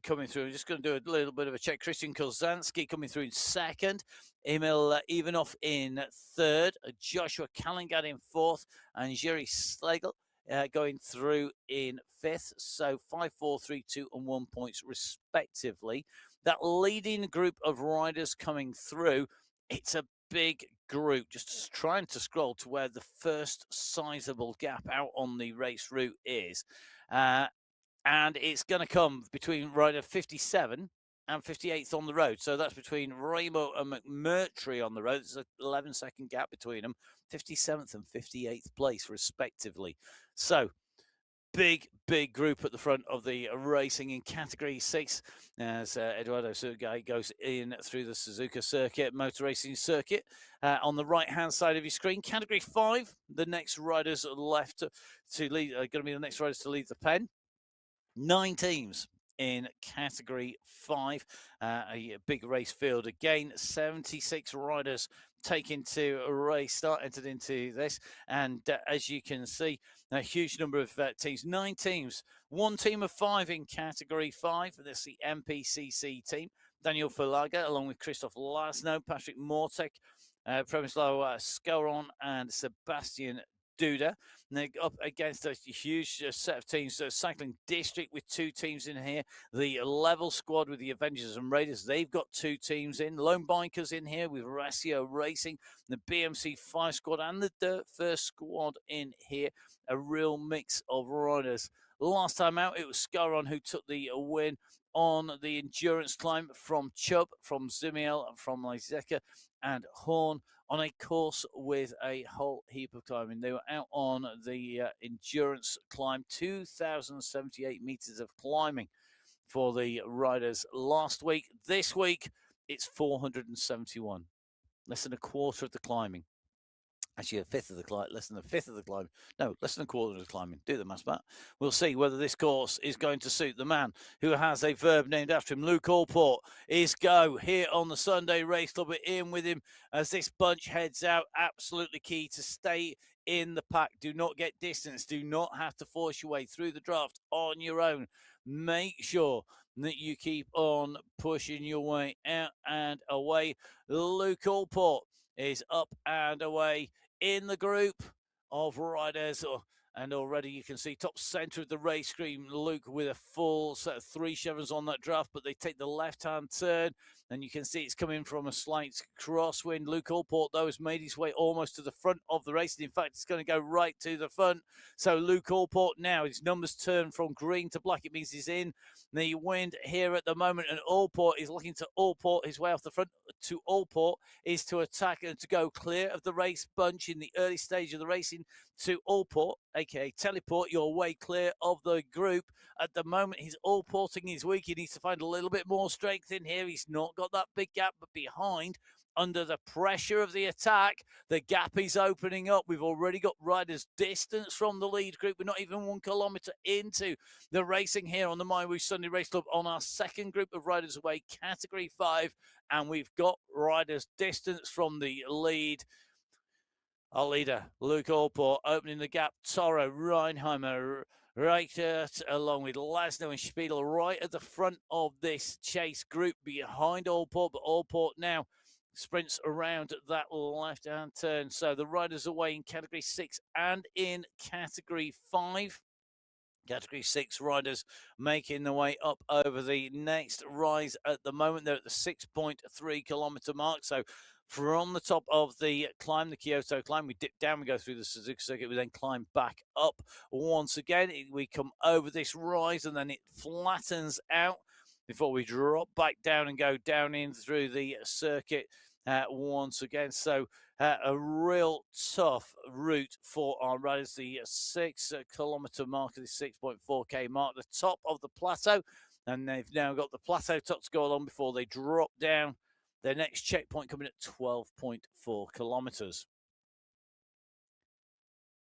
coming through. I'm just going to do a little bit of a check. Christian Kozanski coming through in 2nd. Emil Ivanov in 3rd. Joshua Kalangad in 4th. And Jiri Slegel going through in 5th. So 5, 4, 3, 2, and 1 points respectively. That leading group of riders coming through, it's a big group, just trying to scroll to where the first sizable gap out on the race route is. And it's going to come between rider 57 and 58th on the road. So that's between Ramo and McMurtry on the road. There's an 11-second gap between them, 57th and 58th place, respectively. So big group at the front of the racing in category 6 as Eduardo Sugai goes in through the Suzuka circuit, motor racing circuit. On the right hand side of your screen, category 5, the next riders left to lead are going to be the next riders to lead the pen. 9 teams in category 5, a big race field again. 76 riders taken to a race start, entered into this, and as you can see, a huge number of teams. 9 teams, 1 team of 5 in category 5. That's the MPCC team. Daniel Falaga, along with Christoph Lasno, Patrick Mortek, Przemysław Skowron, and Sebastian Duda. And they're up against a huge set of teams. So Cycling District with 2 teams in here. The Level Squad with the Avengers and Raiders, they've got 2 teams in. Lone Bikers in here with Ratio Racing, the BMC 5 squad, and the Dirt First squad in here. A real mix of riders. Last time out, it was Scaron who took the win on the endurance climb from Chubb, from Zimiel, from Lizeka, and Horn, on a course with a whole heap of climbing. They were out on the endurance climb, 2,078 meters of climbing for the riders last week. This week, it's 471. less than a quarter of the climbing. Actually, a fifth of the climb, less than a fifth of the climb. No, less than a quarter of the climbing. Do the maths, Matt. We'll see whether this course is going to suit the man who has a verb named after him. Luke Allport is go here on the Sunday Race Club. We're in with him as this bunch heads out. Absolutely key to stay in the pack. Do not get distance. Do not have to force your way through the draft on your own. Make sure that you keep on pushing your way out and away. Luke Allport is up and away in the group of riders. And already you can see top centre of the race screen, Luke with a full set of 3 chevrons on that draft, but they take the left-hand turn, and you can see it's coming from a slight crosswind. Luke Allport, though, has made his way almost to the front of the race, and in fact, it's going to go right to the front. So Luke Allport now, his numbers turn from green to black. It means he's in the wind here at the moment, and Allport is looking to Allport his way off the front. To Allport is to attack and to go clear of the race bunch in the early stage of the racing. To Allport, aka teleport your way clear of the group. At the moment, he's Allporting his week. He needs to find a little bit more strength in here. He's not got that big gap, but behind, under the pressure of the attack, the gap is opening up. We've already got riders distance from the lead group. We're not even 1 kilometre into the racing here on the MyWhoosh Sunday Race Club on our second group of riders away, Category 5, and we've got riders distance from the lead. Our leader, Luke Allport, opening the gap. Toro, Reinheimer, Reichert, along with Laszlo and Spiegel, right at the front of this chase group behind Allport. But Allport now sprints around that left-hand turn. So the riders away in Category 6 and in Category 5. Category 6 riders making their way up over the next rise at the moment. They're at the 6.3 kilometre mark. So from the top of the climb, the Kyoto climb, we dip down, we go through the Suzuka circuit, we then climb back up once again. We come over this rise and then it flattens out before we drop back down and go down in through the circuit once again. So a real tough route for our riders. The 6 kilometre mark, the 6.4k mark, the top of the plateau, and they've now got the plateau top to go along before they drop down. Their next checkpoint coming at 12.4 kilometres.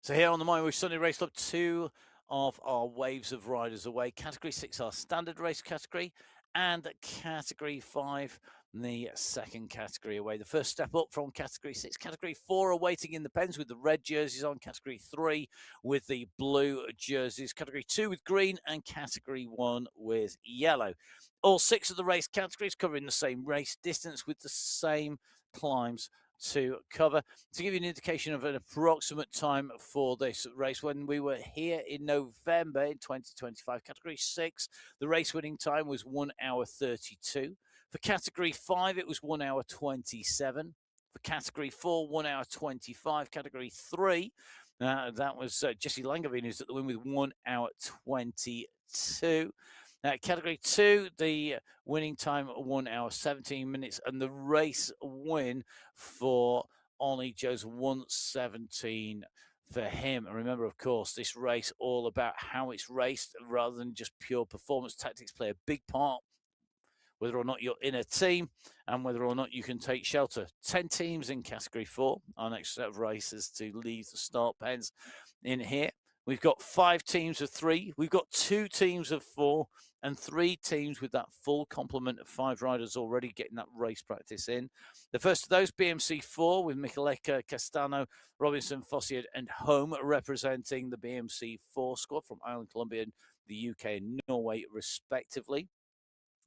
So here on the MyWhoosh Sunday Race Club, 2 of our waves of riders away. Category 6, our standard race category, and Category 5, the second category away. The first step up from Category 6. Category 4 awaiting in the pens with the red jerseys on. Category 3 with the blue jerseys. Category 2 with green, and Category 1 with yellow. All 6 of the race categories covering the same race distance with the same climbs to cover. To give you an indication of an approximate time for this race, when we were here in November in 2025, Category 6, the race winning time was 1 hour 32. For Category 5, it was 1 hour 27. For Category 4, 1 hour 25. Category 3, that was Jesse Langevin, who's at the win with 1 hour 22. Category 2, the winning time 1 hour 17 minutes, and the race win for Ollie Joe's 1:17 for him. And remember, of course, this race all about how it's raced rather than just pure performance. Tactics play a big part, whether or not you're in a team and whether or not you can take shelter. 10 teams in Category 4, our next set of races to leave the start pens in here. We've got 5 teams of 3. We've got 2 teams of 4 and 3 teams with that full complement of 5 riders already getting that race practice in. The first of those, BMC 4 with Michaleka, Castano, Robinson, Fossier and Home representing the BMC 4 squad from Ireland, Colombia, and the UK and Norway respectively.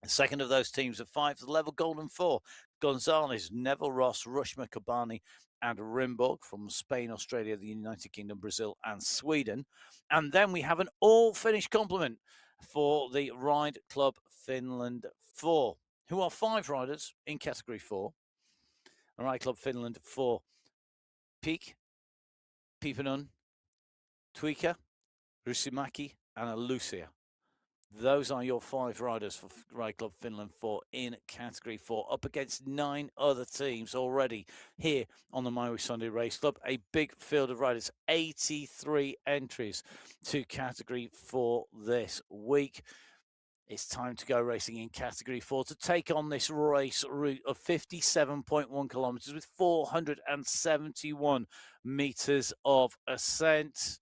The second of those teams of 5, the level golden 4, Gonzalez, Neville Ross, Rushma Kabani, and Rimborg from Spain, Australia, the United Kingdom, Brazil, and Sweden. And then we have an all-Finnish complement for the Ride Club Finland 4, who are 5 riders in Category 4. Ride Club Finland 4, Peak, Pipanen, Tuika, Rusimaki, and Lucia. Those are your 5 riders for Ride Club Finland 4 in Category 4, up against 9 other teams already here on the MyWhoosh Sunday Race Club. A big field of riders, 83 entries to Category 4 this week. It's time to go racing in Category 4 to take on this race route of 57.1 kilometres with 471 metres of ascent.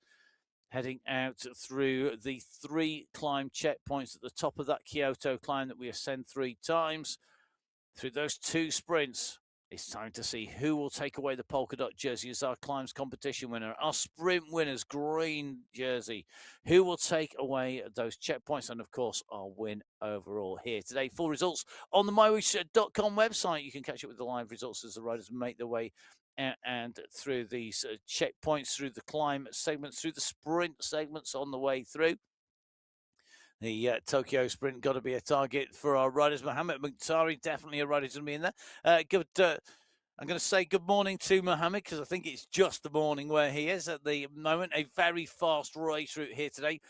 Heading out through the 3 climb checkpoints at the top of that Kyoto climb that we ascend 3 times. Through those 2 sprints, it's time to see who will take away the polka dot jersey as our climbs competition winner, our sprint winners, green jersey. Who will take away those checkpoints and, of course, our win overall here today. Full results on the MyWhoosh.com website. You can catch up with the live results as the riders make their way and through these checkpoints, through the climb segments, through the sprint segments on the way through. The Tokyo Sprint got to be a target for our riders. Mohammed Mukhtari, definitely a rider to be in there. I'm going to say good morning to Mohammed because I think it's just the morning where he is at the moment. A very fast race route here today.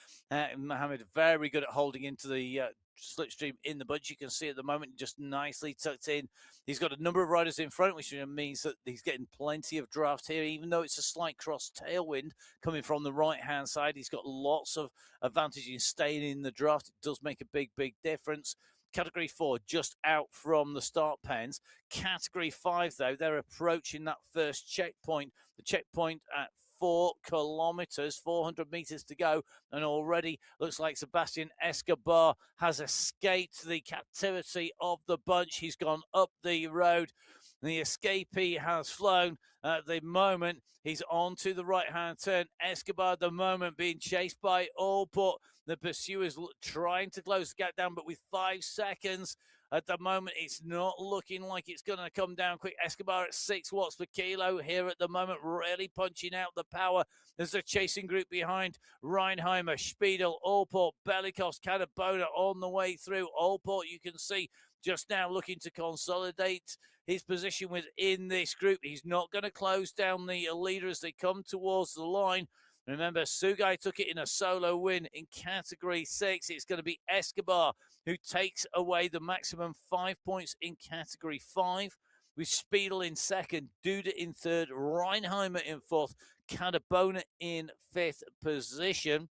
Mohammed very good at holding into the slipstream in the bunch. You can see at the moment just nicely tucked in. He's got a number of riders in front, which means that he's getting plenty of draft here, even though it's a slight cross tailwind coming from the right-hand side. He's got lots of advantage in staying in the draft. It does make a big, big difference. Category 4 just out from the start pens. Category 5, though, they're approaching that first checkpoint. The checkpoint at 4 kilometers, 400 meters to go, and already looks like Sebastian Escobar has escaped the captivity of the bunch. He's gone up the road. The escapee has flown at the moment. He's on to the right-hand turn. Escobar at the moment being chased by Allport. The pursuers trying to close the gap down, but with 5 seconds at the moment, it's not looking like it's going to come down quick. Escobar at 6 watts per kilo here at the moment, really punching out the power. There's a chasing group behind Reinheimer, Spiedel, Allport, Belikoff, Cadabona on the way through. Allport, you can see, just now looking to consolidate his position within this group. He's not going to close down the leader as they come towards the line. Remember, Sugai took it in a solo win in Category 6. It's going to be Escobar who takes away the maximum 5 points in Category 5. With Spiedel in second, Duda in third, Reinheimer in fourth, Cadabona in 5th position.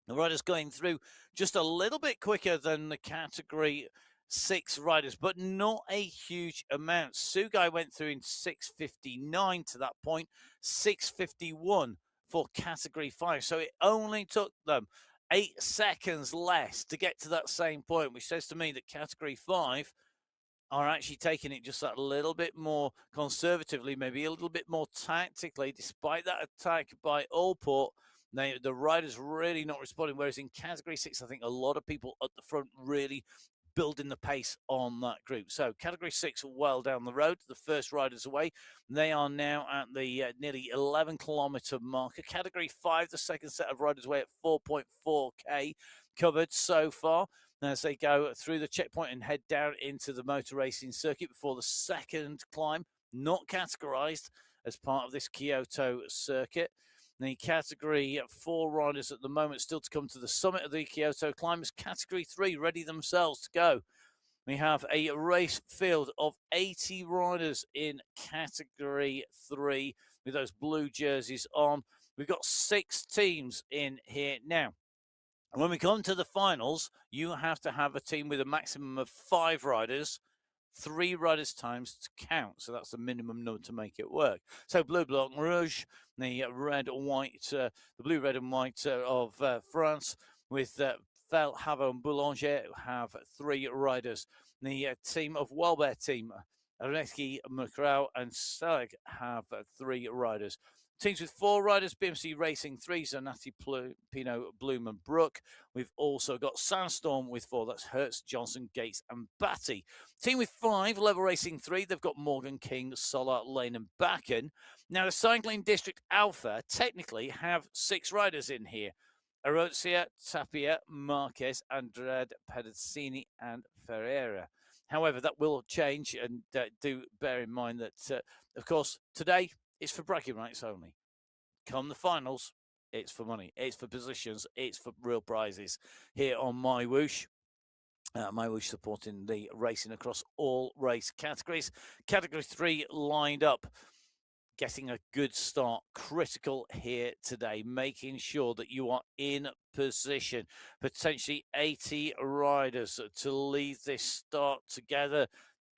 The riders going through just a little bit quicker than the Category 6 riders, but not a huge amount. Sugai went through in 6:59 to that point, 6:51 for Category 5. So it only took them 8 seconds less to get to that same point, which says to me that Category 5 are actually taking it just that little bit more conservatively, maybe a little bit more tactically, despite that attack by Allport. The riders really not responding, whereas in Category 6, I think a lot of people at the front really building the pace on that group. So Category 6 well down the road. The first riders away. They are now at the nearly 11-kilometre marker. Category 5, the second set of riders away at 4.4k covered so far as they go through the checkpoint and head down into the motor racing circuit before the second climb, not categorized as part of this Kyoto circuit. The Category 4 riders at the moment still to come to the summit of the Kyoto climb as Category 3 ready themselves to go. We have a race field of 80 riders in Category 3 with those blue jerseys on. We've got 6 teams in here now. When we come to the finals, you have to have a team with a maximum of 5 riders. 3 riders times to count, so that's the minimum number to make it work. So bleu, blanc, rouge, the red, white, the blue, red, and white of France with Fel, Havre, and Boulanger have 3 riders. The team of Walbert team, Areski, Macrao, and Selig have 3 riders. Teams with 4 riders, BMC Racing 3, Zanatti, Pinot, Bloom, and Brook. We've also got Sandstorm with 4, that's Hertz, Johnson, Gates, and Batty. Team with 5, Level Racing 3, they've got Morgan, King, Solar, Lane, and Bakken. Now, the Cycling District Alpha technically have 6 riders in here. Arozia, Tapia, Marquez, Andrade, Pedicini, and Ferreira. However, that will change, and do bear in mind that, of course, today it's for bragging rights only. Come the finals, it's for money, it's for positions, it's for real prizes here on MyWhoosh. MyWhoosh supporting the racing across all race categories. Category 3 lined up. getting a good start critical here today, making sure that you are in position. Potentially 80 riders to lead this start together.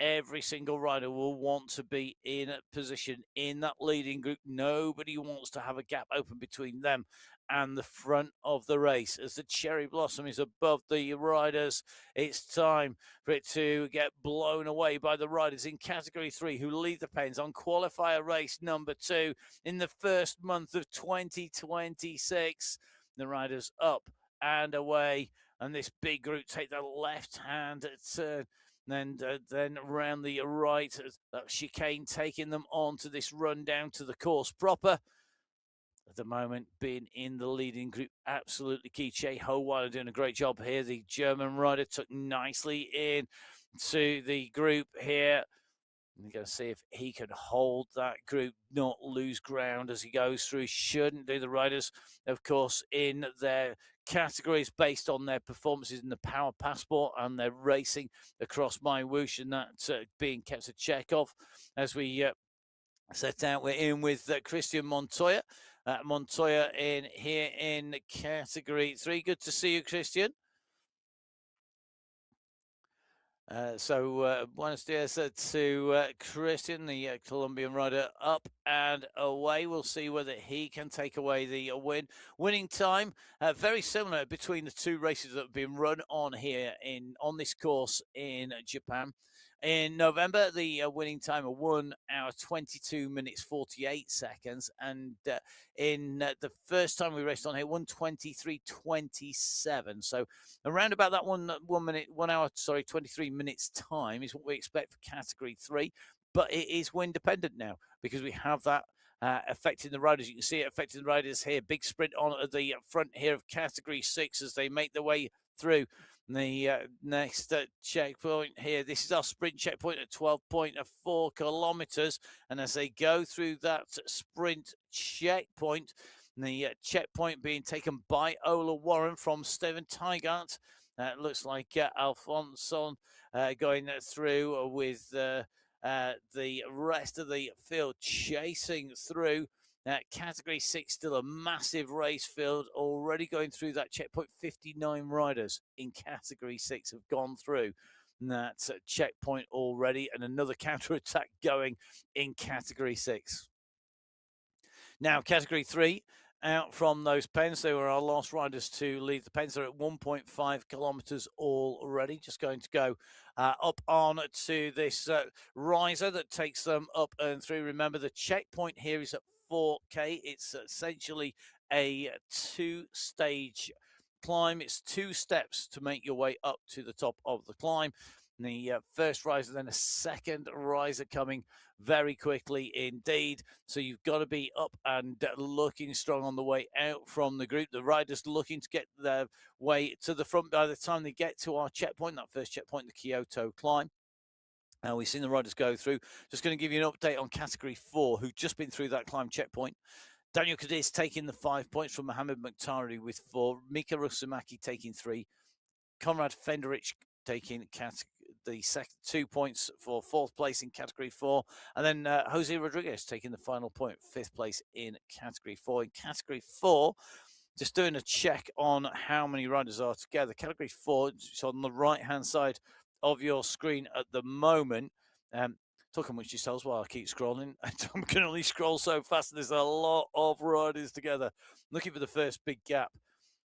Every single rider will want to be in position in that leading group. Nobody wants to have a gap open between them and the front of the race. As the cherry blossom is above the riders, it's time for it to get blown away by the riders in category 3 who lead the pens on qualifier race number 2 in the first month of 2026. The riders up and away, and this big group take the left-hand turn. Then around the right, chicane taking them on to this run down to the course proper. At the moment, being in the leading group, absolutely key. Che Howeiler doing a great job here. The German rider took nicely in to the group here. We're going to see if he can hold that group, not lose ground as he goes through. Shouldn't do. The riders, of course, in their categories based on their performances in the Power Passport and their racing across MyWhoosh, and that's being kept a check of as we set out. We're in with Christian Montoya. Montoya in here in category 3. Good to see you, Christian. Buenos dias to Christian, the Colombian rider, up and away. We'll see whether he can take away the win. Winning time, very similar between the two races that have been run on here on this course in Japan. In November, the winning time of 1 hour 22 minutes 48 seconds, and in the first time we raced on here, 1:23:27. So around about that 1 hour 23 minutes time is what we expect for category 3, but it is wind dependent now because we have that affecting the riders. You can see it affecting the riders here. Big sprint on at the front here of category 6 as they make their way through the next checkpoint here. This is our sprint checkpoint at 12.4 kilometers, and as they go through that sprint checkpoint, the checkpoint being taken by Ola Warren from Steven Tygart. Looks like Alfonso going through with the rest of the field chasing through. Category 6, still a massive race field, already going through that checkpoint. 59 riders in category 6 have gone through that checkpoint already, and another counter-attack going in category 6. Now, category 3, out from those pens. They were our last riders to leave the pens. They're at 1.5 kilometers already. Just going to go up on to this riser that takes them up and through. Remember, the checkpoint here is at 4K. It's essentially a 2-stage climb. It's 2 steps to make your way up to the top of the climb. The first riser, then a second riser coming very quickly indeed. So you've got to be up and looking strong on the way out from the group. The riders looking to get their way to the front by the time they get to our checkpoint, that first checkpoint, the Kyoto climb. Now, we've seen the riders go through. Just going to give you an update on category 4, who've just been through that climb checkpoint. Daniel Cadiz taking the 5 points from Mohamed Mukhtari with 4. Mika Rusumaki taking 3. Konrad Fenderich taking the second 2 points for 4th place in category 4. And then Jose Rodriguez taking the final point, 5th place in category 4. In category 4, just doing a check on how many riders are together. Category 4, it's on the right-hand side of your screen at the moment. Talk amongst yourselves while I keep scrolling. I can only scroll so fast. There's a lot of riders together. Looking for the first big gap.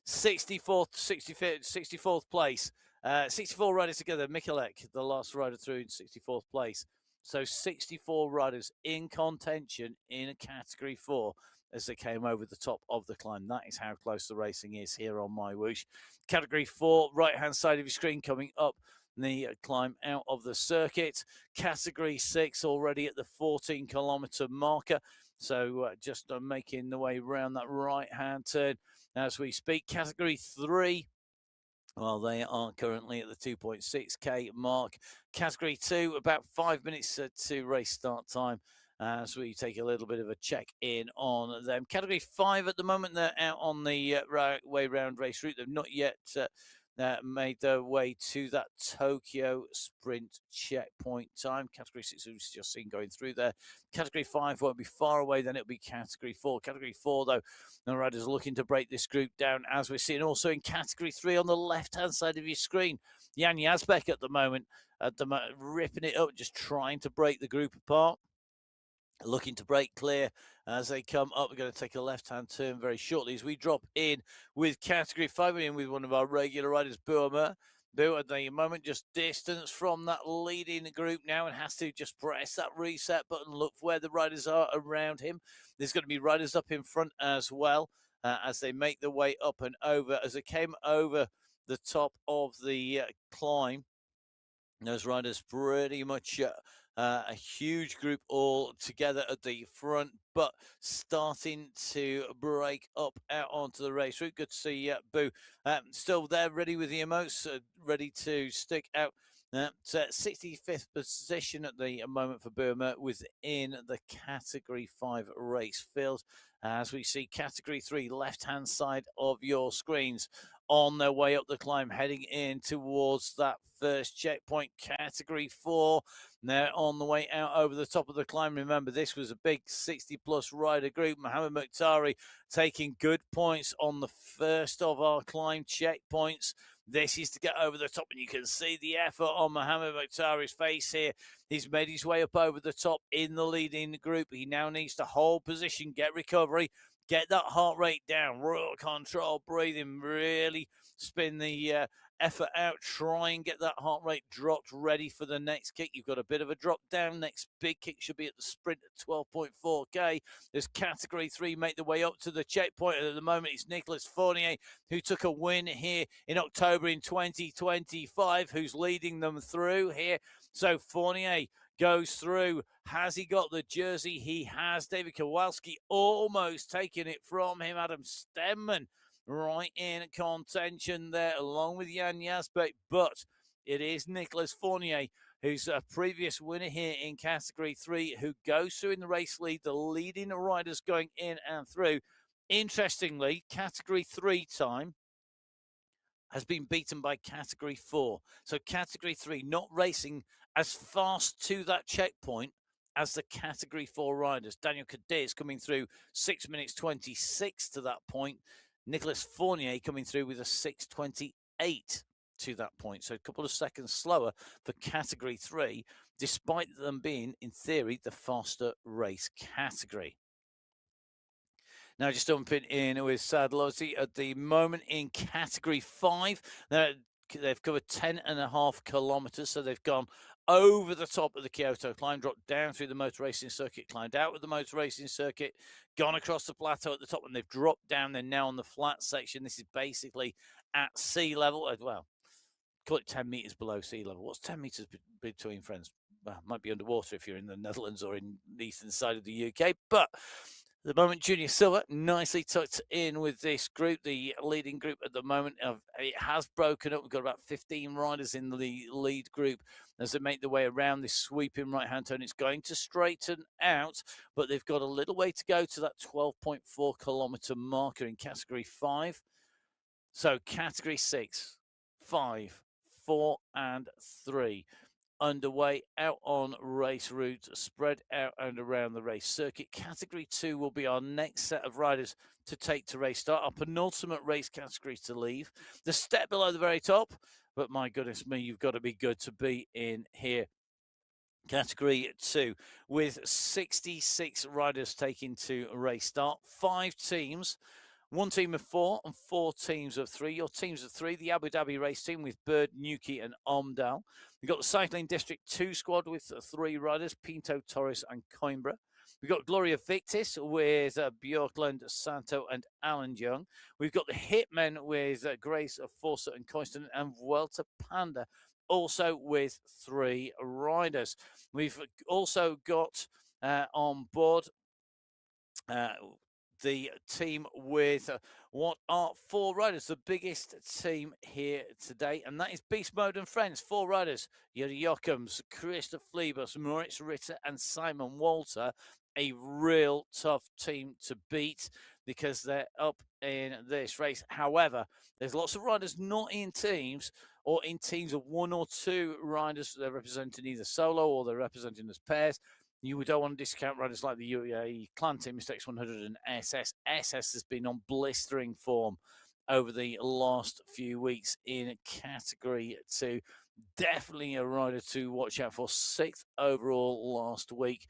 64th, 65th, 64th place. 64 riders together. Mikulek, the last rider through, in 64th place. So 64 riders in contention in a category 4 as they came over the top of the climb. That is how close the racing is here on MyWhoosh. Category 4, right-hand side of your screen, coming up the climb out of the circuit. Category 6 already at the 14-kilometer marker. So just making the way around that right-hand turn as we speak. Category 3, well, they are currently at the 2.6K mark. Category 2, about 5 minutes to race start time as we take a little bit of a check in on them. Category 5 at the moment, they're out on the way round race route. They've not yet made their way to that Tokyo sprint checkpoint time. Category 6, we've just seen going through there. Category 5 won't be far away, then it'll be Category 4. Category 4, though, the riders are looking to break this group down, as we're seeing also in Category 3 on the left-hand side of your screen. Jan Yazbek at the moment, ripping it up, just trying to break the group apart. Looking to break clear as they come up. We're going to take a left-hand turn very shortly as we drop in with Category 5, in with one of our regular riders, Boomer. Boo at the moment just distance from that leading group now and has to just press that reset button, look where the riders are around him. There's going to be riders up in front as well as they make their way up and over. As they came over the top of the climb, those riders pretty much a huge group all together at the front, but starting to break up out onto the race route. Good to see Boo still there, ready with the emotes, ready to stick out. 65th position at the moment for Burma within the Category 5 race field. As we see Category 3, left-hand side of your screens, on their way up the climb, heading in towards that first checkpoint. Category 4, they're on the way out over the top of the climb. Remember, this was a big 60-plus rider group. Mohamed Mukhtari taking good points on the first of our climb checkpoints. This is to get over the top, and you can see the effort on Mohamed Mukhtari's face here. He's made his way up over the top in the leading group. He now needs to hold position, get recovery, get that heart rate down, real control, breathing, really spin the effort out, try and get that heart rate dropped, ready for the next kick. You've got a bit of a drop down. Next big kick should be at the sprint at 12.4K. There's Category 3 make the way up to the checkpoint. At the moment, it's Nicolas Fournier, who took a win here in October in 2025, who's leading them through here. So Fournier goes through. Has he got the jersey? He has. David Kowalski almost taking it from him. Adam Stemman right in contention there, along with Jan Yazbek. But it is Nicolas Fournier, who's a previous winner here in Category 3, who goes through in the race lead, the leading riders going in and through. Interestingly, Category 3 time has been beaten by Category 4. So Category 3 not racing as fast to that checkpoint as the Category 4 riders. Daniel Cadet is coming through 6 minutes 26 to that point. Nicolas Fournier coming through with a 6:28 to that point. So a couple of seconds slower for Category 3, despite them being, in theory, the faster race category. Now just jumping in with Sadlowski at the moment in Category 5. They've covered 10.5 kilometers, so they've gone over the top of the Kyoto climb, dropped down through the motor racing circuit, climbed out with the motor racing circuit, gone across the plateau at the top, and they've dropped down. They're now on the flat section. This is basically at sea level. Well, call it 10 meters below sea level. What's 10 meters between, friends? Well, might be underwater if you're in the Netherlands or in the eastern side of the UK, but at the moment, Junior Silva nicely tucked in with this group, the leading group at the moment. It has broken up. We've got about 15 riders in the lead group as they make their way around this sweeping right-hand turn. It's going to straighten out, but they've got a little way to go to that 12.4 kilometer marker in Category 5. So Category 6, 5, 4, and 3. Underway out on race route, spread out and around the race circuit. Category 2 will be our next set of riders to take to race start, our penultimate race category to leave. The step below the very top, but my goodness me, you've got to be good to be in here. Category 2 with 66 riders taking to race start, 5 teams. 1 team of 4 and 4 teams of 3. Your teams of 3, the Abu Dhabi race team with Bird, Nuki and Omdal. We've got the Cycling District 2 squad with 3 riders, Pinto, Torres and Coimbra. We've got Gloria Victis with Björklund, Santo and Alan Young. We've got the Hitmen with Grace, Forster and Coyston, and Vuelta Panda, also with 3 riders. We've also got on board the team with what are 4 riders, the biggest team here today, and that is Beast Mode and Friends. 4 riders, Yuri Jochums, Christoph Fliebus, Moritz Ritter and Simon Walter. A real tough team to beat. because they're up in this race. However, there's lots of riders not in teams or in teams of one or two riders. They're representing either solo or they're representing as pairs. You don't want to discount riders like the UAE Clan Team, Mistakes 100 and SS. SS has been on blistering form over the last few weeks in Category 2. Definitely a rider to watch out for. 6th overall last week.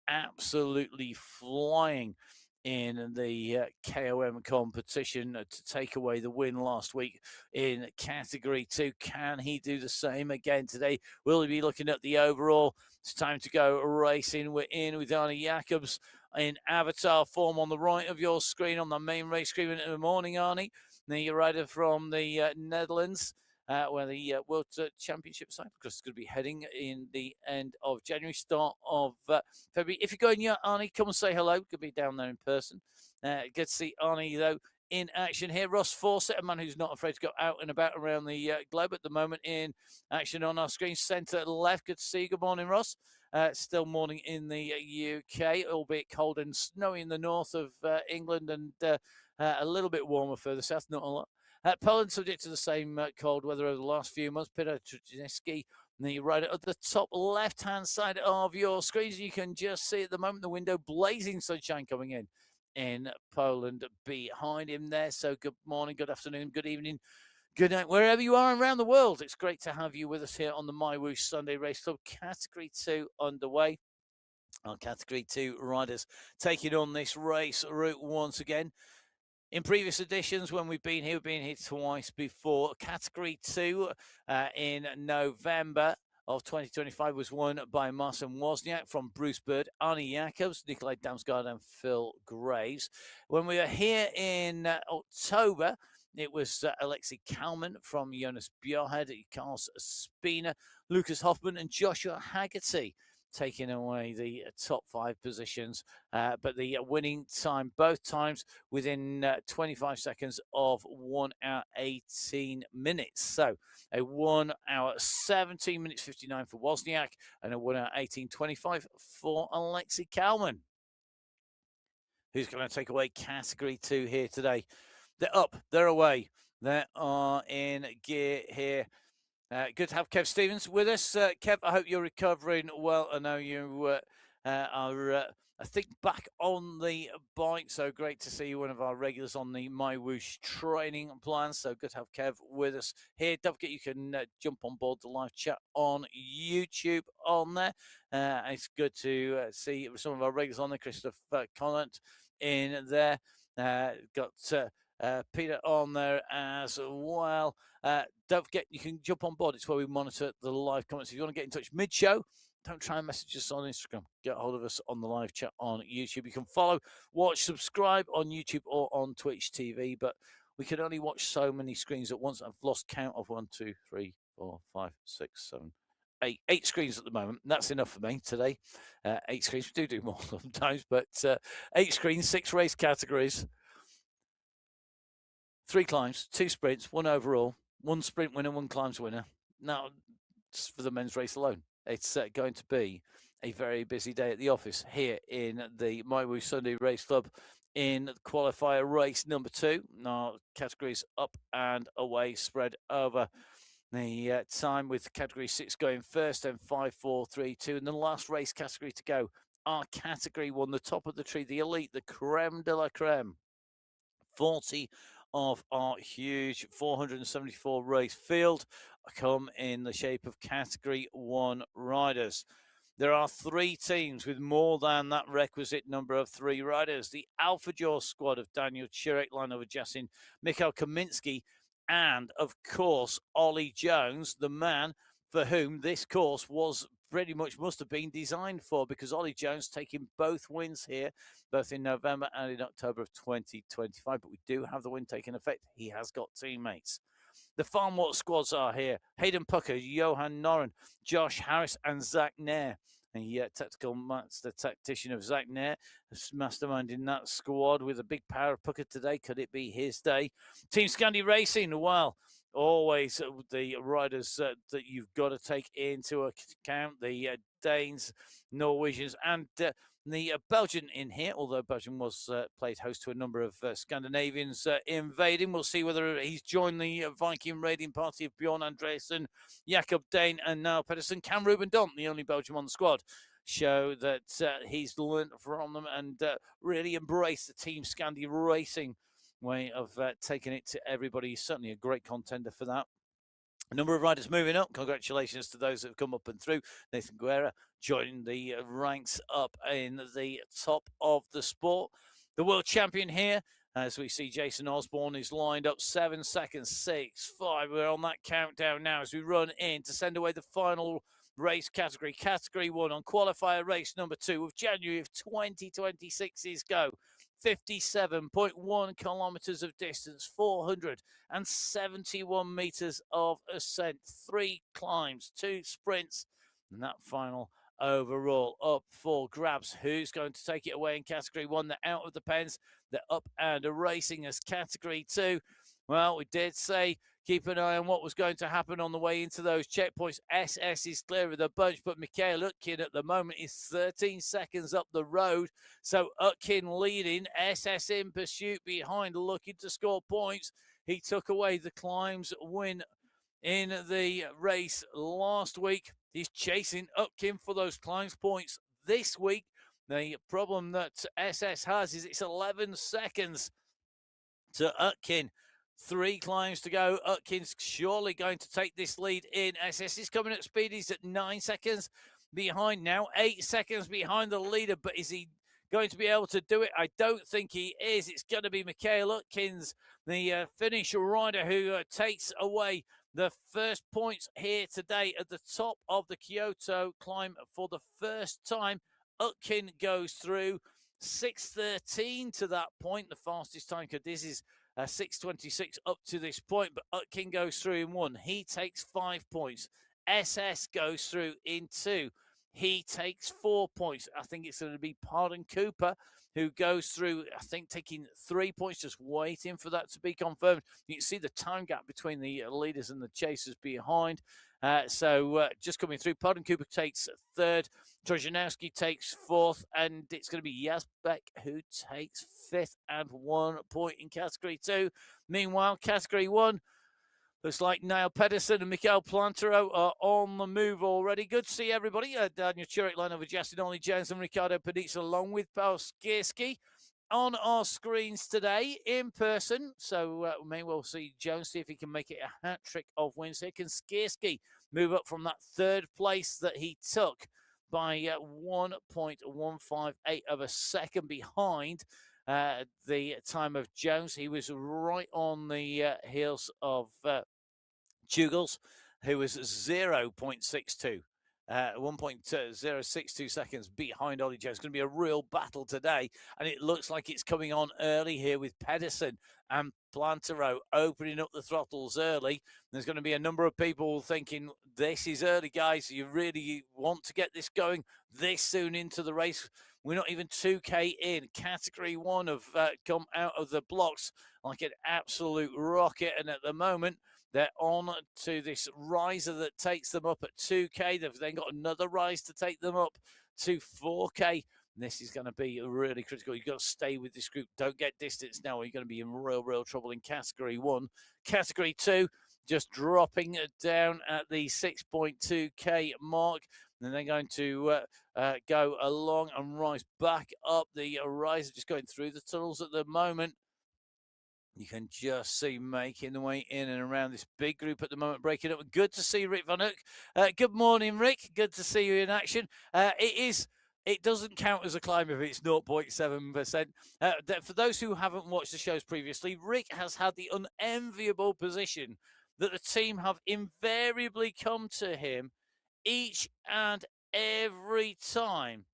Absolutely flying in the KOM competition to take away the win last week in Category 2. Can he do the same again today? Will he be looking at the overall? It's time to go racing. We're in with Arnie Jacobs in avatar form on the right of your screen on the main race screen in the morning, Arnie. The rider from the Netherlands. Where the World Championship Cyclocross is going to be heading in the end of January, start of February. If you're going yet, Arnie, come and say hello. Could be down there in person. Good to see Arnie, though, in action here. Ross Fawcett, a man who's not afraid to go out and about around the globe at the moment, in action on our screen, centre left. Good to see you. Good morning, Ross. Still morning in the UK, albeit cold and snowy in the north of England, and a little bit warmer further south, not a lot. Poland subject to the same cold weather over the last few months. Peter Trudzinski, the rider at the top left-hand side of your screens. You can just see at the moment the window, blazing sunshine coming in Poland behind him there. So good morning, good afternoon, good evening, good night, wherever you are around the world. It's great to have you with us here on the MyWhoosh Sunday Race Club. Category 2 underway. Our Category 2 riders taking on this race route once again. In previous editions, when we've been here twice before. Category 2 in November of 2025 was won by Marcin Wozniak from Bruce Bird, Arnie Jacobs, Nikolai Damsgaard, and Phil Graves. When we were here in October, it was Alexei Kalman from Jonas Bjerhead, Carlos Spina, Lucas Hoffman, and Joshua Haggerty taking away the top 5 positions, but the winning time both times within 25 seconds of 1 hour 18 minutes. So a 1 hour 17 minutes 59 for Wozniak and a 1 hour 18:25 for Alexei Kalman. Who's going to take away Category 2 here today? They're up, they're away, they are in gear here. Good to have Kev Stevens with us. Kev, I hope you're recovering well. I know you are, I think, back on the bike. So great to see you, one of our regulars on the MyWhoosh training plan. So good to have Kev with us here. Don't forget you can jump on board the live chat on YouTube on there. It's good to see some of our regulars on there. Christopher Conant in there. Got Peter on there as well. Don't forget, you can jump on board. It's where we monitor the live comments. If you want to get in touch mid-show, don't try and message us on Instagram. Get hold of us on the live chat on YouTube. You can follow, watch, subscribe on YouTube or on Twitch TV, but we can only watch so many screens at once. I've lost count of 1, 2, 3, 4, 5, 6, 7, 8. 8 screens at the moment. That's enough for me today. 8 screens. We do more sometimes, but 8 screens, 6 race categories. 3 climbs, 2 sprints, 1 overall, 1 sprint winner, 1 climbs winner. Now, just for the men's race alone, it's going to be a very busy day at the office here in the MyWhoosh Sunday Race Club in qualifier race number 2. Now, categories up and away spread over the time, with category 6 going first, then 5, 4, 3, 2, and the last race category to go. Our category 1, the top of the tree, the elite, the creme de la creme. 40 of our huge 474 race field come in the shape of Category 1 riders. There are 3 teams with more than that requisite number of 3 riders. The Alpha Jaw squad of Daniel Chirek, Lionel Jassin, Mikhail Kaminsky, and, of course, Ollie Jones, the man for whom this course was pretty much must have been designed for, because Ollie Jones taking both wins here, both in November and in October of 2025. But we do have the win taking effect. He has got teammates. The Farm Walk squads are here. Hayden Pucker, Johan Noren, Josh Harris, and Zach Nair. The tactical master tactician of Zach Nair, masterminding that squad with a big power of Pucker today. Could it be his day? Team Scandi Racing, well, always the riders that you've got to take into account, the Danes, Norwegians, and the Belgian in here, although Belgium was played host to a number of Scandinavians invading. We'll see whether he's joined the Viking raiding party of Bjorn Andresen, Jakob Dane, and Niall Pedersen. Can Ruben Dont, the only Belgian on the squad, show that he's learned from them and really embraced the Team Scandi racing way of taking it to everybody? He's certainly a great contender for that. A number of riders moving up. Congratulations to those that have come up and through. Nathan Guerra joining the ranks up in the top of the sport. The world champion here, as we see Jason Osborne is lined up 7 seconds, 6, 5. We're on that countdown now as we run in to send away the final race category. Category 1 on qualifier race number 2 of January of 2026's go. 57.1 kilometers of distance, 471 meters of ascent, 3 climbs, 2 sprints, and that final overall up for grabs. Who's going to take it away in category 1? They're out of the pens. They're up and racing as category 2. Well, we did say keep an eye on what was going to happen on the way into those checkpoints. SS is clear of the bunch, but Mikhail Utkin at the moment is 13 seconds up the road. So Utkin leading, SS in pursuit behind, looking to score points. He took away the climbs win in the race last week. He's chasing Utkin for those climbs points this week. The problem that SS has is it's 11 seconds to Utkin. 3 climbs to go. Utkin's surely going to take this lead in. SS is coming at speed. He's at 9 seconds behind now. 8 seconds behind the leader, but is he going to be able to do it? I don't think he is. It's going to be Mikhail Utkins, the Finnish rider, who takes away the first points here today at the top of the Kyoto climb for the first time. Utkin goes through 6:13 to that point. The fastest time Cadiz is 6:26 up to this point, but Utkin goes through in 1. He takes 5 points. SS goes through in 2. He takes 4 points. I think it's going to be Pardon Cooper who goes through, I think, taking 3 points, just waiting for that to be confirmed. You can see the time gap between the leaders and the chasers behind. So just coming through, Pardon Cooper takes 3rd. Trojanowski takes 4th, and it's going to be Yazbek who takes 5th and 1 point in category 2. Meanwhile, category 1, looks like Niall Pedersen and Mikael Plantero are on the move already. Good to see everybody. Daniel Churek, line over Justin Ollie Jones and Ricardo Panizza, along with Paul Skierski on our screens today in person. So we may well see Jones see if he can make it a hat trick of wins here. Can Skierski move up from that 3rd place that he took by 1.158 of a second behind the time of Jones? He was right on the heels of Jugels, who was 0.62. 1.062 seconds behind Ollie Jones. It's going to be a real battle today, and it looks like it's coming on early here with Pedersen and Plantero opening up the throttles early. There's going to be a number of people thinking, this is early, guys. You really want to get this going this soon into the race. We're not even 2K in. Category 1 have come out of the blocks like an absolute rocket, and at the moment, they're on to this riser that takes them up at 2K. They've then got another rise to take them up to 4K. This is going to be really critical. You've got to stay with this group. Don't get distance now, or you're going to be in real trouble in Category 1. Category 2, just dropping down at the 6.2K mark. And they're going to go along and rise back up. The riser just going through the tunnels at the moment. You can just see making the way in and around this big group at the moment, breaking up. Good to see Rick Van Hook. Good morning, Rick. Good to see you in action. It doesn't count as a climb if it's 0.7%. For those who haven't watched the shows previously, Rick has had the unenviable position that the team have invariably come to him each and every time.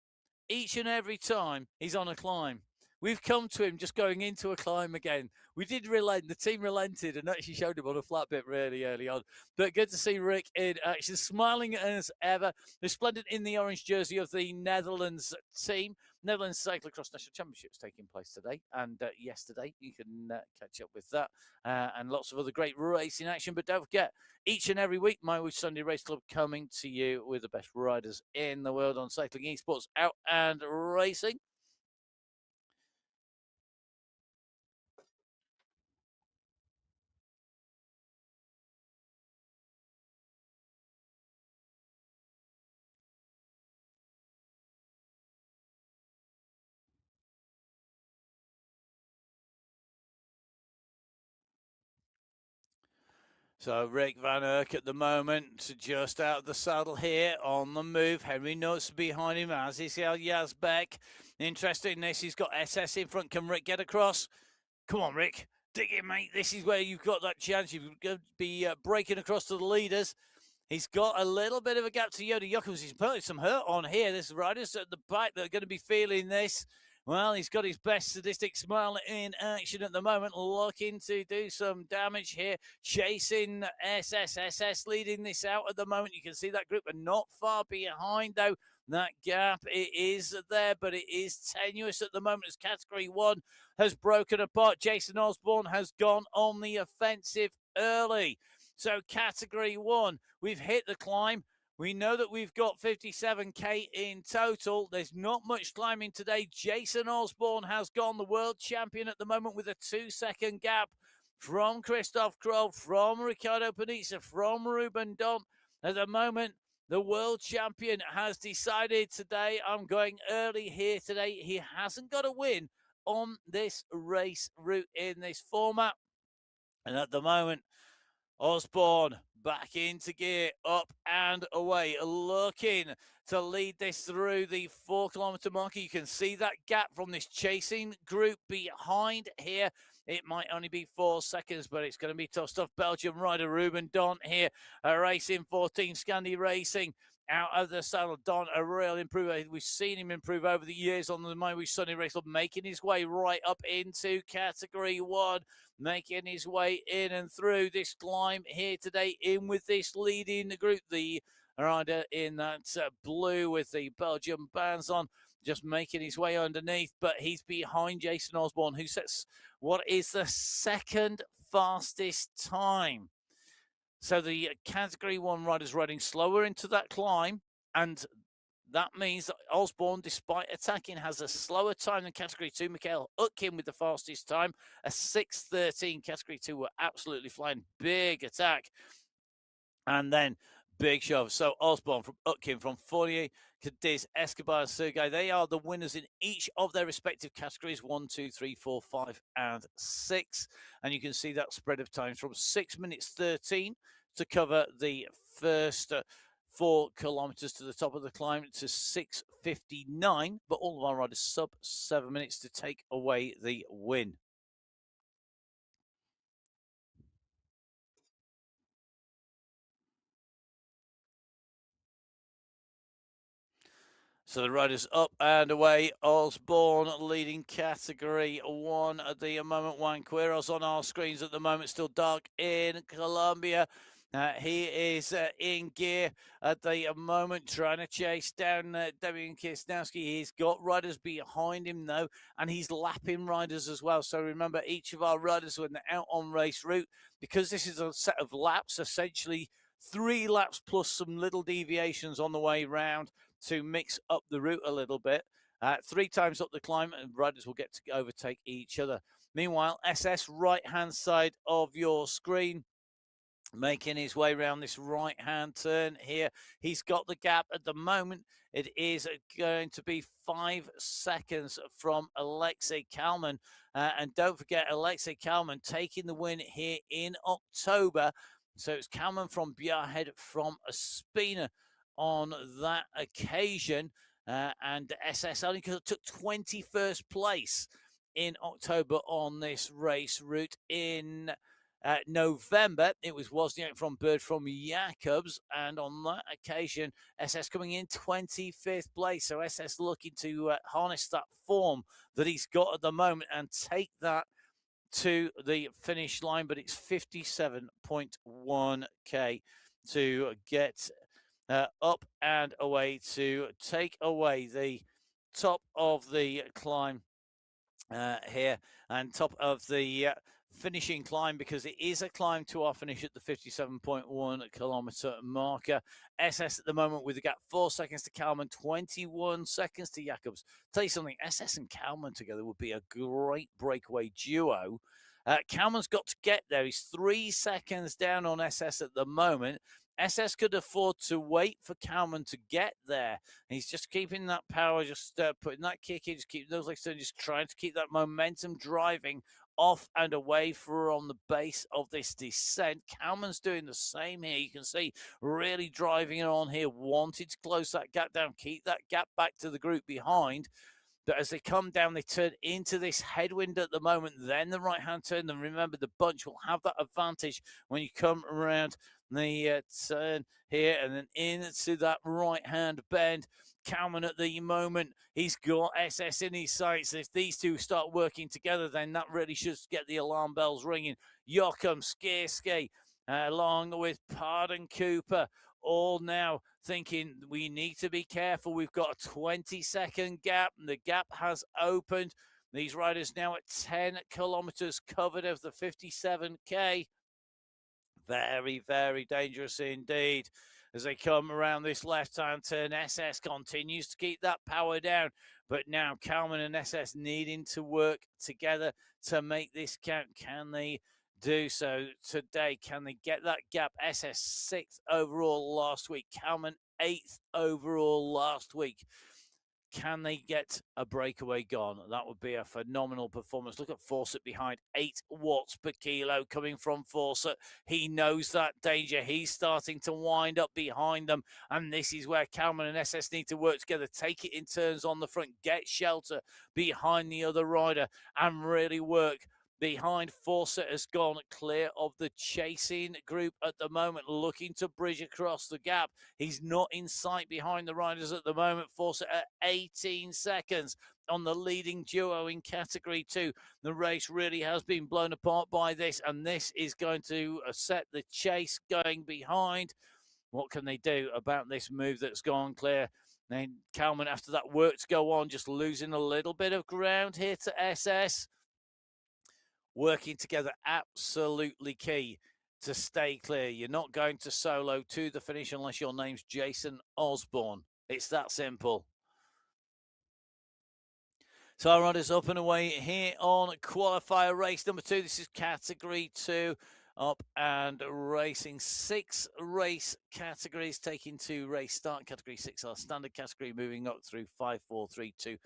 Each and every time he's on a climb. We've come to him just going into a climb again. We did relent. The team relented and actually showed him on a flat bit really early on. But good to see Rick in action, smiling as ever. Resplendent in the orange jersey of the Netherlands team. Netherlands Cyclocross National Championships taking place today and yesterday. You can catch up with that and lots of other great racing action. But don't forget, each and every week, MyWhoosh Sunday Race Club coming to you with the best riders in the world on cycling, esports, out and racing. So Rick Van Erck at the moment, just out of the saddle here, on the move. Henry Nuts behind him, as is Yazbek. Interesting, this, he's got SS in front. Can Rick get across? Come on, Rick. Dig it, mate. This is where you've got that chance. You've got to be breaking across to the leaders. He's got a little bit of a gap to Yoda Yockums. He's putting some hurt on here. There's riders at the back that are going to be feeling this. Well, he's got his best sadistic smile in action at the moment, looking to do some damage here. Chasing SSSS, leading this out at the moment. You can see that group are not far behind, though. That gap, it is there, but it is tenuous at the moment as Category 1 has broken apart. Jason Osborne has gone on the offensive early. So Category 1, we've hit the climb. We know that we've got 57k in total. There's not much climbing today. Jason Osborne has gone, the world champion at the moment, with a 2-second gap from Christoph Kroll, from Ricardo Panizza, from Ruben Dont. At the moment, the world champion has decided today, I'm going early here today. He hasn't got a win on this race route in this format. And at the moment, Osborne back into gear, up and away, looking to lead this through the 4-kilometer marker. You can see that gap from this chasing group behind here. It might only be 4 seconds, but it's going to be tough stuff. Belgian rider Ruben Dont here, racing for Team Scandi Racing. Out of the saddle, Don, a real improver. We've seen him improve over the years on the MyWhoosh Sunday Race Club, making his way right up into Category 1, making his way in and through this climb here today, in with this leading group. The rider in that blue with the Belgian bands on, just making his way underneath, but he's behind Jason Osborne, who sets what is the second fastest time. So the Category 1 rider's riding slower into that climb, and that means that Osborne, despite attacking, has a slower time than Category 2. Mikhail Utkin with the fastest time, a 6:13. Category 2 were absolutely flying. Big attack. And then big shove. So Osborne from Utkin, from Fournier, Cadiz, Escobar, and Sergei, they are the winners in each of their respective categories, 1, 2, 3, 4, 5, and 6. And you can see that spread of times from 6 minutes 13 to cover the first 4 kilometers to the top of the climb to 6:59. But all of our riders sub 7 minutes to take away the win. So the riders up and away. Osborne leading Category 1 at the moment. Juan Quiros on our screens at the moment. Still dark in Colombia. He is in gear at the moment, trying to chase down Damian Kisnowski. He's got riders behind him, though, and he's lapping riders as well. So remember, each of our riders, when they're out on race route, because this is a set of laps, essentially 3 laps plus some little deviations on the way round, to mix up the route a little bit. 3 times up the climb, and riders will get to overtake each other. Meanwhile, SS, right-hand side of your screen, making his way around this right-hand turn here. He's got the gap at the moment. It is going to be 5 seconds from Alexei Kalman. And don't forget, Alexei Kalman taking the win here in October. So it's Kalman from Bjarhead from Ospina on that occasion, and SS only took 21st place in October on this race route. In November, it was Wozniak from Bird from Jacobs, and on that occasion, SS coming in 25th place. So SS looking to harness that form that he's got at the moment and take that to the finish line, but it's 57.1k to get up and away to take away the top of the climb here, and top of the finishing climb, because it is a climb to our finish at the 57.1 kilometer marker. SS at the moment with the gap 4 seconds to Kalman, 21 seconds to Jacobs. Tell you something, SS and Kalman together would be a great breakaway duo. Kalman's got to get there. He's 3 seconds down on SS at the moment. SS could afford to wait for Kalman to get there. He's just keeping that power, just putting that kick in, just keeping those legs turning, just trying to keep that momentum driving off and away from the base of this descent. Kalman's doing the same here. You can see really driving it on here, wanted to close that gap down, keep that gap back to the group behind. But as they come down, they turn into this headwind at the moment, then the right-hand turn. And remember, the bunch will have that advantage when you come around the turn here and then into that right-hand bend. Kalman at the moment, he's got SS in his sights. If these two start working together, then that really should get the alarm bells ringing. Joachim Skierske, along with Pardon Cooper, all now thinking we need to be careful. We've got a 20-second gap, and the gap has opened. These riders now at 10 kilometers covered of the 57K. Very, very dangerous indeed. As they come around this left-hand turn, SS continues to keep that power down. But now Kalman and SS needing to work together to make this count. Can they do so today? Can they get that gap? SS 6th overall last week. Kalman 8th overall last week. Can they get a breakaway gone? That would be a phenomenal performance. Look at Fawcett behind, 8 watts per kilo coming from Fawcett. He knows that danger. He's starting to wind up behind them. And this is where Kalman and SS need to work together. Take it in turns on the front. Get shelter behind the other rider and really work. Behind, Fawcett has gone clear of the chasing group at the moment, looking to bridge across the gap. He's not in sight behind the riders at the moment. Fawcett at 18 seconds on the leading duo in Category 2. The race really has been blown apart by this, and this is going to set the chase going behind. What can they do about this move that's gone clear? Then Kalman, after that work to go on, just losing a little bit of ground here to SS. Working together, absolutely key to stay clear. You're not going to solo to the finish unless your name's Jason Osborne. It's that simple. So our riders up and away here on qualifier race number 2. This is Category 2. Up and racing 6 race categories, taking to race start. Category 6, our standard category, moving up through 5, 4, 3, 2,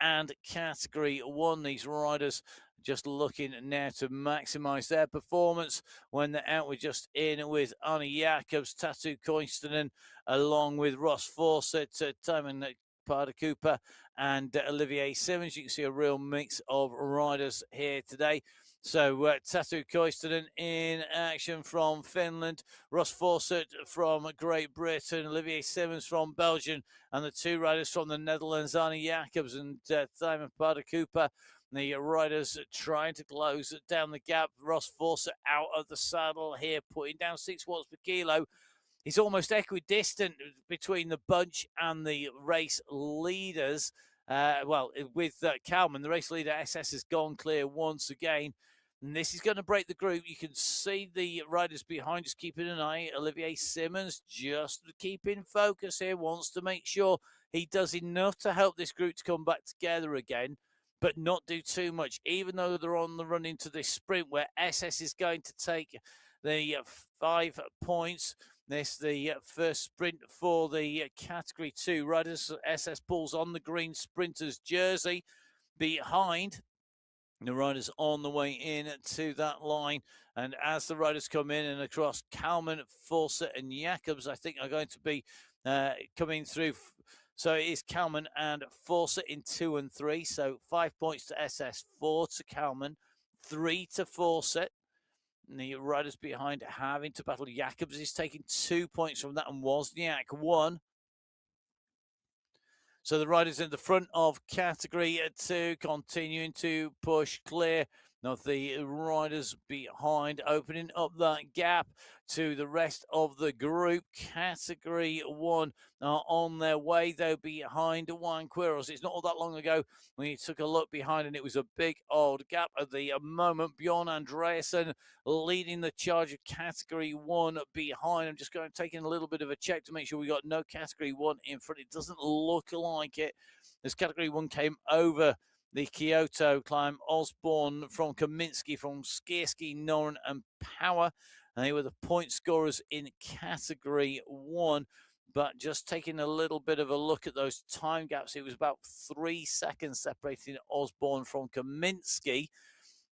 and Category 1. These riders just looking now to maximize their performance when they're out. We're just in with Arnie Jacobs, Tatu Koistonen, along with Ross Fawcett, Timon Parda Cooper, and Olivier Simmons. You can see a real mix of riders here today. So Tatu Koistonen in action from Finland, Ross Fawcett from Great Britain, Olivier Simmons from Belgium, and the 2 riders from the Netherlands, Arnie Jacobs and Timon Parda Cooper. The riders trying to close down the gap. Ross Fawcett out of the saddle here, putting down 6 watts per kilo. He's almost equidistant between the bunch and the race leaders. With Kalman, the race leader SS has gone clear once again. And this is going to break the group. You can see the riders behind just keeping an eye. Olivier Simmons just keeping focus here, wants to make sure he does enough to help this group to come back together again, but not do too much, even though they're on the run into this sprint where SS is going to take the 5 points. This the first sprint for the Category 2 riders. SS pulls on the green sprinter's jersey behind. The riders on the way in to that line. And as the riders come in and across, Kalman, Fawcett and Jacobs, I think, are going to be coming through. So it is Kalman and Fawcett in 2 and 3. So 5 points to SS, 4 to Kalman, 3 to Fawcett. And the riders behind having to battle. Jacobs is taking 2 points from that, and Wozniak 1. So the riders in the front of Category 2 continuing to push clear of the riders behind, opening up that gap to the rest of the group. Category 1 are on their way, though, behind Juan Quiros. It's not all that long ago when you took a look behind, and it was a big old gap. At the moment, Bjorn Andreasen leading the charge of Category 1 behind. I'm just going to take in a little bit of a check to make sure we got no Category 1 in front. It doesn't look like it, as Category 1 came over the Kyoto climb. Osborne from Kaminsky, from Skierski, Noren and Power. And they were the point scorers in Category 1. But just taking a little bit of a look at those time gaps, it was about 3 seconds separating Osborne from Kaminsky,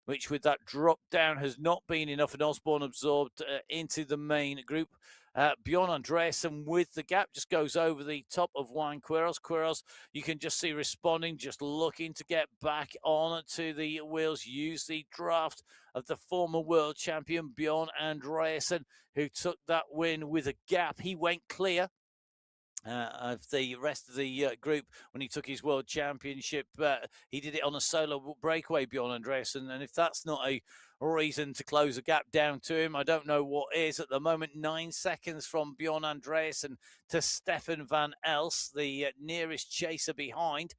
which with that drop down has not been enough, and Osborne absorbed into the main group. Bjorn Andreasen with the gap just goes over the top of Juan Quiros. Quiros, you can just see responding, just looking to get back on to the wheels, use the draft of the former world champion Bjorn Andreasen, who took that win with a gap. He went clear of the rest of the group when he took his world championship. He did it on a solo breakaway, Bjorn Andreasen, and if that's not a reason to close a gap down to him, I don't know what is. At the moment, 9 seconds from Bjorn Andreasen to Stefan van Els, the nearest chaser behind.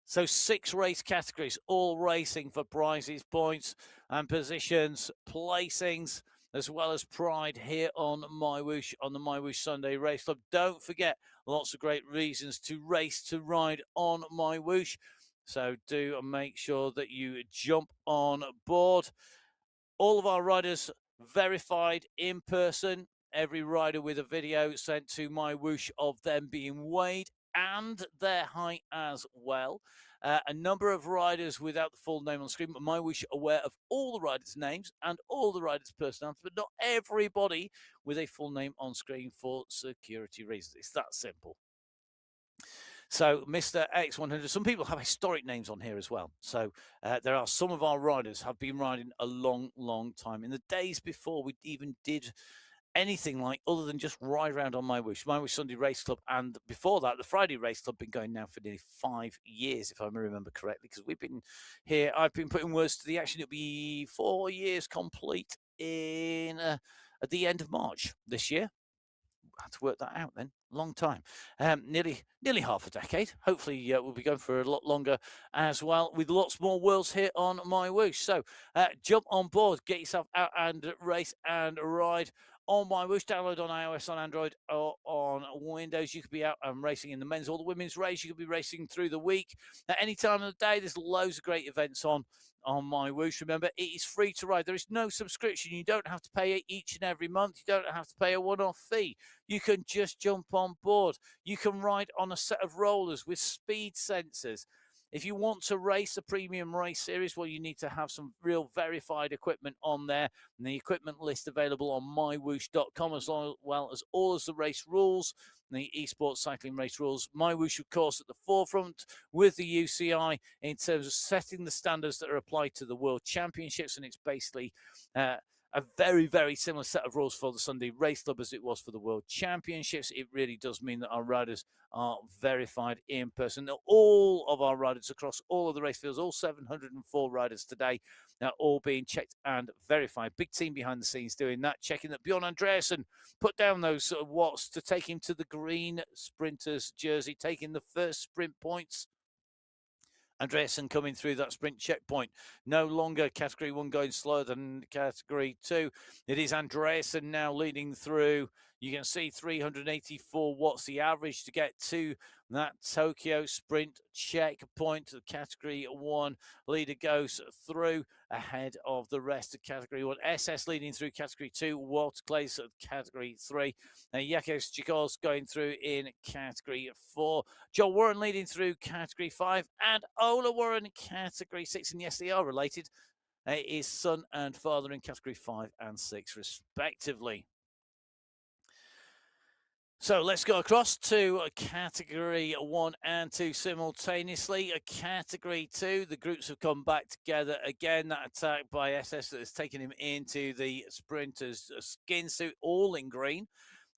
So 6 race categories, all racing for prizes, points and positions, placings, as well as pride here on MyWhoosh, on the MyWhoosh Sunday Race Club. Don't forget, lots of great reasons to race, to ride on MyWhoosh. So do make sure that you jump on board. All of our riders verified in person. Every rider with a video sent to MyWhoosh of them being weighed and their height as well. A number of riders without the full name on screen, but MyWhoosh aware of all the riders' names and all the riders' personalities, but not everybody with a full name on screen for security reasons. It's that simple. So, Mr. X100, some people have historic names on here as well. So, there are some of our riders have been riding a long, long time. In the days before we even did anything like other than just ride around on MyWhoosh Sunday Race Club, and before that, the Friday Race Club, been going now for nearly 5 years, if I remember correctly, because we've been here. I've been putting words to the action. It'll be 4 years complete in at the end of March this year. I had to work that out then. Long time, nearly half a decade. Hopefully we'll be going for a lot longer as well, with lots more worlds here on MyWhoosh. So jump on board, get yourself out and race and ride on MyWhoosh. Download on iOS, on Android, or on Windows. You could be out racing in the men's or the women's race. You could be racing through the week at any time of the day. There's loads of great events on MyWhoosh. Remember, it is free to ride. There is no subscription. You don't have to pay each and every month. You don't have to pay a one-off fee. You can just jump on board. You can ride on a set of rollers with speed sensors. If you want to race a premium race series, well, you need to have some real verified equipment on there. And the equipment list available on mywhoosh.com, as well as all of the race rules, the esports cycling race rules. MyWhoosh, of course, at the forefront with the UCI in terms of setting the standards that are applied to the World Championships. And it's basically a very, very similar set of rules for the Sunday Race Club as it was for the World Championships. It really does mean that our riders are verified in person. Now, all of our riders across all of the race fields, all 704 riders today, are all being checked and verified. Big team behind the scenes doing that, checking that Bjorn Andreasen put down those watts to take him to the green sprinters jersey, taking the first sprint points. Andreasen coming through that sprint checkpoint. No longer Category 1 going slower than Category 2. It is Andreasen now leading through. You can see 384 watts the average to get to that Tokyo sprint checkpoint. The Category 1 leader goes through ahead of the rest of Category 1. SS leading through Category 2. Walt Clays at Category 3. Yakos Chikos going through in Category 4. Joel Warren leading through Category 5. And Ola Warren Category 6. And yes, they are related. His son and father in Category 5 and 6, respectively. So let's go across to Category 1 and 2 simultaneously. Category 2, the groups have come back together again. That attack by SS that has taken him into the sprinter's skin suit, all in green.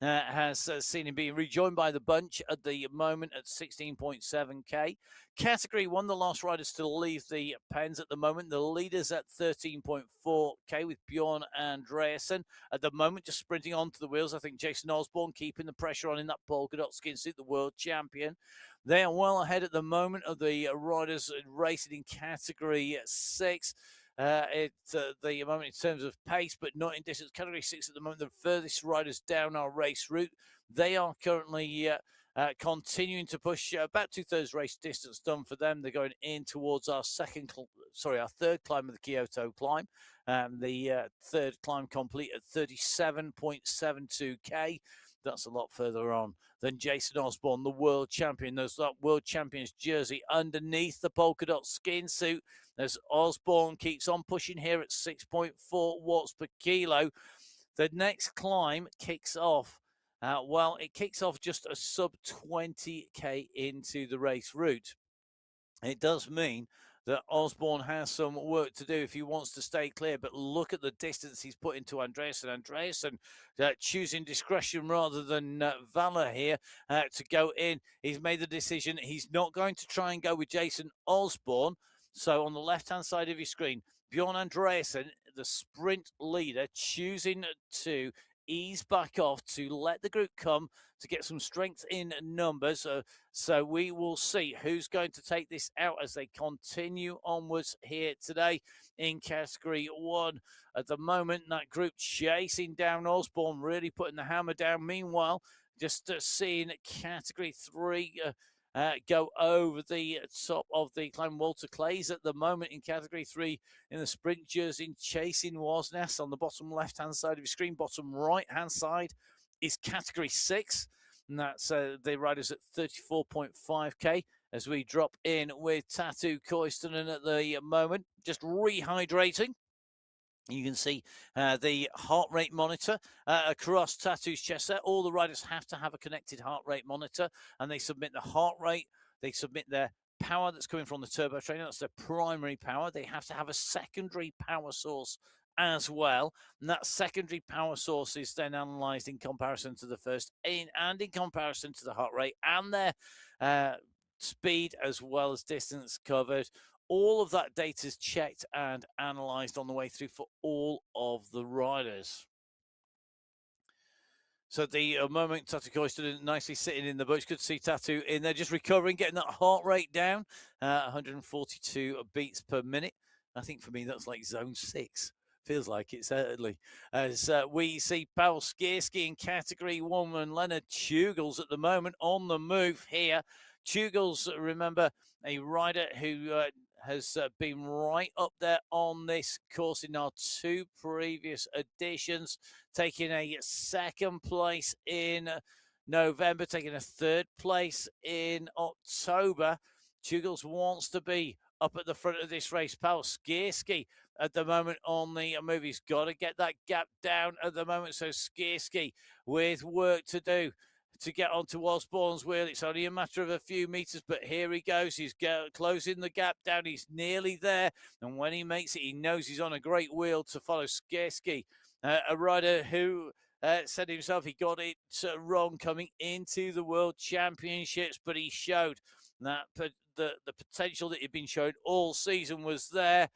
has seen him being rejoined by the bunch at the moment at 16.7k. Category 1, the last riders to leave the pens at the moment. The leaders at 13.4k with Bjorn Andreasen. At the moment, just sprinting onto the wheels. I think Jason Osborne keeping the pressure on in that polka dot skin suit, the world champion. They are well ahead at the moment of the riders racing in Category 6. The moment in terms of pace, but not in distance. Category 6 at the moment, the furthest riders down our race route. They are currently continuing to push. About 2/3 race distance done for them. They're going in towards our third climb of the Kyoto climb. The third climb complete at 37.72k. That's a lot further on than Jason Osborne, the world champion. There's that world champion's jersey underneath the polka dot skin suit as Osborne keeps on pushing here at 6.4 watts per kilo. The next climb kicks off. It kicks off just a sub 20k into the race route. It does mean that Osborne has some work to do if he wants to stay clear. But look at the distance he's put into Andreasen. Andreasen choosing discretion rather than valor here to go in. He's made the decision. He's not going to try and go with Jason Osborne. So on the left-hand side of your screen, Bjorn Andreasen, the sprint leader, choosing to ease back off to let the group come to get some strength in numbers. So we will see who's going to take this out as they continue onwards here today in Category 1. At the moment, that group chasing down Osborne, really putting the hammer down. Meanwhile, just seeing Category 3 go over the top of the climb. Walter Clays at the moment in Category 3 in the sprint jersey, chasing Wozniak on the bottom left-hand side of your screen. Bottom right-hand side is Category 6, and that's the riders at 34.5k as we drop in with Tatu Koistonen at the moment, just rehydrating. You can see the heart rate monitor across Tatu's chest there. All the riders have to have a connected heart rate monitor, and they submit the heart rate. They submit their power that's coming from the turbo trainer. That's their primary power. They have to have a secondary power source as well. And that secondary power source is then analyzed in comparison to the first and in comparison to the heart rate and their speed as well as distance covered. All of that data is checked and analysed on the way through for all of the riders. So at the moment, Tatu Koistonen nicely sitting in the bush. Good to see Tatu in there, just recovering, getting that heart rate down, 142 beats per minute. I think for me, that's like zone 6. Feels like it, certainly. As we see Pavel Skierski in Category 1 and Leonard Tugels at the moment on the move here. Tugels, remember, a rider who has been right up there on this course in our 2 previous editions, taking a 2nd place in November, taking a 3rd place in October. Tugels wants to be up at the front of this race. Pavel Skierski at the moment on the move. He's got to get that gap down at the moment. So Skierski with work to do to get onto Osborne's wheel. It's only a matter of a few meters, but here he goes. He's closing the gap down. He's nearly there. And when he makes it, he knows he's on a great wheel to follow Skierski, a rider who said himself he got it wrong coming into the World Championships, but he showed that the potential that he'd been showing all season was there.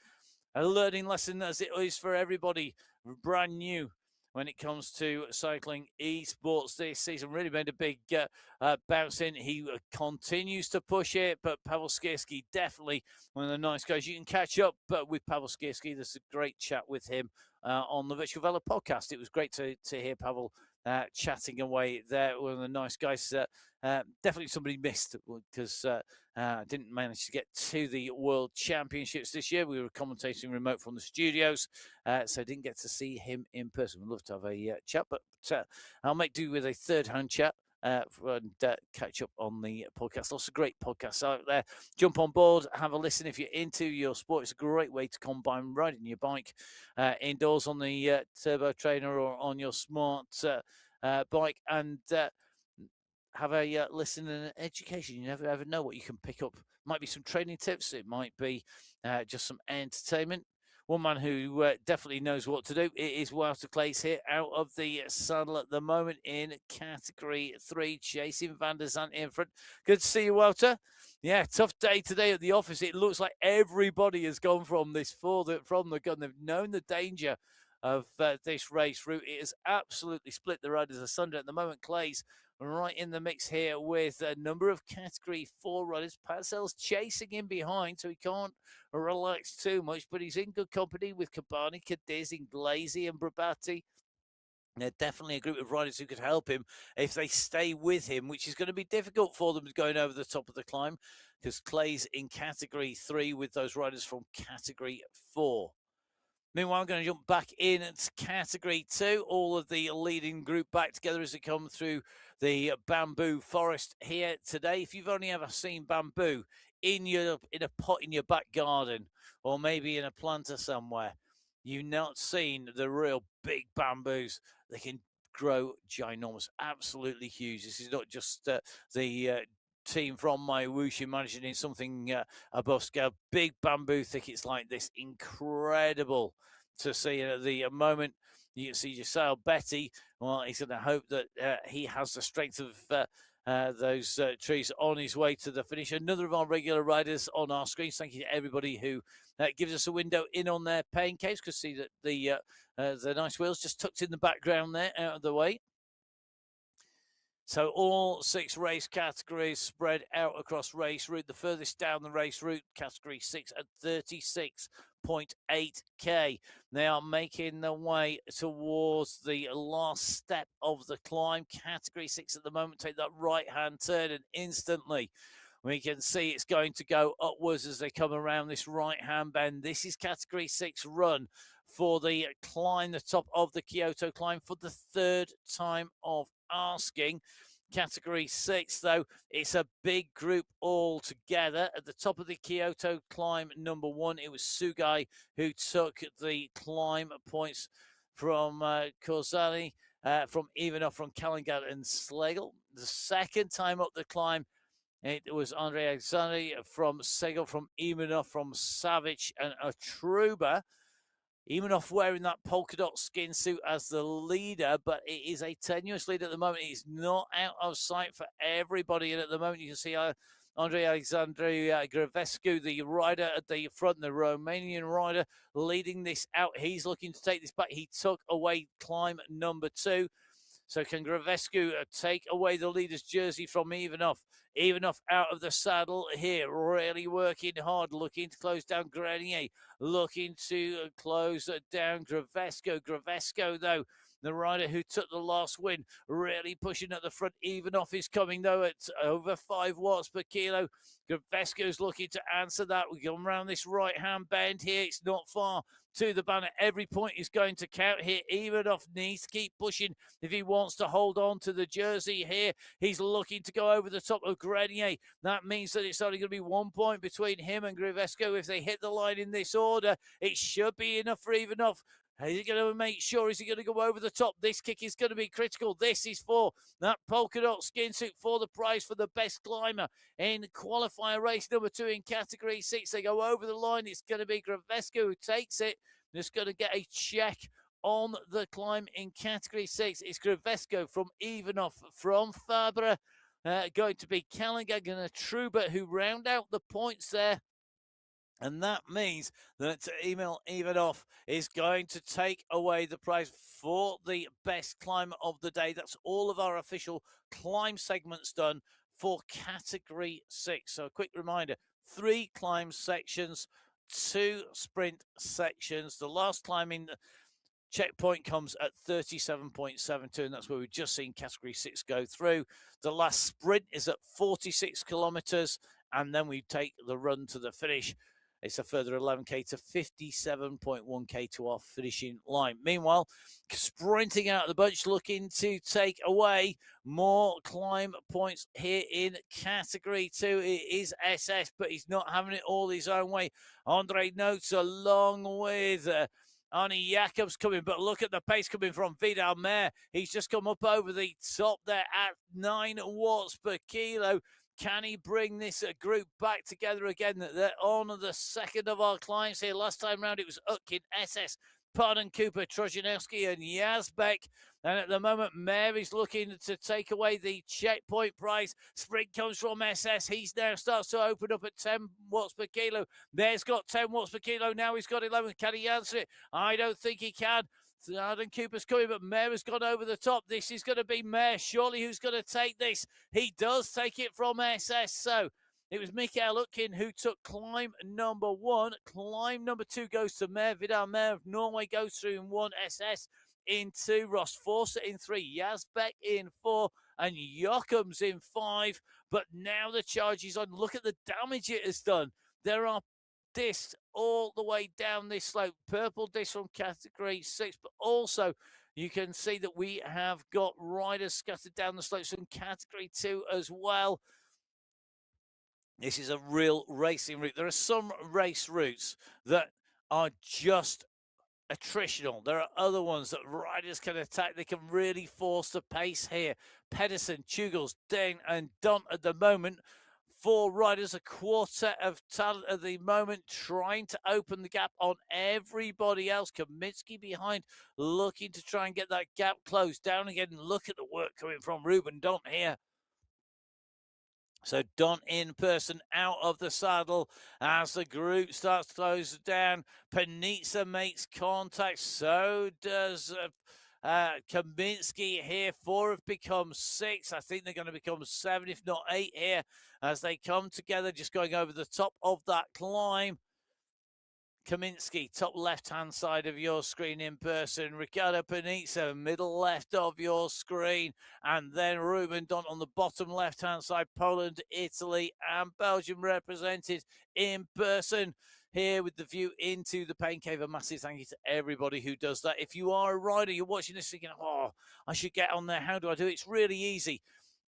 A learning lesson as it is for everybody, brand new when it comes to cycling esports this season. Really made a big bounce in. He continues to push it, but Pavel Skierski definitely one of the nice guys. You can catch up with Pavel Skierski. There's a great chat with him on the Virtual Velo podcast. It was great to hear Pavel chatting away there. One of the nice guys. Definitely somebody missed because didn't manage to get to the World Championships this year. We were commentating remote from the studios, so didn't get to see him in person. We'd love to have a chat, but I'll make do with a third-hand chat and catch up on the podcast. Lots of great podcasts out there. Jump on board, have a listen if you're into your sport. It's a great way to combine riding your bike indoors on the turbo trainer or on your smart bike and have a listen and an education. You never ever know what you can pick up. Might be some training tips. It might be just some entertainment. one man who definitely knows what to do. It is Wouter Claes here out of the saddle at the moment in Category 3, chasing Van der Zandt in front. Good to see you, Wouter. Yeah, tough day today at the office. It looks like everybody has gone from the gun. They've known the danger of this race route. It has absolutely split the riders asunder at the moment. Claes right in the mix here with a number of Category 4 riders. Parcel's chasing in behind, so he can't relax too much, but he's in good company with Cabani, Cadiz, Inglesi and Brabati. They're definitely a group of riders who could help him if they stay with him, which is going to be difficult for them going over the top of the climb, because Clay's in Category 3 with those riders from Category 4. Meanwhile, I'm going to jump back in to Category 2. All of the leading group back together as they come through the bamboo forest here today. If you've only ever seen bamboo in a pot in your back garden, or maybe in a planter somewhere, you've not seen the real big bamboos. They can grow ginormous, absolutely huge. This is not just the team from MyWhoosh imagining something above scale. Big bamboo thickets like this, incredible to see. At the moment, you can see Giselle Betty. Well, he's going to hope that he has the strength of those trees on his way to the finish. Another of our regular riders on our screens. Thank you to everybody who gives us a window in on their pain caves. Because see that the nice wheels just tucked in the background there, out of the way. So all 6 race categories spread out across race route. The furthest down the race route, Category 6 at 36.8k. They are making their way towards the last step of the climb. Category 6 at the moment, take that right-hand turn, and instantly we can see it's going to go upwards as they come around this right-hand bend. This is Category 6 run for the climb, the top of the Kyoto climb, for the 3rd time of asking. Category 6, though, it's a big group all together. At the top of the Kyoto climb, number 1, it was Sugai who took the climb points from Korzani, from Ivanov, from Kalingat and Schlegel. The 2nd time up the climb, it was Andrei Alexandri from Segel, from Ivanov, from Savic and Atruba. Ivanov wearing that polka dot skin suit as the leader, but it is a tenuous lead at the moment. It's not out of sight for everybody. And at the moment, you can see Andrei Alexandru Grevescu, the rider at the front, the Romanian rider, leading this out. He's looking to take this back. He took away climb number 2. So can Grevescu take away the leader's jersey from Ivanov? Ivanov out of the saddle here, really working hard, looking to close down Grenier, looking to close down Grevescu. Grevescu, though, the rider who took the last win, really pushing at the front. Ivanov is coming, though, at over 5 watts per kilo. Grevescu's looking to answer that. We come around this right-hand bend here. It's not far to the banner. Every point is going to count here. Ivanov needs to keep pushing if he wants to hold on to the jersey here. He's looking to go over the top of Grenier. That means that it's only going to be 1 point between him and Grevescu. If they hit the line in this order, it should be enough for Ivanov. Is he going to make sure? Is he going to go over the top? This kick is going to be critical. This is for that polka dot skin suit for the prize for the best climber in qualifier race number 2 in Category 6. They go over the line. It's going to be Grevescu who takes it. Just going to get a check on the climb in Category 6. It's Grevescu from Ivanov, from Fabre, going to be Kalinga and Atruba who round out the points there. And that means that Emil Ivanov is going to take away the prize for the best climb of the day. That's all of our official climb segments done for Category 6. So a quick reminder, 3 climb sections, 2 sprint sections. The last climbing checkpoint comes at 37.72, and that's where we've just seen Category 6 go through. The last sprint is at 46 kilometers, and then we take the run to the finish. It's a further 11k to 57.1k to our finishing line. Meanwhile, sprinting out of the bunch, looking to take away more climb points here in Category 2. It is SS, but he's not having it all his own way. Andre Notes along with Arnie Jacobs coming, but look at the pace coming from Vidal Mayer. He's just come up over the top there at 9 watts per kilo. Can he bring this group back together again? They're on the second of our climbs here. Last time round, it was Utkin, SS, Pardon Cooper, Trojanowski, and Yazbek. And at the moment, Mary's looking to take away the checkpoint prize. Sprint comes from SS. He's now starts to open up at 10 watts per kilo. There's got 10 watts per kilo. Now he's got 11. Can he answer it? I don't think he can. Pardon Cooper's coming, but Mayer has gone over the top. This is going to be Mayer. Surely who's going to take this? He does take it from SS. So it was Mikael Utkin who took climb number 1. Climb number 2 goes to Mayer. Vidar Mayer of Norway goes through in 1. SS in 2. Ross Forster in 3. Yazbek in 4. And Jochum's in 5. But now the charge is on. Look at the damage it has done. There are discs all the way down this slope. Purple disc from category 6. But also you can see that we have got riders scattered down the slopes from category 2 as well. This is a real racing route. There are some race routes that are just attritional. There are other ones that riders can attack. They can really force the pace here. Pedersen, Chugels, Dane, and Dunt at the moment. 4 riders, a quartet of talent at the moment, trying to open the gap on everybody else. Kaminsky behind, looking to try and get that gap closed down again. Look at the work coming from Ruben Dunt here. So Don in person out of the saddle as the group starts to close down. Panizza makes contact. So does Kaminsky here. 4 have become 6. I think they're going to become 7, if not 8 here as they come together, just going over the top of that climb. Kaminsky, top left-hand side of your screen in person. Riccardo Panizza, middle left of your screen. And then Ruben Dunt on the bottom left-hand side. Poland, Italy, and Belgium represented in person here with the view into the Pain Cave. A massive thank you to everybody who does that. If you are a rider, you're watching this thinking, oh, I should get on there. How do I do it? It's really easy.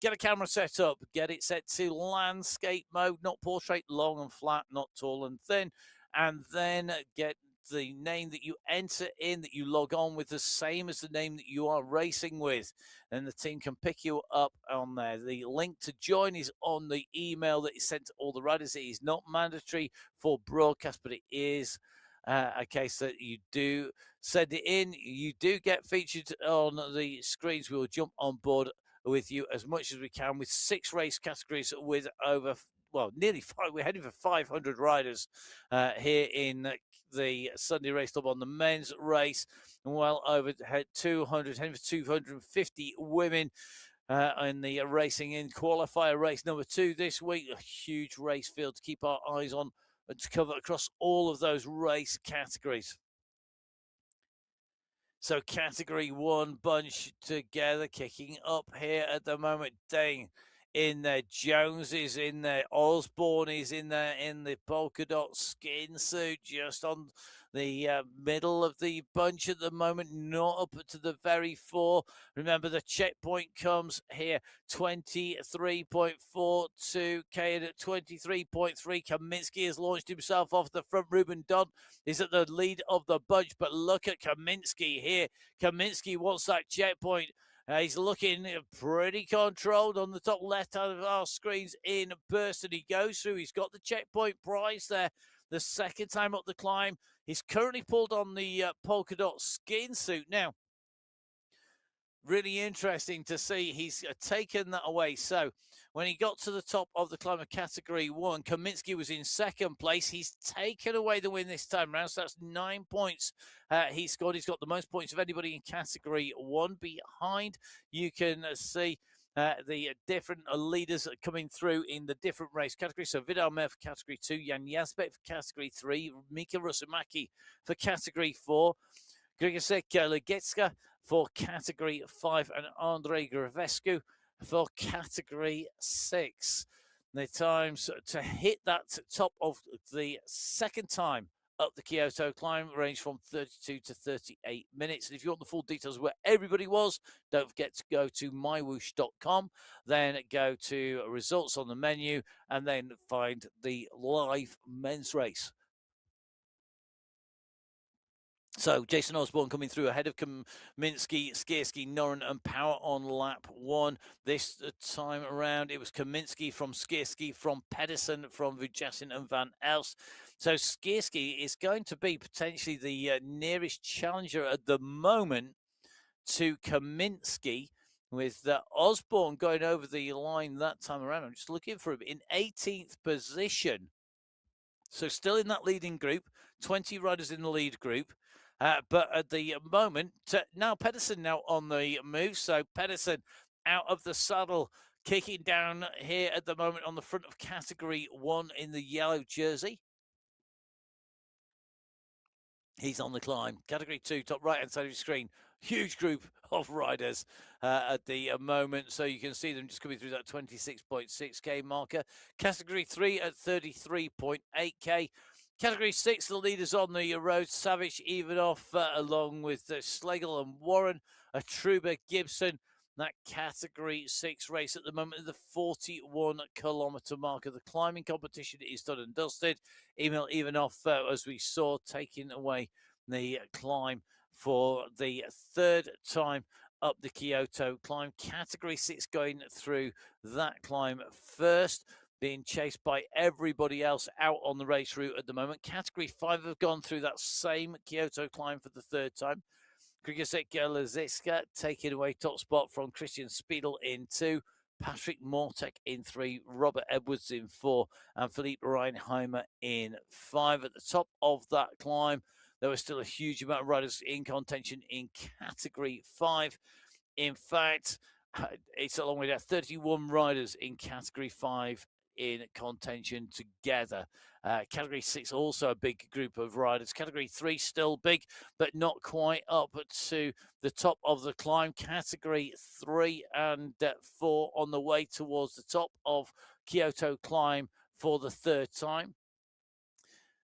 Get a camera set up. Get it set to landscape mode, not portrait, long and flat, not tall and thin. And then get the name that you enter in, that you log on with, the same as the name that you are racing with. Then the team can pick you up on there. The link to join is on the email that is sent to all the riders. It is not mandatory for broadcast, but it is a case that you do send it in. You do get featured on the screens. We will jump on board with you as much as we can with 6 race categories with over, well, nearly 5. We're heading for 500 riders here in the Sunday Race Club on the men's race. Well over 200, heading for 250 women in the racing in qualifier race number 2 this week. A huge race field to keep our eyes on and to cover across all of those race categories. So category 1 bunch together, kicking up here at the moment. Dane in there, Jones is in there, Osborne is in there in the polka dot skin suit, just on the middle of the bunch at the moment, not up to the very fore. Remember, the checkpoint comes here, 23.42k, and at 23.3, Kaminsky has launched himself off the front. Ruben Dunt is at the lead of the bunch, but look at Kaminsky here. Kaminsky wants that checkpoint. He's looking pretty controlled on the top left hand of our screens in person. He goes through. He's got the checkpoint prize there. The second time up the climb. He's currently pulled on the polka dot skin suit. Now, really interesting to see he's taken that away. So when he got to the top of the climb of category 1, Kaminsky was in second place. He's taken away the win this time round. So that's 9 points he scored. He's got the most points of anybody in category 1. Behind, you can see the different leaders coming through in the different race categories. So Vidal Mer for category 2, Jan Yazbek for category 3, Mika Rusumaki for category 4, Grigosek Legetska for category 5, and Andrei Gravescu for category 6. The times to hit that top of the second time up the Kyoto climb range from 32 to 38 minutes. And if you want the full details of where everybody was, don't forget to go to MyWhoosh.com, then go to results on the menu, and then find the live men's race. So Jason Osborne coming through ahead of Kaminsky, Skierski, Noren and Power on lap 1. This time around, it was Kaminsky from Skierski, from Pedersen, from Vujasin and Van Elst. So Skierski is going to be potentially the nearest challenger at the moment to Kaminsky, with Osborne going over the line that time around. I'm just looking for him in 18th position. So still in that leading group, 20 riders in the lead group. But at the moment, now Pedersen now on the move. So Pedersen out of the saddle, kicking down here at the moment on the front of category 1 in the yellow jersey. He's on the climb. Category 2, top right-hand side of your screen. Huge group of riders at the moment. So you can see them just coming through that 26.6k marker. Category 3 at 33.8k. Category 6, the leaders on the road. Savage, Ivanov, along with Schlegel and Warren. Truba, Gibson. That Category 6 race at the moment, the 41-kilometre marker. The climbing competition is done and dusted. Emil Ivanov, as we saw, taking away the climb for the third time up the Kyoto climb. Category 6 going through that climb first, being chased by everybody else out on the race route at the moment. Category 5 have gone through that same Kyoto climb for the third time. Krzysztof Laziska taking away top spot from Christian Spiedel in 2, Patrick Mortek in 3, Robert Edwards in 4, and Philippe Reinheimer in 5. At the top of that climb, there was still a huge amount of riders in contention in Category 5. In fact, it's a long way down. 31 riders in Category 5 in contention together. Category 6 also a big group of riders. Category 3 still big, but not quite up to the top of the climb. Category 3 and 4 on the way towards the top of Kyoto climb for the third time.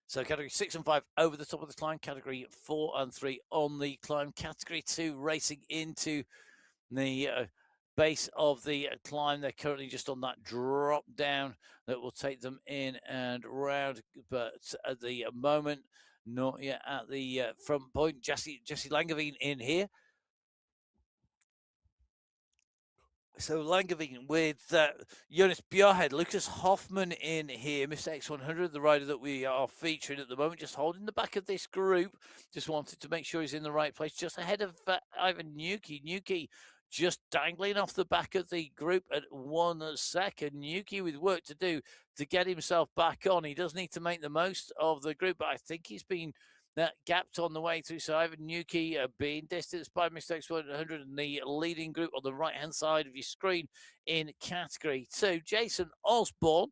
So category 6 and 5 over the top of the climb. Category 4 and 3 on the climb. Category 2 racing into the base of the climb. They're currently just on that drop down that will take them in and round, but at the moment, not yet at the front point. Jesse Langevin in here. So Langevin with Jonas Bjarhead, Lucas Hoffman in here, Mr. X100, the rider that we are featuring at the moment, just holding the back of this group. Just wanted to make sure he's in the right place, just ahead of Ivan Nuki. Nuki just dangling off the back of the group at 1 second. Nuki with work to do to get himself back on. He does need to make the most of the group, but I think he's been gapped on the way through. So Ivan Nuki being distanced by Mr. X100 in the leading group on the right-hand side of your screen in Category 2. Jason Osborne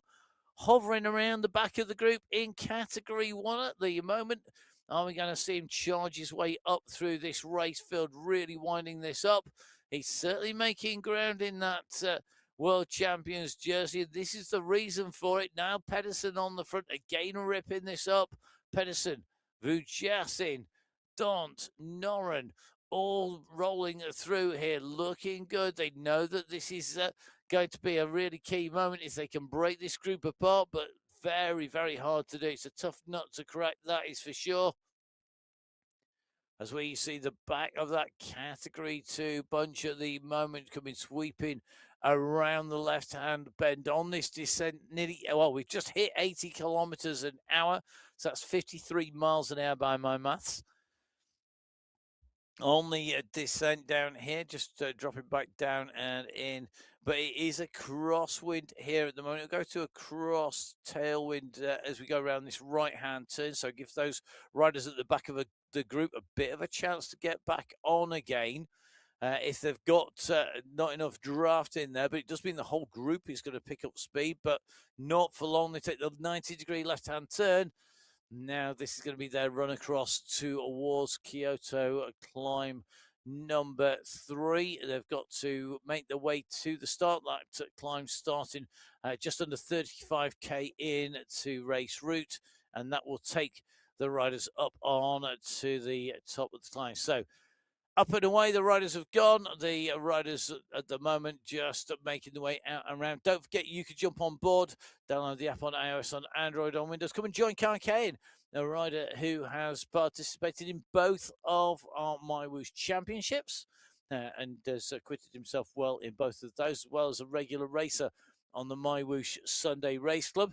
hovering around the back of the group in Category 1 at the moment. Are we going to see him charge his way up through this race field, really winding this up? He's certainly making ground in that World Champions jersey. This is the reason for it. Now Pedersen on the front, again ripping this up. Pedersen, Vujasin, Dont, Noren, all rolling through here, looking good. They know that this is going to be a really key moment if they can break this group apart, but very, very hard to do. It's a tough nut to crack, that is for sure. As we see the back of that Category 2 bunch at the moment coming sweeping around the left-hand bend on this descent. We've just hit 80 kilometers an hour, so that's 53 miles an hour by my maths. On the descent down here, just dropping back down and in, but it is a crosswind here at the moment. It'll go to a cross tailwind as we go around this right-hand turn, so it gives those riders at the back of the group a bit of a chance to get back on again. If they've got not enough draft in there, but it does mean the whole group is going to pick up speed, but not for long. They take the 90-degree left-hand turn. Now this is going to be their run across towards Kyoto climb number 3. They've got to make their way to the start. That climb starting just under 35k in to race route, and that will take the riders up on to the top of the climb. So up and away the riders have gone. The riders at the moment just making the way out and around. Don't forget, you can jump on board, download the app on iOS, on Android, on Windows. Come and join Car Kane a rider who has participated in both of our MyWhoosh championships and has acquitted himself well in both of those, as well as a regular racer on the MyWhoosh Sunday Race Club.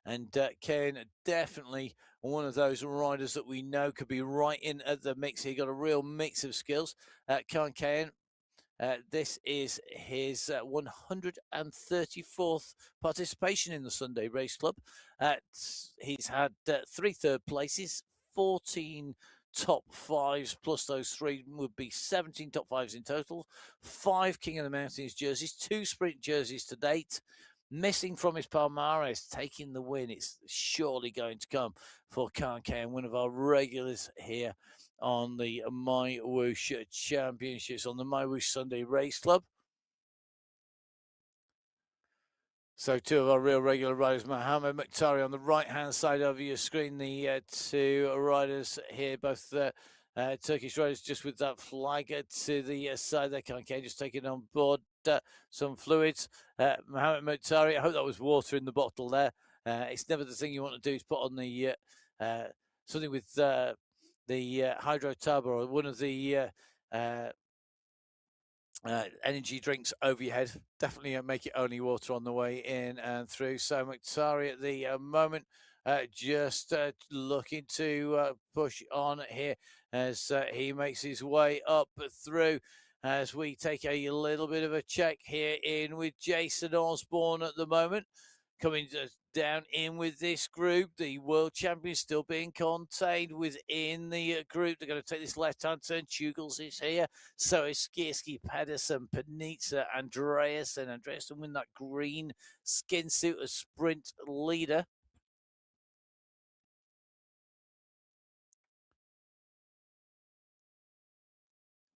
And Ken, definitely one of those riders that we know could be right in at the mix. He got a real mix of skills. Ken, this is his 134th participation in the Sunday Race Club. He's had 3 third places, 14 top 5s, plus those 3 would be 17 top 5s in total, 5 King of the Mountains jerseys, 2 sprint jerseys to date. Missing from his Palmares, taking the win. It's surely going to come for Khan, one of our regulars here on the MyWhoosh Championships, on the MyWhoosh Sunday Race Club. So 2 of our real regular riders, Mohammed Mukhtari on the right-hand side of your screen. The 2 riders here, both Turkish riders, just with that flag to the side there. Khan just taking on board some fluids. Mohammed Mukhtari, I hope that was water in the bottle there. It's never the thing you want to do is put on the something with the hydro tub or one of the energy drinks over your head. Definitely make it only water on the way in and through. So Mukhtari at the moment just looking to push on here as he makes his way up through, as we take a little bit of a check here in with Jason Osborne at the moment. Coming down in with this group, the world champions still being contained within the group. They're going to take this left-hand turn. Tugels is here. So is Skierski, Pedersen, Panizza, Andreasen. Andreasen win that green skin suit as sprint leader.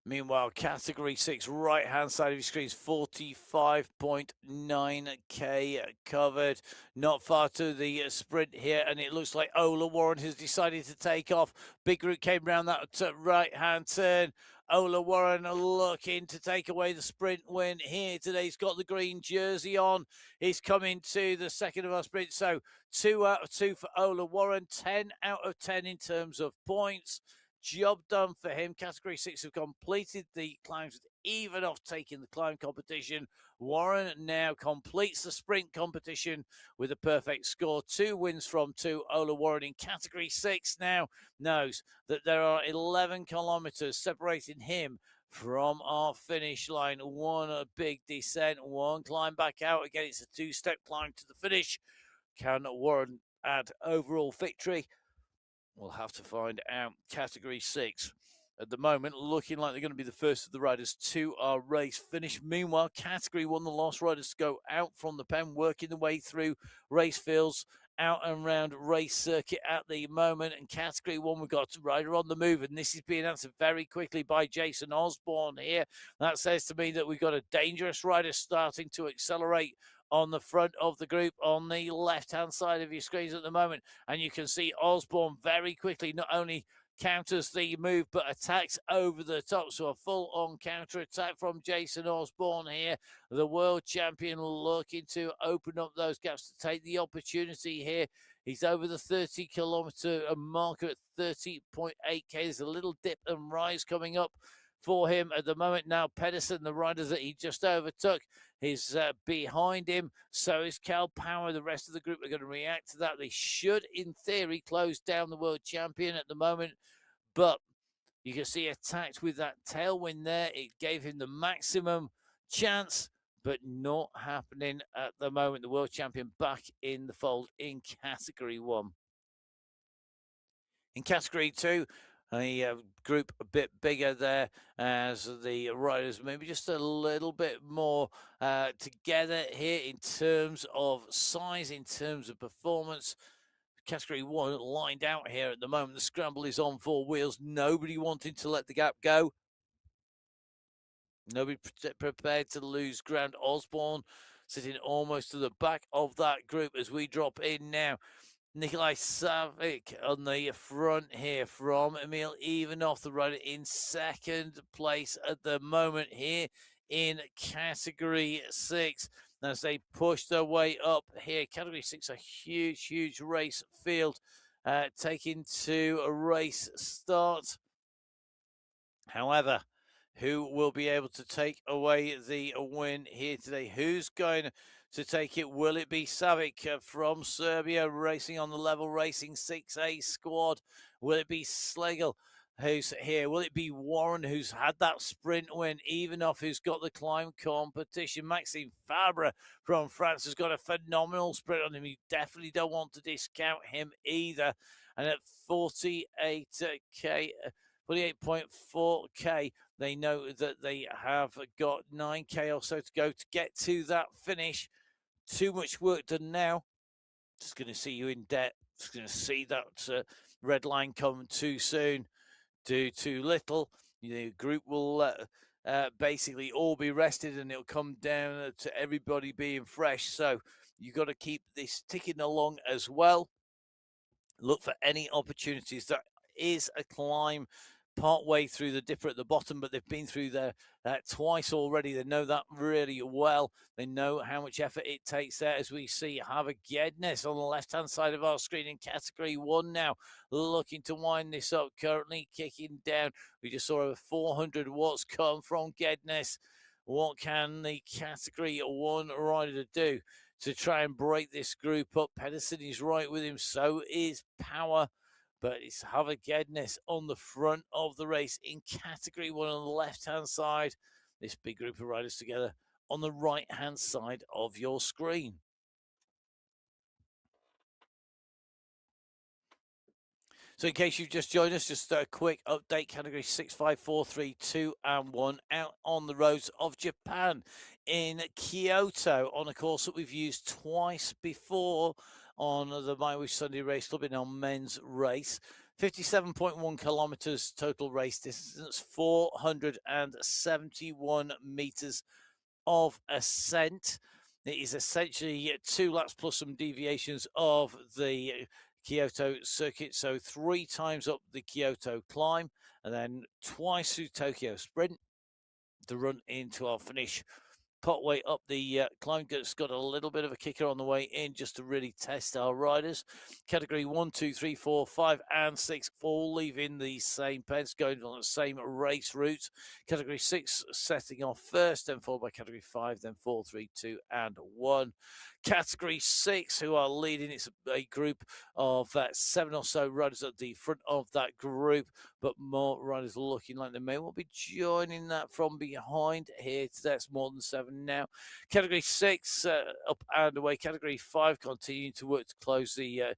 Meanwhile, Category 6, right-hand side of your screen is 45.9k covered. Not far to the sprint here, and it looks like Ola Warren has decided to take off. Big group came round that right-hand turn. Ola Warren looking to take away the sprint win here today. He's got the green jersey on. He's coming to the second of our sprint. So 2 out of 2 for Ola Warren, 10 out of 10 in terms of points. Job done for him. Category 6 have completed the climbs with even off taking the climb competition. Warren now completes the sprint competition with a perfect score. 2 wins from 2. Ola Warren in Category 6 now knows that there are 11 kilometers separating him from our finish line. 1 big descent, 1 climb back out. Again, it's a 2-step climb to the finish. Can Warren add overall victory? We'll have to find out. Category 6 at the moment looking like they're going to be the first of the riders to our race finish. Meanwhile, Category 1, the last riders to go out from the pen, working the way through race fields, out and round race circuit at the moment. And Category 1, we've got a rider on the move, and this is being answered very quickly by Jason Osborne here. That says to me that we've got a dangerous rider starting to accelerate on the front of the group on the left-hand side of your screens at the moment. And you can see Osborne very quickly not only counters the move, but attacks over the top. So a full-on counter-attack from Jason Osborne here. The world champion looking to open up those gaps to take the opportunity here. He's over the 30-kilometer marker at 30.8k. There's a little dip and rise coming up for him at the moment. Now Pedersen, the rider that he just overtook, is behind him. So is Cal Power. The rest of the group are going to react to that. They should, in theory, close down the world champion at the moment. But you can see attacked with that tailwind there. It gave him the maximum chance, but not happening at the moment. The world champion back in the fold in Category 1. In Category 2, a group a bit bigger there, as the riders maybe just a little bit more together here in terms of size, in terms of performance. Category 1 lined out here at the moment. The scramble is on 4 wheels. Nobody wanting to let the gap go. Nobody prepared to lose ground. Osborne sitting almost to the back of that group as we drop in now. Nikolai Savic on the front here from Emil Ivanov, the rider in second place at the moment here in Category 6. As they push their way up here, Category 6, a huge race field. taking to a race start. However, who will be able to take away the win here today? Who's going to take it? Will it be Savic from Serbia racing on the Level Racing 6A squad? Will it be Schlegel who's here? Will it be Warren who's had that sprint win? Evanoff who's got the climb competition? Maxime Fabre from France has got a phenomenal sprint on him. You definitely don't want to discount him either. And at 48k, 48.4k, they know that they have got 9k or so to go to get to that finish. Too much work done now. Just going to see you in debt. Just going to see that red line come too soon. Do too little. The group will basically all be rested, and it'll come down to everybody being fresh. So you've got to keep this ticking along as well. Look for any opportunities. There is a climb part way through the dipper at the bottom, but they've been through there twice already. They know that really well. They know how much effort it takes there. As we see Hava Gednes on the left-hand side of our screen in Category 1 now, looking to wind this up, currently kicking down. We just saw over 400 watts come from Gednes. What can the Category 1 rider do to try and break this group up? Pedersen is right with him, so is Power. But it's Havagednes on the front of the race in Category 1 on the left-hand side. This big group of riders together on the right-hand side of your screen. So in case you've just joined us, just a quick update. Category 6, 5, 4, 3, 2 and 1 out on the roads of Japan in Kyoto on a course that we've used twice before on the MyWhoosh Sunday Race Club in our men's race. 57.1 kilometers total race distance, 471 meters of ascent. It is essentially 2 laps plus some deviations of the Kyoto circuit, so 3 times up the Kyoto climb and then twice through Tokyo sprint to run into our finish. Pot way up the climb. It's got a little bit of a kicker on the way in just to really test our riders. Category 1, 2, 3, 4, 5 and 6 all leaving the same pens, going on the same race route. Category 6 setting off first, then followed by Category 5, then 4, 3, 2 and 1. Category 6 who are leading. It's a group of 7 or so riders at the front of that group, but more riders looking like they may well be joining that from behind here. That's more than 7 now. Category 6 up and away. Category 5 continuing to work to close the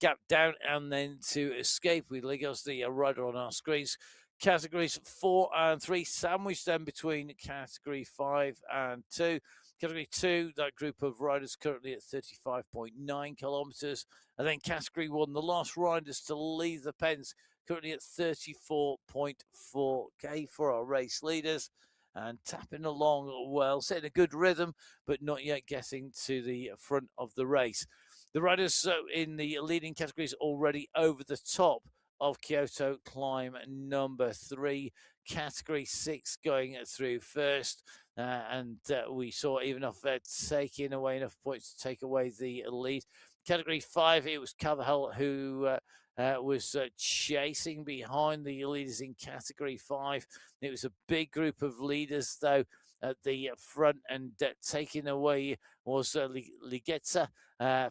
gap down and then to escape with Ligos, the rider on our screens. Categories 4 and 3 sandwiched then between Category 5 and 2. Category 2, that group of riders currently at 35.9 kilometers. And then Category 1, the last riders to leave the pens, currently at 34.4k for our race leaders. And tapping along well, setting a good rhythm, but not yet getting to the front of the race. The riders in the leading categories already over the top of Kyoto climb number 3. Category 6 going through first. And we saw Evanoff taking away enough points to take away the lead. Category 5, it was Cavahel who was chasing behind the leaders in Category 5. It was a big group of leaders, though, at the front, and taking away was Ligetza,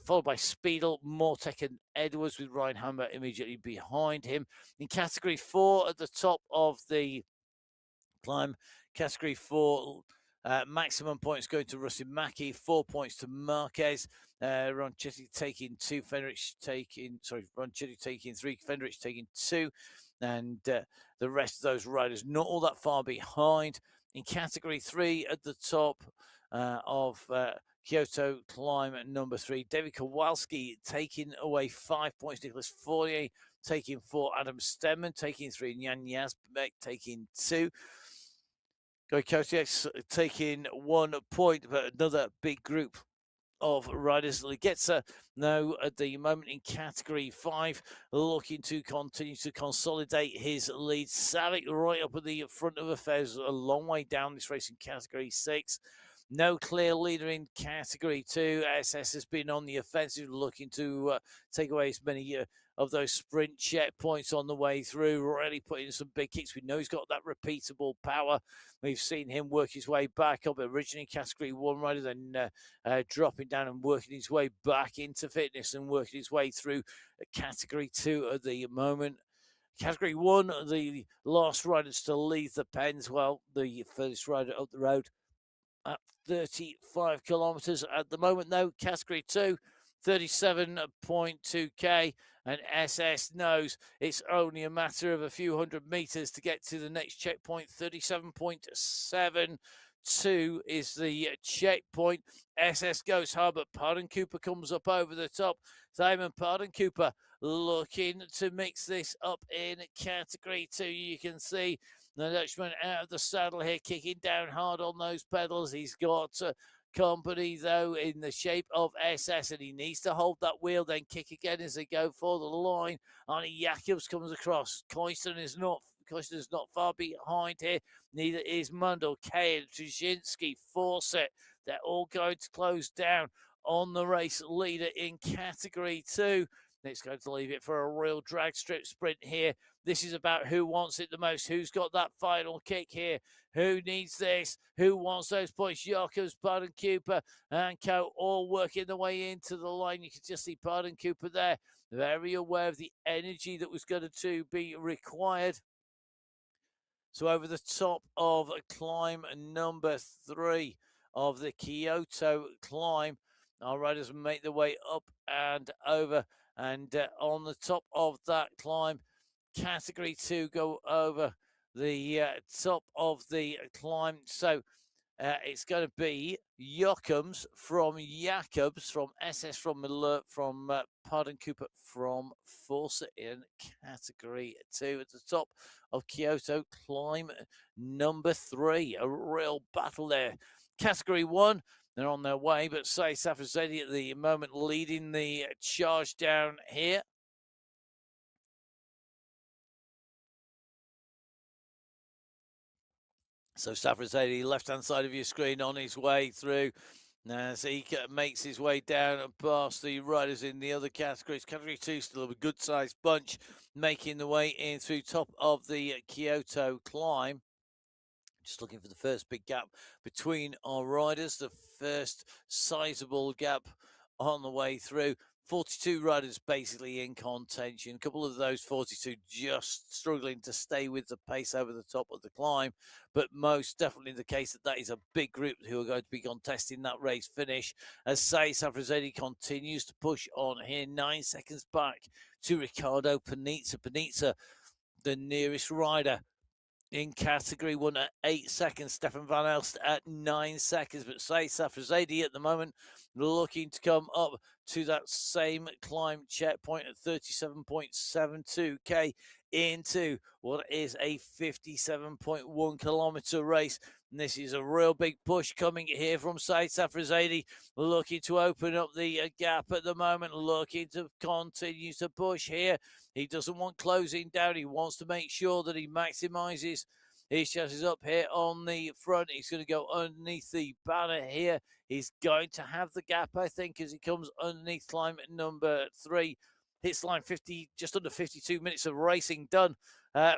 followed by Speedle, Mortek and Edwards, with Ryan Hammer immediately behind him. In Category 4, at the top of the climb, Category 4, maximum points going to Rusty Mackie, 4 points to Marquez. Ronchetti taking 2, Fenrich taking 3, Fenrich taking 2, and the rest of those riders not all that far behind. In Category 3, at the top of Kyoto climb number 3, David Kowalski taking away 5 points, Nicholas Fournier taking 4, Adam Stemman taking 3, and Jan Yazbek taking 2. Goikotieks taking 1 point, but another big group of riders. Ligetza now at the moment in Category 5, looking to continue to consolidate his lead. Savic right up at the front of affairs, a long way down this race in Category 6. No clear leader in Category 2. SS has been on the offensive, looking to take away as many of those sprint checkpoints on the way through, really putting some big kicks. We know he's got that repeatable power. We've seen him work his way back up, originally Category 1 rider, then dropping down and working his way back into fitness and working his way through Category 2 at the moment. Category 1, the last riders to leave the pens, well, the furthest rider up the road at 35 kilometres at the moment, though. Category 2, 37.2k, and SS knows it's only a matter of a few hundred metres to get to the next checkpoint. 37.72 is the checkpoint. SS goes hard, but Pardon Cooper comes up over the top. Simon Pardon Cooper looking to mix this up in Category 2. You can see the Dutchman out of the saddle here, kicking down hard on those pedals. He's got company, though, in the shape of SS, and he needs to hold that wheel, then kick again as they go for the line. Arnie Jacobs comes across. Koisten is not far behind here. Neither is Mundell, Kay, and Trzynski. Fawcett. They're all going to close down on the race leader in Category 2. It's going to leave it for a real drag strip sprint here. This is about who wants it the most. Who's got that final kick here? Who needs this? Who wants those points? Jacobs, Pardon Cooper, and Co. all working their way into the line. You can just see Pardon Cooper there, very aware of the energy that was going to be required. So over the top of climb number 3 of the Kyoto climb, our riders make their way up and over. And on the top of that climb, Category 2 go over the top of the climb. So it's going to be Jacobs from SS from Miller, from Pardon Cooper, from Fawcett in Category 2 at the top of Kyoto climb number 3. A real battle there. Category 1, they're on their way, but Say Safazedi at the moment leading the charge down here. So Safazedi, left-hand side of your screen, on his way through. As he makes his way down and past the riders in the other categories. Category 2 still a good-sized bunch making the way in through top of the Kyoto climb. Just looking for the first big gap between our riders, the first sizable gap on the way through. 42 riders basically in contention. A couple of those 42 just struggling to stay with the pace over the top of the climb, but most definitely the case that is a big group who are going to be contesting that race finish. As Say Safrazedi continues to push on here, 9 seconds back to Riccardo Panizza. Panizza, the nearest rider in Category 1 at 8 seconds. Stefan Van Elst at 9 seconds. But Say Safrazedi at the moment looking to come up to that same climb checkpoint at 37.72k into what is a 57.1 kilometer race. And this is a real big push coming here from Say Safrazedi, looking to open up the gap at the moment, looking to continue to push here. He doesn't want closing down. He wants to make sure that he maximizes his chances up here on the front. He's going to go underneath the banner here. He's going to have the gap, I think, as he comes underneath climb number 3. Hits line 50, just under 52 minutes of racing done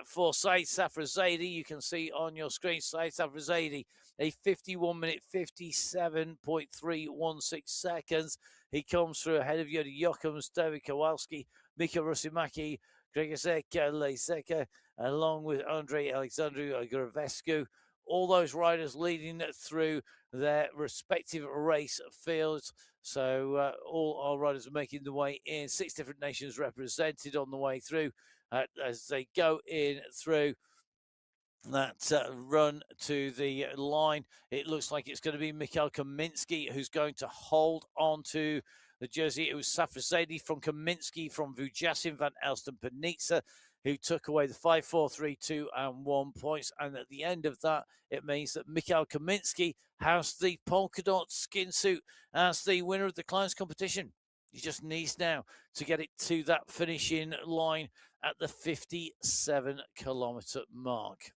for Said Safrazedi. You can see on your screen, Said Safrazedi, a 51-minute, 57.316 seconds. He comes through ahead of Yodi Jokums, David Kowalski, Mika Rusimaki, Gregosek Leiseka, along with Andre Alexandru Gravescu. All those riders leading through their respective race fields. So all our riders are making the way in. 6 different nations represented on the way through as they go in through that run to the line. It looks like it's going to be Mikhail Kaminsky who's going to hold on to the jersey. It was Safrazedi from Kaminsky, from Vujasin, Van Elsten, Panizza, who took away the 5, 4, 3, 2, and 1 points. And at the end of that, it means that Mikhail Kaminsky has the polka dot skin suit as the winner of the climbs competition. He just needs now to get it to that finishing line at the 57-kilometer mark.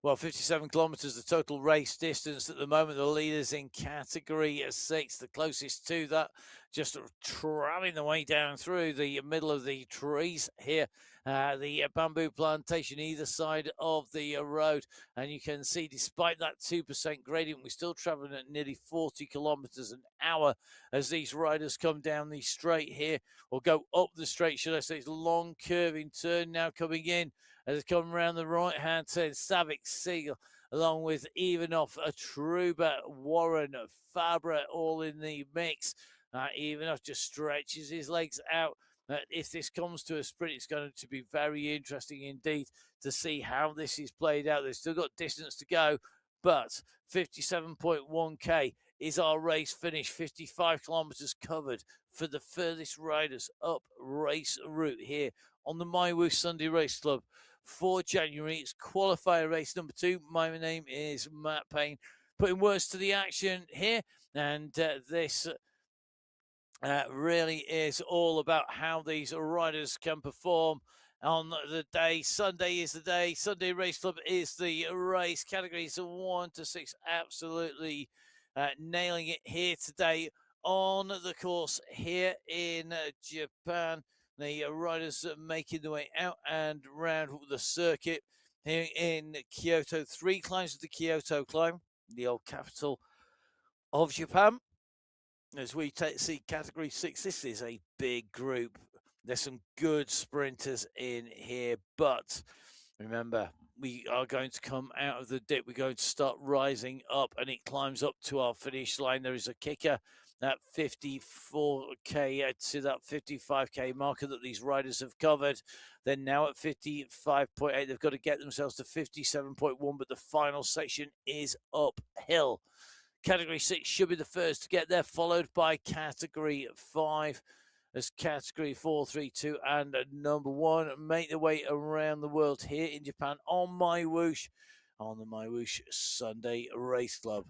Well, 57 kilometres, the total race distance at the moment. The leaders in category 6, the closest to that, just traveling the way down through the middle of the trees here. The bamboo plantation either side of the road. And you can see, despite that 2% gradient, we're still traveling at nearly 40 kilometres an hour as these riders come down the straight here, or go up the straight, should I say. It's a long curving turn now coming in. As it comes around the right-hand turn, Savick, Siegel, along with Ivanoff, Truba, Warren, Fabra, all in the mix. Ivanoff just stretches his legs out. If this comes to a sprint, it's going to be very interesting indeed to see how this is played out. They've still got distance to go, but 57.1k is our race finish. 55 kilometres covered for the furthest riders up race route here on the MyWhoosh Sunday Race Club for January. It's qualifier race number 2. My name is Matt Payne, putting words to the action here, and this really is all about how these riders can perform on the day. Sunday is the day. Sunday Race Club is the race. Categories 1 to 6 absolutely nailing it here today on the course here in Japan. The riders making their way out and round the circuit here in Kyoto. 3 climbs of the Kyoto climb, the old capital of Japan. As we see category 6, this is a big group. There's some good sprinters in here, but remember, we are going to come out of the dip. We're going to start rising up, and it climbs up to our finish line. There is a kicker at 54k to that 55k marker that these riders have covered. They're now at 55.8. They've got to get themselves to 57.1, but the final section is uphill. Category 6 should be the first to get there, followed by Category 5 as Category 4, 3, 2, and number 1 make their way around the world here in Japan on MyWhoosh, on the MyWhoosh Sunday Race Club.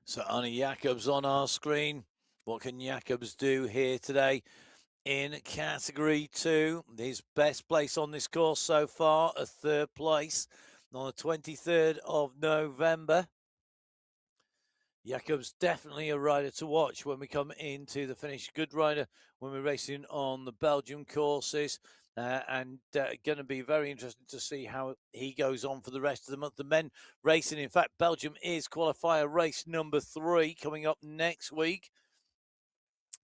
So Arnie Jacobs on our screen. What can Jacobs do here today? In Category 2, his best place on this course so far, a 3rd place on the 23rd of November. Jacobs definitely a rider to watch when we come into the finish. Good rider when we're racing on the Belgium courses. And going to be very interesting to see how he goes on for the rest of the month. The men racing, in fact, Belgium is qualifier race number 3 coming up next week.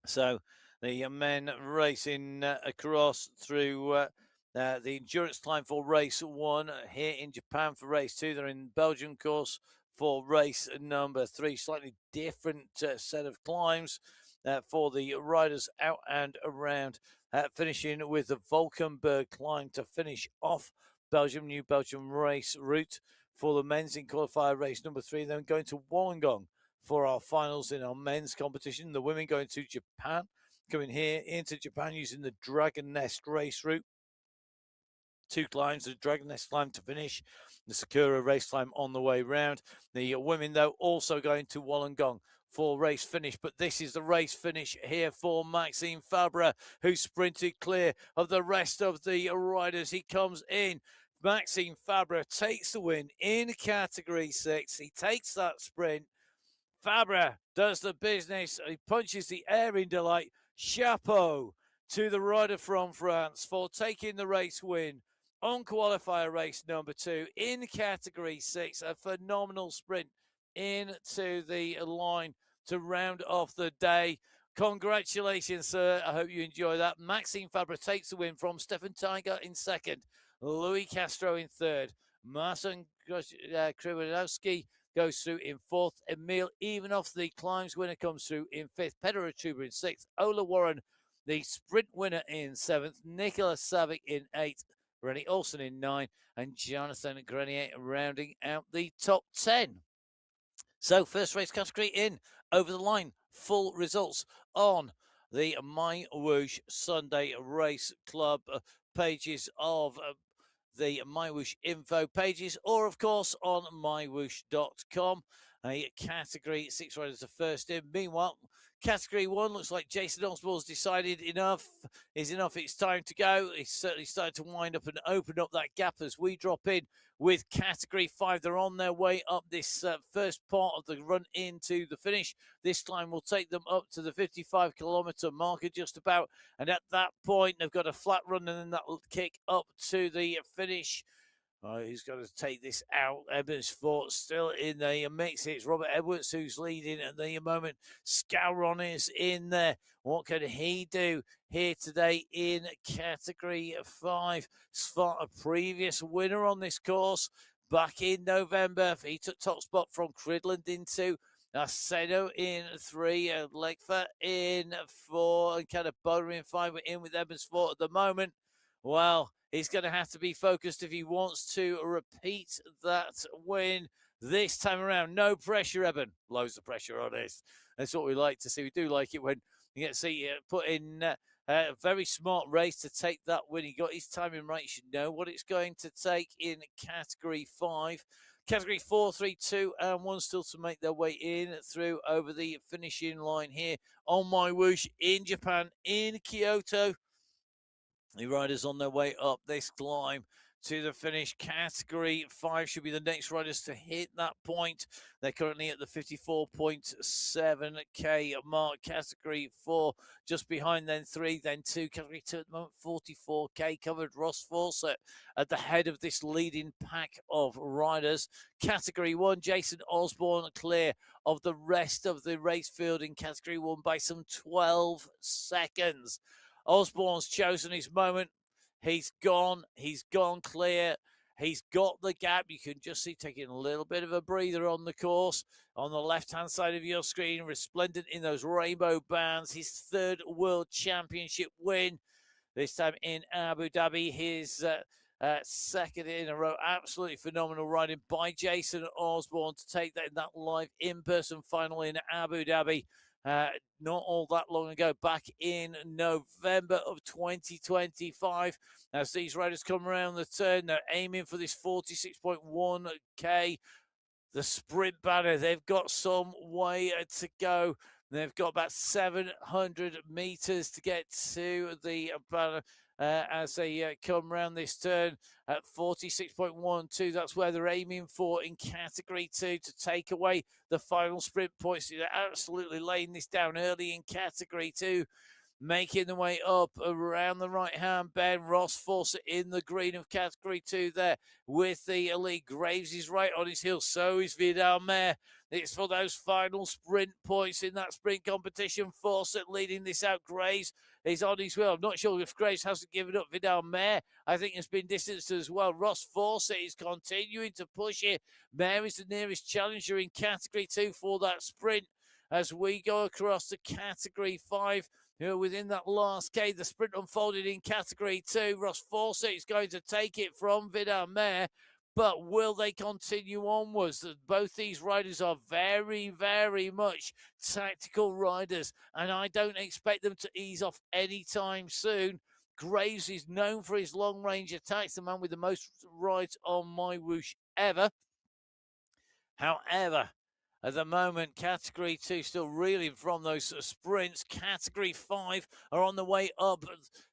So the men racing across through the endurance climb for race 1 here in Japan for race 2. They're in Belgium course for race number 3. Slightly different set of climbs for the riders out and around, finishing with the Valkenburg climb to finish off Belgium, New Belgium race route for the men's in qualifier race number 3. Then going to Wollongong for our finals in our men's competition. The women going to Japan, coming here into Japan using the Dragon Nest race route. 2 climbs, the Dragon Nest climb to finish, the Sakura race climb on the way round. The women, though, also going to Wollongong for race finish, but this is the race finish here for Maxime Fabre, who sprinted clear of the rest of the riders. He comes in. Maxime Fabre takes the win in Category 6. He takes that sprint. Fabre does the business. He punches the air in delight. Chapeau to the rider from France for taking the race win on qualifier race number 2 in Category 6. A phenomenal sprint into the line to round off the day. Congratulations, sir. I hope you enjoy that. Maxime Fabre takes the win from Stefan Tiger in 2nd, Louis Castro in 3rd, Marcin Krywinowski goes through in 4th. Emil Ivanov, the climbs winner, comes through in 5th. Pedro Truba in 6th. Ola Warren, the sprint winner, in 7th. Nicholas Savick in 8th. Rennie Olsen in 9th. And Jonathan Grenier rounding out the top 10. So, first race category in, over the line. Full results on the MyWhoosh Sunday Race Club pages of the MyWhoosh info pages, or of course on mywhoosh.com. A category 6 riders are first in. Meanwhile, category 1 looks like Jason Osborne's decided enough is enough. It's time to go. He's certainly started to wind up and open up that gap as we drop in with category 5. They're on their way up this first part of the run into the finish. This time will take them up to the 55-kilometer marker just about. And at that point, they've got a flat run, and then that'll kick up to the finish. Who's going to take this out? Ebersford still in the mix. It's Robert Edwards who's leading at the moment. Scowron is in there. What can he do here today in category 5? A previous winner on this course back in November. He took top spot from Cridland into Seno in 3, Legfer in 4, and kind of Boder in 5. We're in with Ebersford at the moment. Well, he's going to have to be focused if he wants to repeat that win this time around. No pressure, Eben. Loads of pressure on this. That's what we like to see. We do like it when you get to see put in a very smart race to take that win. He got his timing right. You should know what it's going to take in category 5. Category 4, 3, 2, and 1 still to make their way in through over the finishing line here on MyWhoosh in Japan, in Kyoto. The riders on their way up this climb to the finish. Category 5 should be the next riders to hit that point. They're currently at the 54.7k mark. Category 4 just behind, then 3, then 2. Category 2 at the moment, 44k covered. Ross Fawcett at the head of this leading pack of riders. Category 1, Jason Osborne clear of the rest of the race field in Category 1 by some 12 seconds. Osborne's chosen his moment. He's gone clear. He's got the gap. You can just see taking a little bit of a breather on the course. On the left-hand side of your screen, resplendent in those rainbow bands. His 3rd World Championship win, this time in Abu Dhabi. His 2nd in a row. Absolutely phenomenal riding by Jason Osborne to take that in that live in-person final in Abu Dhabi. Not all that long ago, back in November of 2025. As these riders come around the turn, they're aiming for this 46.1k. The sprint banner, they've got some way to go. They've got about 700 meters to get to the banner as they come around this turn at 46.12. That's where they're aiming for in category 2 to take away the final sprint points. They're absolutely laying this down early in category 2. Making the way up around the right-hand bend. Ross Fawcett in the green of category 2 there with the elite. Graves is right on his heels. So is Vidal Mayer. It's for those final sprint points in that sprint competition. Fawcett leading this out. Graves is on his wheel. I'm not sure if Graves hasn't given up. Vidal Mayer, I think, has been distanced as well. Ross Fawcett is continuing to push it. Mayer is the nearest challenger in category 2 for that sprint. As we go across to category 5, within that last K, the sprint unfolded in category 2. Ross Fawcett is going to take it from Vidal Mayer, but will they continue onwards? Both these riders are very, very much tactical riders, and I don't expect them to ease off anytime soon. Graves is known for his long-range attacks, the man with the most rides on MyWhoosh ever. However, at the moment, category 2 still reeling from those sprints. Category 5 are on the way up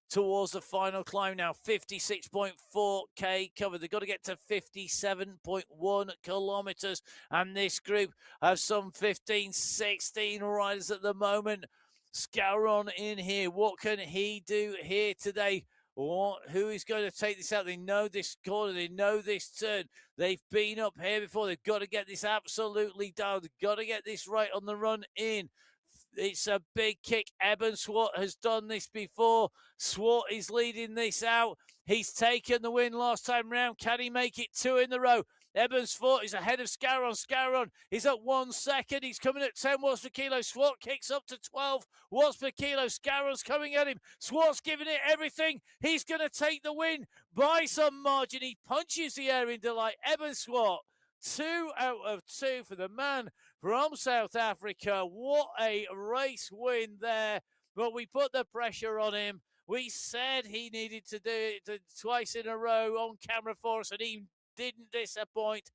towards the final climb now. 56.4k covered. They've got to get to 57.1 kilometers. And this group has some 15, 16 riders at the moment. Scowron in here. What can he do here today? Who is going to take this out? They know this corner. They know this turn. They've been up here before. They've got to get this absolutely down. They've got to get this right on the run in. It's a big kick. Eben Swart has done this before. Swart is leading this out. He's taken the win last time round. Can he make it 2 in a row? Eben's foot is ahead of Scowron. Scowron is at 1 second. He's coming at 10 watts per kilo. Swart kicks up to 12 watts per kilo. Scowron's coming at him. Swart's giving it everything. He's going to take the win by some margin. He punches the air in delight. Eben Swart, 2 out of 2 for the man from South Africa. What a race win there. But we put the pressure on him. We said he needed to do it twice in a row on camera for us, and he didn't disappoint.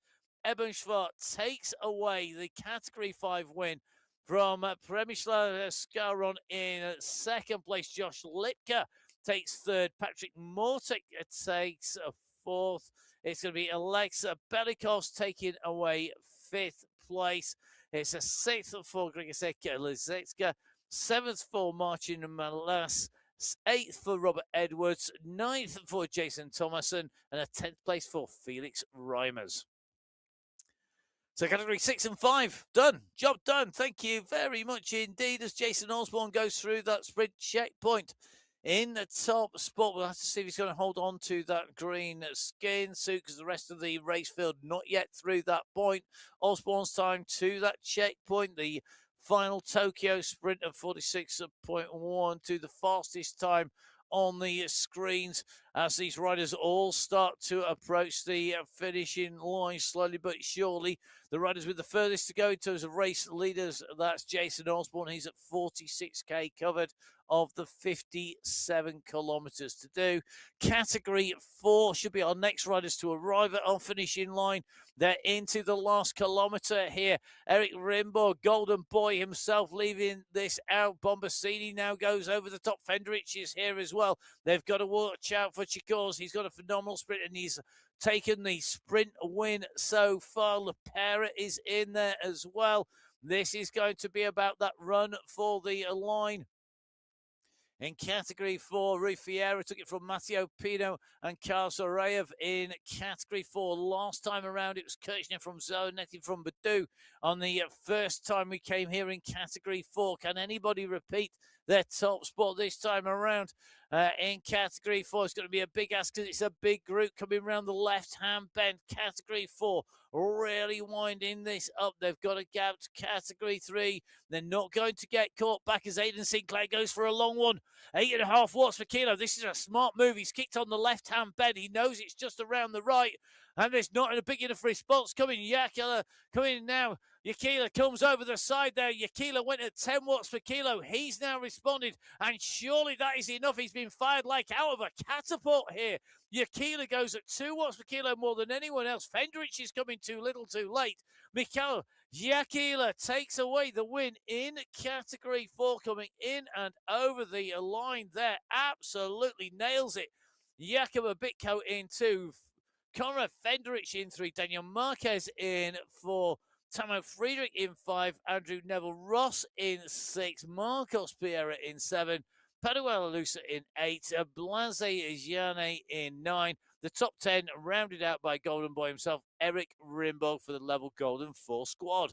Ebenschwart takes away the Category 5 win from Przemysław Skaron in second place. Josh Lipka takes third. Patrick Mortek takes fourth. It's going to be Alexa Belikos taking away fifth place. It's a sixth for Grigoseka Lizecka, seventh for Marcin Malas, eighth for Robert Edwards, ninth for Jason Thomason, and a 10th place for Felix Reimers. So category 6 and 5, done. Job done. Thank you very much indeed as Jason Osborne goes through that sprint checkpoint in the top spot. We'll have to see if he's going to hold on to that green skin suit because the rest of the race field not yet through that point. Osborne's time to that checkpoint. The final Tokyo sprint of 46.1 to the fastest time on the screens as these riders all start to approach the finishing line slowly but surely. The riders with the furthest to go in terms of race leaders, that's Jason Osborne. He's at 46k covered of the 57 kilometers to do. Category 4 should be our next riders to arrive at our finishing line. They're into the last kilometer here. Eric Rimbaud, Golden Boy himself, leaving this out. Bombasini now goes over the top. Fendrich is here as well. They've got to watch out for Chicors. He's got a phenomenal sprint and he's taken the sprint win so far. Lepera is in there as well. This is going to be about that run for the line. In Category 4, Ruffiera took it from Matteo Pino and Carl Soreyev. In Category 4, last time around, it was Kirchner from Zanetti from Badu. On the first time we came here in Category 4, can anybody repeat their top spot this time around? In Category 4, it's going to be a big ask because it's a big group coming around the left-hand bend. Category 4, really winding this up. They've got a gap to Category 3. They're not going to get caught back as Aidan Sinclair goes for a long one. 8.5 watts per kilo. This is a smart move. He's kicked on the left-hand bend. He knows it's just around the right. And there's not a big enough response coming. Yakila coming in now. Yakila comes over the side there. Yakila went at 10 watts per kilo. He's now responded. And surely that is enough. He's been fired like out of a catapult here. Yakila goes at 2 watts per kilo more than anyone else. Fendrich is coming too little too late. Mikhail Yakila takes away the win in Category 4, coming in and over the line there. Absolutely nails it. Jakub Bitko in 2. Conrad Fendrich in 3. Daniel Marquez in 4. Tamo Friedrich in 5. Andrew Neville Ross in 6. Marcos Piera in 7. Paduella Lusa in 8. Blaze Gianni in 9. The top 10 rounded out by Golden Boy himself, Eric Rimbaud, for the level Golden 4 squad.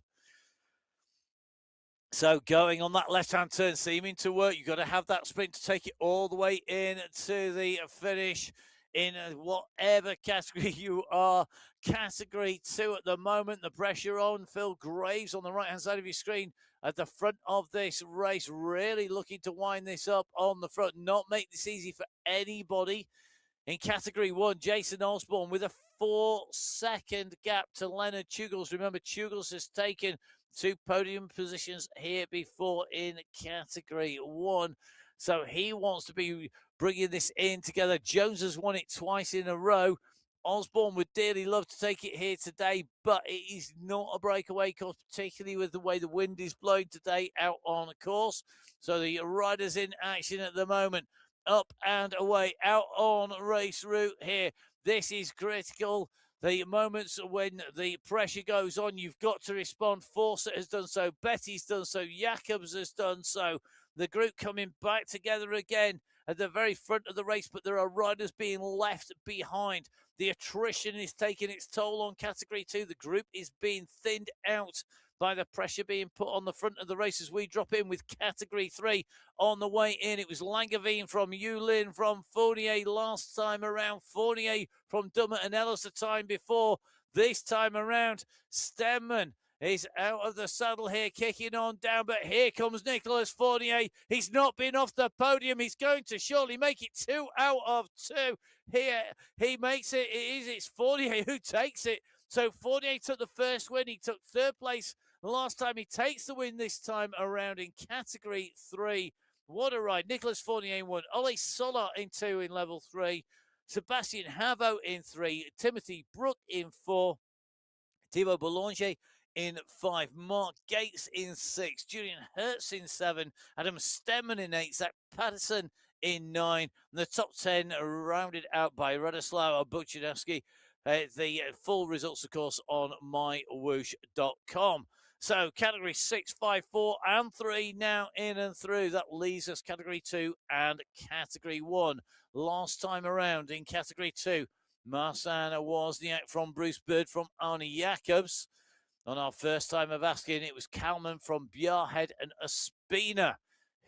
So going on that left-hand turn, seeming to work. You've got to have that sprint to take it all the way in to the finish in whatever category you are. Category 2 at the moment. The pressure on. Phil Graves on the right-hand side of your screen at the front of this race. Really looking to wind this up on the front. Not make this easy for anybody. In Category 1, Jason Osborne with a 4-second gap to Leonard Chugels. Remember, Chugels has taken 2 podium positions here before in Category 1. So he wants to be bringing this in together. Jones has won it twice in a row. Osborne would dearly love to take it here today, but it is not a breakaway course, particularly with the way the wind is blowing today out on the course. So the riders in action at the moment. Up and away, out on race route here. This is critical. The moments when the pressure goes on, you've got to respond. Fawcett has done so. Betty's done so. Jacobs has done so. The group coming back together again at the very front of the race, but there are riders being left behind. The attrition is taking its toll on Category 2. The group is being thinned out by the pressure being put on the front of the race as we drop in with Category 3 on the way in. It was Langevin from Yulin from Fournier last time around. Fournier from Dummer and Ellis the time before. This time around, Stemman is out of the saddle here, kicking on down, but here comes Nicolas Fournier. He's not been off the podium. He's going to surely make it 2 out of 2. Here, he makes it. It's Fournier who takes it. So Fournier took the first win. He took 3rd place last time. He takes the win this time around in Category 3. What a ride. Nicholas Fournier in 1. Ole Solar in 2 in level 3. Sebastian Havo in 3. Timothy Brook in 4. Thibaut Boulanger in 5. Mark Gates in 6. Julian Hertz in 7. Adam Stemman in 8. Zach Patterson in 9. And the top 10 rounded out by Radoslaw Buchanowski. The full results, of course, on MyWhoosh.com. So category 6, 5, 4, and 3 now in and through. That leaves us category 2 and category 1. Last time around in category 2, Marsan Wozniak from Bruce Bird from Arnie Jacobs. On our first time of asking, it was Kalman from Bjarhead and Ospina.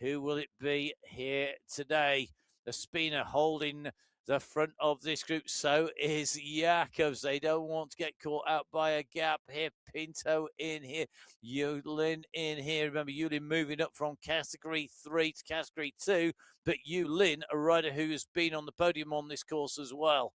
Who will it be here today? Ospina holding the front of this group. So is Jacobs. They don't want to get caught out by a gap here. Pinto in here. Yulin in here. Remember, Yulin moving up from category 3 to category 2. But Yulin, a rider who has been on the podium on this course as well.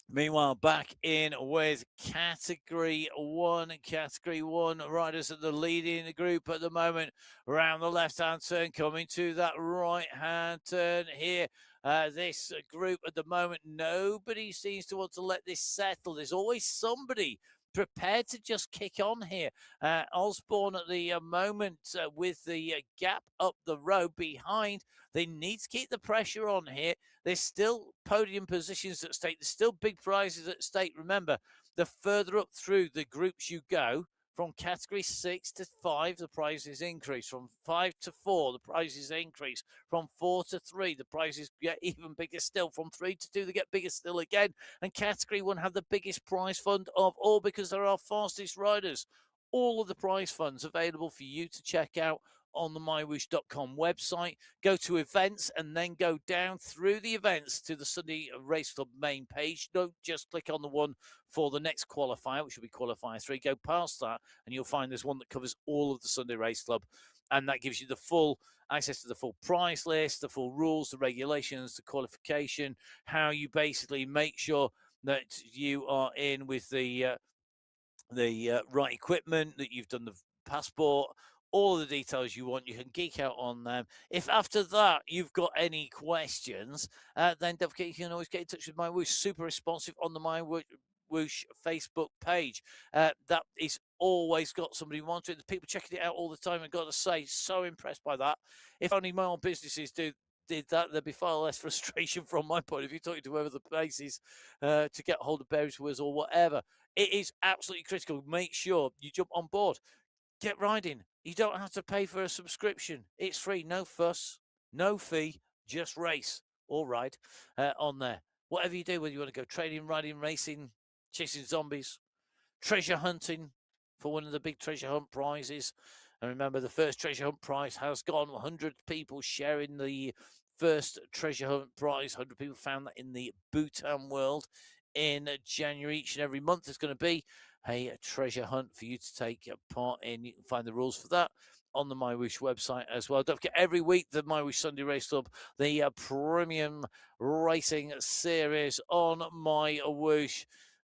Meanwhile, back in with category 1. Category 1 riders at the lead in the group at the moment. Around the left-hand turn, coming to that right-hand turn here. This group at the moment, nobody seems to want to let this settle. There's always somebody prepared to just kick on here. Osborne at the moment with the gap up the road behind. They need to keep the pressure on here. There's still podium positions at stake. There's still big prizes at stake. Remember, the further up through the groups you go, from category 6 to 5, the prizes increase. From 5 to 4, the prizes increase. From 4 to 3, the prizes get even bigger still. From 3 to 2, they get bigger still again. And category 1 have the biggest prize fund of all because they're our fastest riders. All of the prize funds available for you to check out on the MyWhoosh.com website. Go to events and then go down through the events to the Sunday Race Club main page. Don't just click on the one for the next qualifier, which will be qualifier 3. Go past that and you'll find there's one that covers all of the Sunday Race Club. And that gives you the full access to the full prize list, the full rules, the regulations, the qualification, how you basically make sure that you are in with the right equipment, that you've done the passport, all the details you want. You can geek out on them. If after that you've got any questions, then don't forget you can always get in touch with MyWhoosh. Super responsive on the MyWhoosh Facebook page. That is always got somebody wanting it. The people checking it out all the time. I've got to say, so impressed by that. If only more businesses did that, there'd be far less frustration from my point of view, talking to whoever the place is to get hold of Berries Wheels or whatever. It is absolutely critical. Make sure you jump on board. Get riding. You don't have to pay for a subscription. It's free. No fuss, no fee, just race or ride on there. Whatever you do, whether you want to go training, riding, racing, chasing zombies, treasure hunting for one of the big treasure hunt prizes. And remember, the first treasure hunt prize has gone. 100 people sharing the first treasure hunt prize. 100 people found that in the Bhutan world in January. Each and every month there's going to be a treasure hunt for you to take part in. You can find the rules for that on the MyWhoosh website as well. Don't forget, every week the MyWhoosh Sunday Race Club, the premium racing series on MyWhoosh,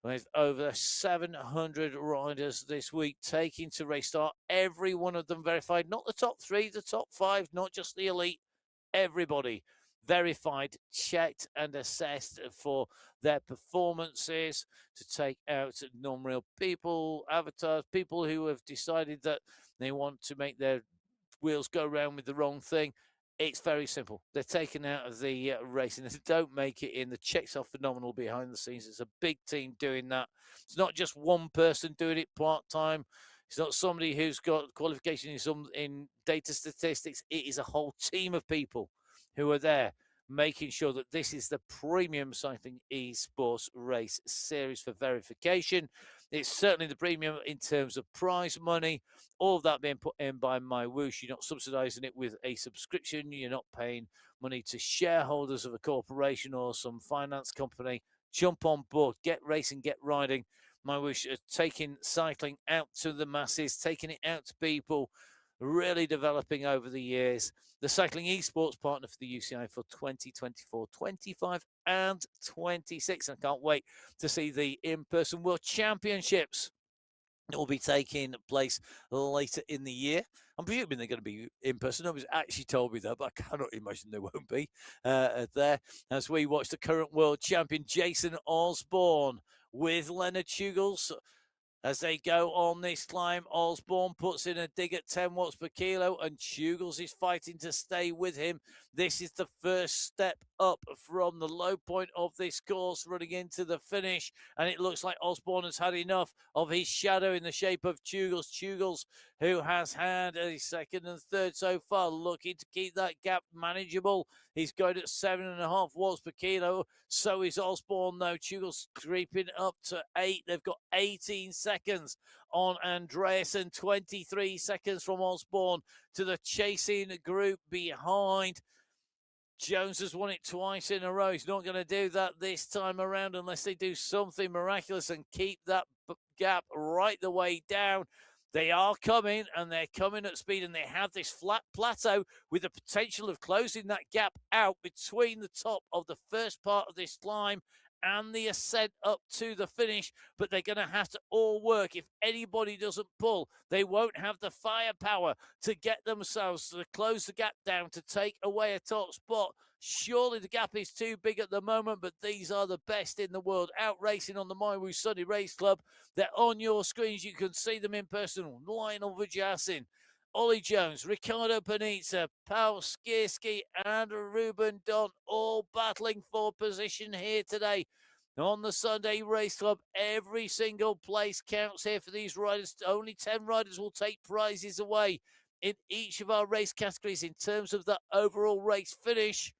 with over 700 riders this week taking to race start. Every one of them verified, not the top 3, the top 5, not just the elite. Everybody verified, checked, and assessed for their performances to take out non-real people, avatars, people who have decided that they want to make their wheels go around with the wrong thing. It's very simple. They're taken out of the racing. They don't make it in. The checks are phenomenal behind the scenes. It's a big team doing that. It's not just one person doing it part-time. It's not somebody who's got qualification in data statistics. It is a whole team of people who are there making sure that this is the premium cycling esports race series for verification. It's certainly the premium in terms of prize money. All of that being put in by MyWhoosh. You're not subsidizing it with a subscription. You're not paying money to shareholders of a corporation or some finance company. Jump on board, get racing, get riding. MyWhoosh is taking cycling out to the masses, taking it out to people, really developing over the years. The cycling esports partner for the UCI for 2024, 25 and 26. I can't wait to see the in-person World Championships It will be taking place later in the year. I'm presuming they're going to be in person. Nobody's actually told me that, but I cannot imagine they won't be there. As we watch the current world champion Jason Osborne with Leonard Chugles as they go on this climb. Osborne puts in a dig at 10 watts per kilo, and Chugles is fighting to stay with him. This is the first step up from the low point of this course, running into the finish, and it looks like Osborne has had enough of his shadow in the shape of Chugles. Chugles, who has had a second and third so far, looking to keep that gap manageable. He's going at 7.5 watts per kilo. So is Osborne, though. Chugles creeping up to 8. They've got 18 seconds on Andreas and 23 seconds from Osborne to the chasing group behind. Jones has won it twice in a row. He's not going to do that this time around unless they do something miraculous and keep that gap right the way down. They are coming, and they're coming at speed, and they have this flat plateau with the potential of closing that gap out between the top of the first part of this climb and the ascent up to the finish, but they're going to have to all work. If anybody doesn't pull, they won't have the firepower to get themselves to close the gap down to take away a top spot. Surely the gap is too big at the moment, but these are the best in the world out racing on the MyWhoosh Sunday Race Club. They're on your screens. You can see them in person. Lionel Vajasin, Ollie Jones, Ricardo Panizza, Paul Skierski, and Ruben Don all battling for position here today. On the Sunday Race Club, every single place counts here for these riders. Only 10 riders will take prizes away in each of our race categories in terms of the overall race finish.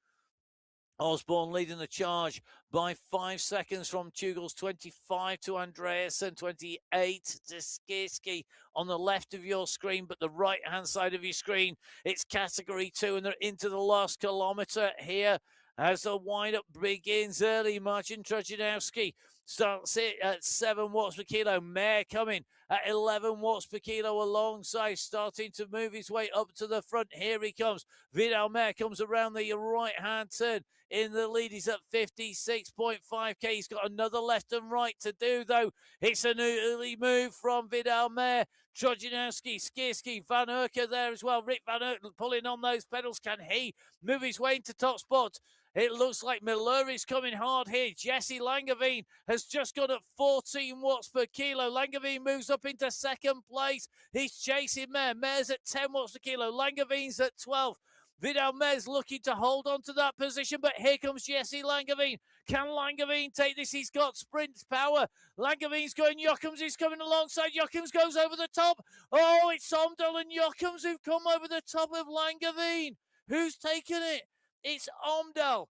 Osborne leading the charge by 5 seconds from Chugles, 25 to Andreas and 28 to Skierski on the left of your screen, but the right-hand side of your screen, it's category 2, and they're into the last kilometre here as the wind-up begins early. Marcin Trojanowski starts it at 7 watts per kilo. Mayer coming at 11 watts per kilo alongside, starting to move his way up to the front. Here he comes. Vidal Mayer comes around the right-hand turn. In the lead, he's at 56.5k. He's got another left and right to do, though. It's an early move from Vidal Mayer. Trojanowski, Skierski, Van Urker there as well. Rick Van Urker pulling on those pedals. Can he move his way into top spot? It looks like Miller is coming hard here. Jesse Langeveen has just got at 14 watts per kilo. Langeveen moves up into second place. He's chasing Mayer. Mayer's at 10 watts per kilo. Langeveen's at 12. Vidal Mayer's looking to hold on to that position, but here comes Jesse Langeveen. Can Langeveen take this? He's got sprint power. Langeveen's going. Jochems is coming alongside. Jochems goes over the top. Oh, it's Omdahl and Jochems who've come over the top of Langeveen. Who's taken it? It's Omdahl.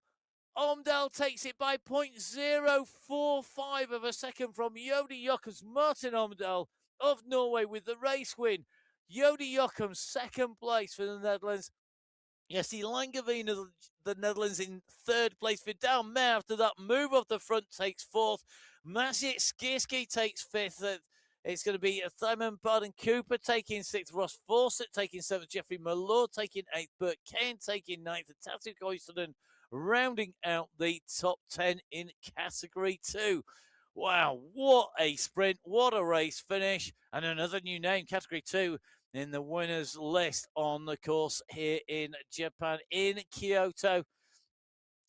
Omdahl takes it by 0.045 of a second from Jody Jochems. Martin Omdahl of Norway with the race win. Jody Jochems, second place for the Netherlands. Jesse Langeveen of the Netherlands in third place. Vidal Mayer, after that move off the front, takes fourth. Maciej Skierski takes fifth. It's going to be Simon Pardon Cooper taking sixth. Ross Fawcett taking seventh. Jeffrey Malone taking eighth. Bert Kane taking ninth. And Tatu Koistonen rounding out the top 10 in category 2. Wow, what a sprint. What a race finish. And another new name, category 2. In the winners list on the course here in Japan, in Kyoto.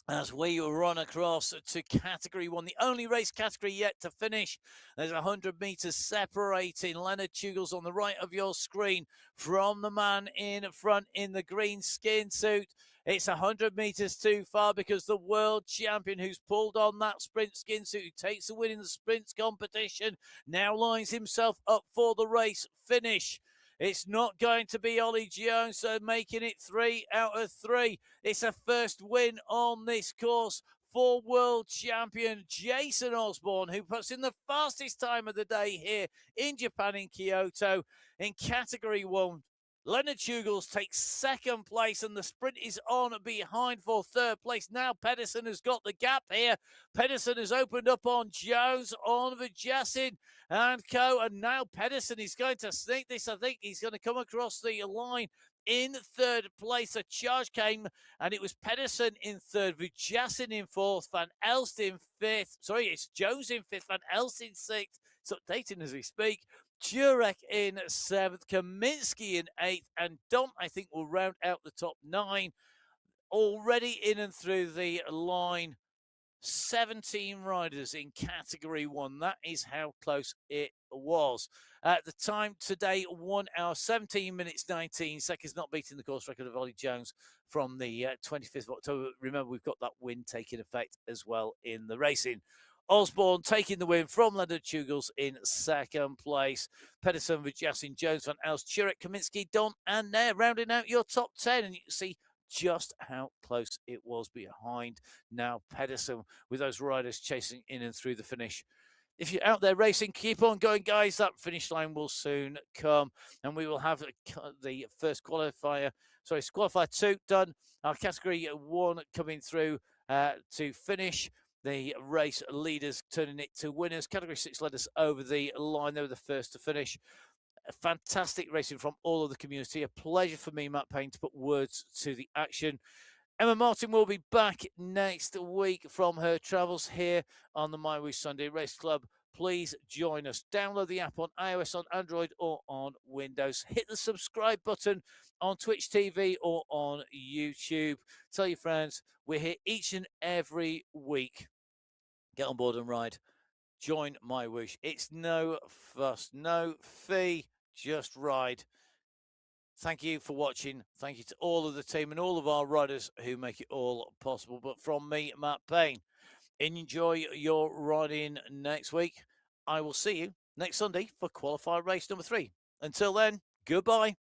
As we run across to category 1, the only race category yet to finish. There's 100 meters separating Leonard Chugles on the right of your screen from the man in front in the green skin suit. It's 100 meters too far because the world champion who's pulled on that sprint skin suit, who takes the win in the sprints competition, now lines himself up for the race finish. It's not going to be Ollie Jones, so making it 3 out of 3. It's a first win on this course for world champion Jason Osborne, who puts in the fastest time of the day here in Japan in Kyoto. In category 1, Leonard Chugles takes second place, and the sprint is on behind for third place. Now Pedersen has got the gap here. Pedersen has opened up on Jones, on Vajasin and co. And now Pedersen is going to sneak this. I think he's going to come across the line in third place. A charge came, and it was Pedersen in third, Vajasin in fourth, Van Elst in fifth. Sorry, it's Jones in fifth, Van Elst in sixth. It's updating as we speak. Jurek in 7th, Kaminsky in 8th, and Don, I think, will round out the top 9. Already in and through the line, 17 riders in Category 1. That is how close it was. At the time today, 1 hour, 17 minutes, 19 seconds, not beating the course record of Ollie Jones from the 25th of October. Remember, we've got that win taking effect as well in the racing. Osborne taking the win from Leonard Chugels in 2nd place. Pedersen, Vajassin, Jones, Van Els, Chirek, Kaminsky, Don, and Nair rounding out your top 10. And you can see just how close it was behind now Pedersen, with those riders chasing in and through the finish. If you're out there racing, keep on going, guys. That finish line will soon come, and we will have the first qualifier, qualifier 2 done. Our category 1 coming through to finish. The race leaders turning it to winners. Category 6 led us over the line. They were the first to finish. Fantastic racing from all of the community. A pleasure for me, Matt Payne, to put words to the action. Emma Martin will be back next week from her travels here on the MyWhoosh Sunday Race Club. Please join us. Download the app on iOS, on Android, or on Windows. Hit the subscribe button on Twitch TV or on YouTube. Tell your friends, we're here each and every week. Get on board and ride. Join MyWhoosh. It's no fuss, no fee, just ride. Thank you for watching. Thank you to all of the team and all of our riders who make it all possible. But from me, Matt Payne, enjoy your riding next week. I will see you next Sunday for qualifier race number 3. Until then, goodbye.